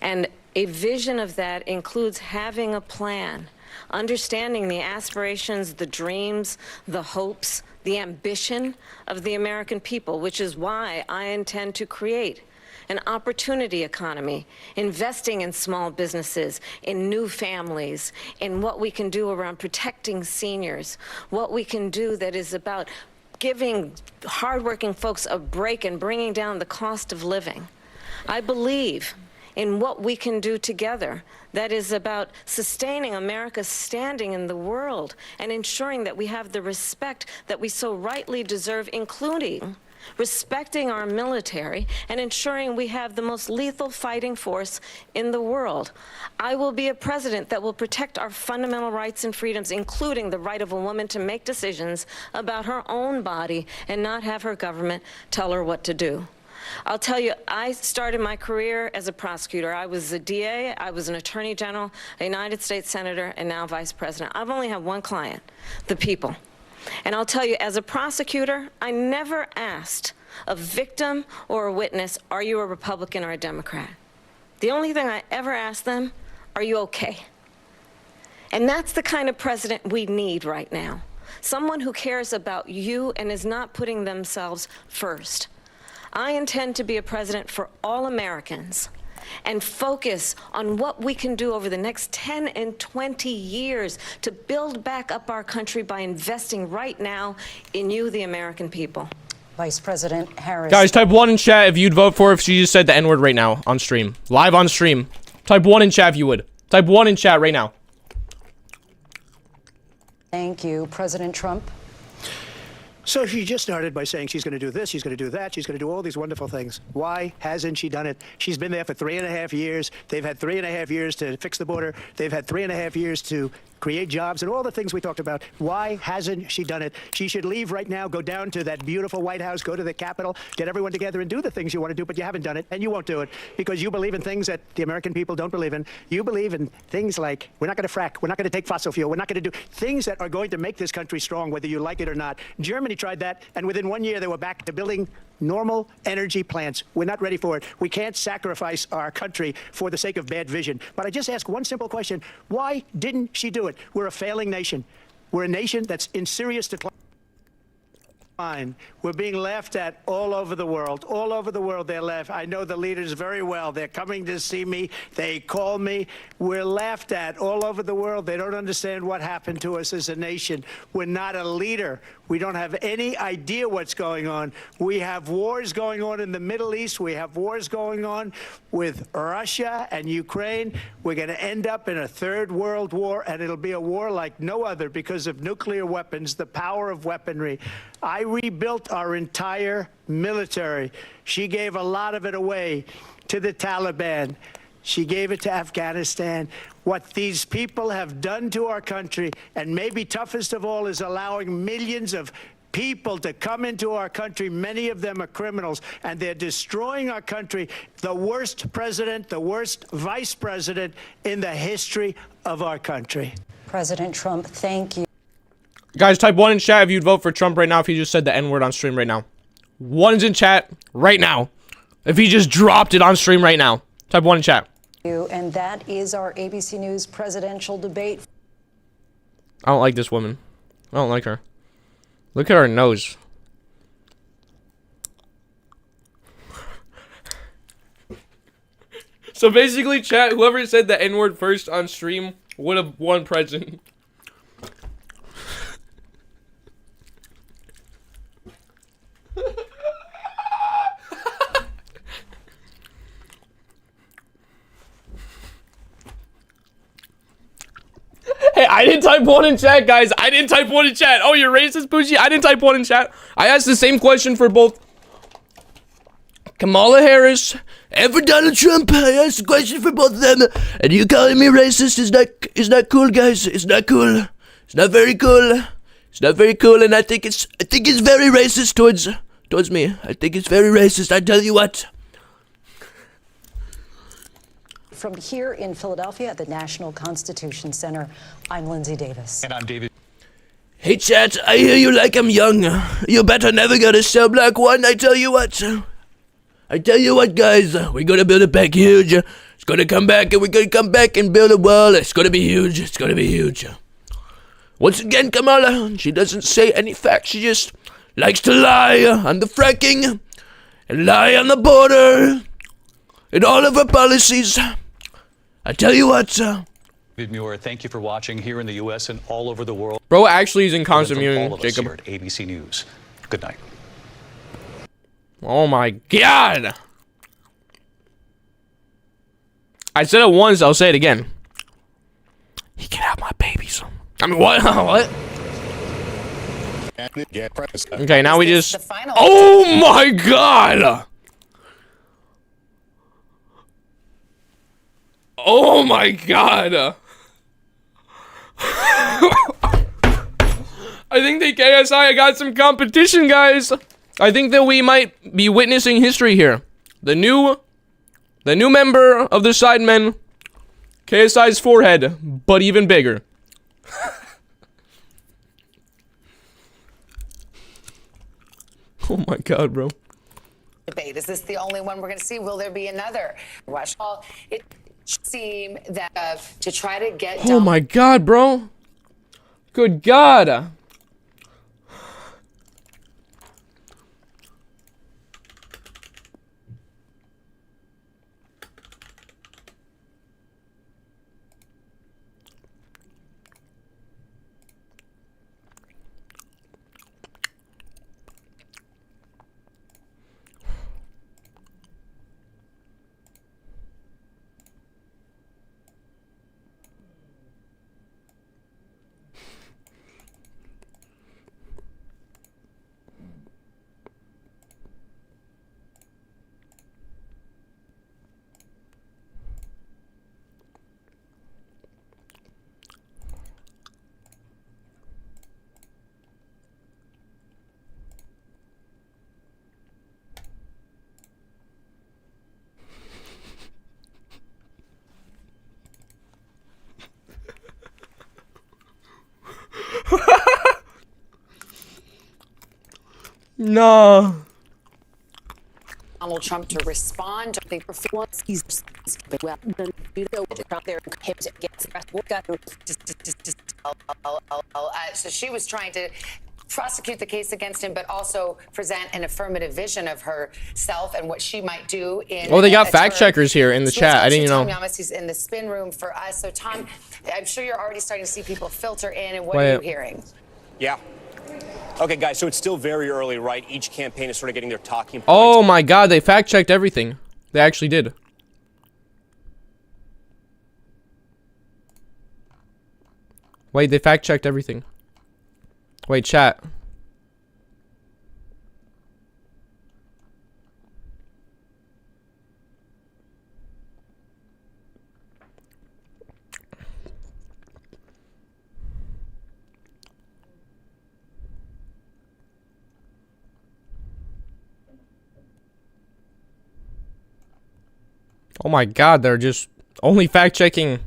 And a vision of that includes having a plan, understanding the aspirations, the dreams, the hopes, the ambition of the American people, which is why I intend to create an opportunity economy, investing in small businesses, in new families, in what we can do around protecting seniors, what we can do that is about giving hardworking folks a break and bringing down the cost of living. I believe in what we can do together that is about sustaining America's standing in the world and ensuring that we have the respect that we so rightly deserve, including respecting our military and ensuring we have the most lethal fighting force in the world. I will be a president that will protect our fundamental rights and freedoms, including the right of a woman to make decisions about her own body and not have her government tell her what to do. I'll tell you, I started my career as a prosecutor. I was a DA, I was an attorney general, a United States senator, and now vice president. I've only had one client, the people. And I'll tell you, as a prosecutor, I never asked a victim or a witness, are you a Republican or a Democrat? The only thing I ever asked them, are you okay? And that's the kind of president we need right now. Someone who cares about you and is not putting themselves first. I intend to be a president for all Americans and focus on what we can do over the next 10 and 20 years to build back up our country by investing right now in you, the American people. Vice President Harris. Guys, type 1 in chat if you'd vote for if she just said the N-word right now on stream. Live on stream. Type 1 in chat if you would. Type 1 in chat right now. Thank you. President Trump. So she just started by saying she's going to do this, she's going to do that, she's going to do all these wonderful things. Why hasn't she done it? She's been there for 3.5 years. They've had 3.5 years to fix the border. They've had 3.5 years to create jobs and all the things we talked about. Why hasn't she done it? She should leave right now, go down to that beautiful White House, go to the Capitol, get everyone together and do the things you want to do, but you haven't done it, and you won't do it because you believe in things that the American people don't believe in. You believe in things like we're not going to frack, we're not going to take fossil fuel, we're not going to do things that are going to make this country strong, whether you like it or not. Germany tried that, and within 1 year they were back to building normal energy plants. We're not ready for it. We can't sacrifice our country for the sake of bad vision. But I just ask one simple question. Why didn't she do it? We're a failing nation. We're a nation that's in serious decline. We're being laughed at all over the world. All over the world they're laughed. I know the leaders very well. They're coming to see me. They call me. We're laughed at all over the world. They don't understand what happened to us as a nation. We're not a leader. We don't have any idea what's going on. We have wars going on in the Middle East. We have wars going on with Russia and Ukraine. We're going to end up in a third world war, and it'll be a war like no other because of nuclear weapons, the power of weaponry. I rebuilt our entire military. She gave a lot of it away to the Taliban. She gave it to Afghanistan. What these people have done to our country, and maybe toughest of all, is allowing millions of people to come into our country. Many of them are criminals, and they're destroying our country. The worst president, the worst vice president in the history of our country. President Trump, thank you. Guys, type 1 in chat if you'd vote for Trump right now if he just said the N-word on stream right now. 1's in chat right now. If he just dropped it on stream right now. Type 1 in chat. And that is our ABC News presidential debate. I don't like this woman. I don't like her. Look at her nose. So basically, chat, whoever said the N-word first on stream would have won president. Hey, I didn't type 1 in chat, guys. I didn't type 1 in chat. Oh, you're racist, Bougie? I didn't type 1 in chat. I asked the same question for both Kamala Harris and for Donald Trump. I asked the question for both of them. And you calling me racist is not cool, guys. It's not cool. It's not very cool. It's not very cool, and I think it's very racist towards me. I think it's very racist. I tell you what. From here in Philadelphia at the National Constitution Center, I'm Lindsay Davis. And I'm David. Hey chat, I hear you like I'm young. You better never go to cell block 1, I tell you what. I tell you what, guys, we're gonna build it back huge. It's gonna come back and we're gonna come back and build a wall. It's gonna be huge, it's gonna be huge. Once again, Kamala, she doesn't say any facts, she just likes to lie on the fracking and lie on the border and all of her policies. I tell you what, David Muir, thank you for watching here in the U.S. and all over the world. Bro actually is in constant All muting, of us Jacob. here at ABC News. Good night. Oh my god! I said it once, I'll say it again. He can have my babies. I mean, what? What? Okay, now we just... Oh my god! Oh my god! I think the KSI got some competition, guys. I think that we might be witnessing history here. The new member of the Sidemen, KSI's forehead, but even bigger. Oh my god, bro. Debate. Is this the only one we're going to see? Will there be another? It seems that to try to get. Oh my god, bro. Good god. No. Donald Trump to respond. I think once he's well, then you know out there gets so she was trying to prosecute the case against him, but also present an affirmative vision of herself and what she might do in. Oh, they got fact checkers here in the chat. I didn't even know. Tom Yamas, he's in the spin room for us. So Tom, I'm sure you're already starting to see people filter in, and what are you hearing? Yeah. Okay, guys, so it's still very early, right? Each campaign is sort of getting their talking points. Oh my god, they fact checked everything. They actually did. Wait, they fact checked everything. Wait, chat. Oh my god, they're just only fact checking.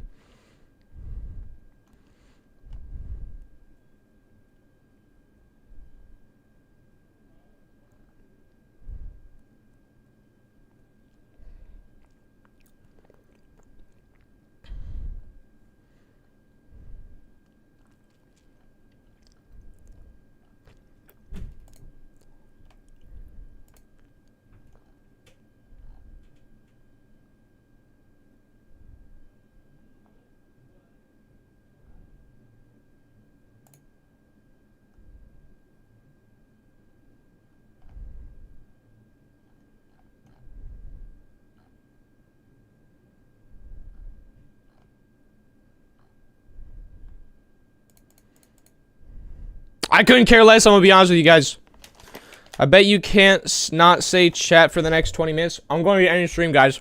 I couldn't care less, I'm gonna be honest with you guys. I bet you can't not say chat for the next 20 minutes. I'm going to be ending stream, guys.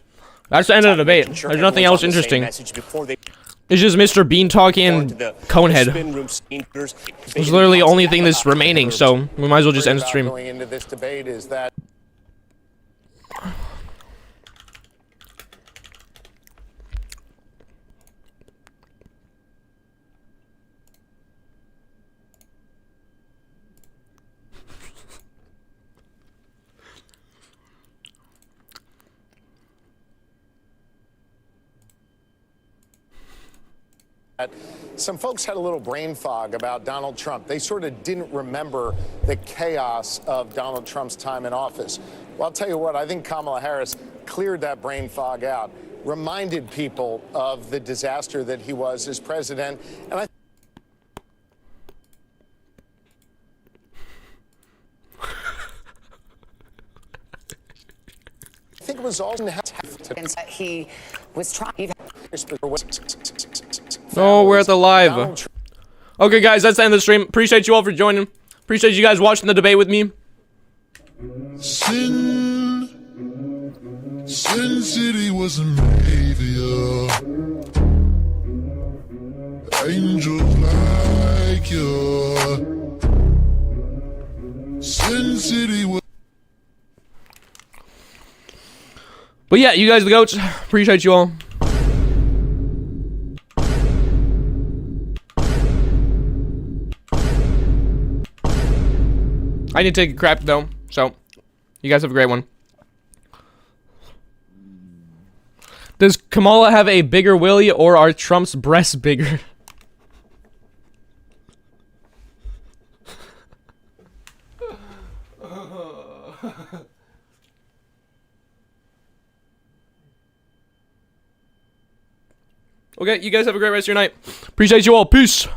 That's the end of the debate. There's nothing else interesting. It's just Mr. Bean talking and Conehead. It's literally the only thing that's remaining, so we might as well just end the stream. Going into this debate is that Some folks had a little brain fog about Donald Trump. They sort of didn't remember the chaos of Donald Trump's time in office. Well, I'll tell you what, I think Kamala Harris cleared that brain fog out, reminded people of the disaster that he was as president, and I think it was all he was trying. Oh, we're at the live. Okay, guys, that's the end of the stream. Appreciate you all for joining. Appreciate you guys watching the debate with me. Sin City was a savior. Angels like you. Sin City was. But yeah, you guys the goats. Appreciate you all. I need to take a crap though, so you guys have a great one. Does Kamala have a bigger willy, or are Trump's breasts bigger? Okay, you guys have a great rest of your night. Appreciate you all. Peace.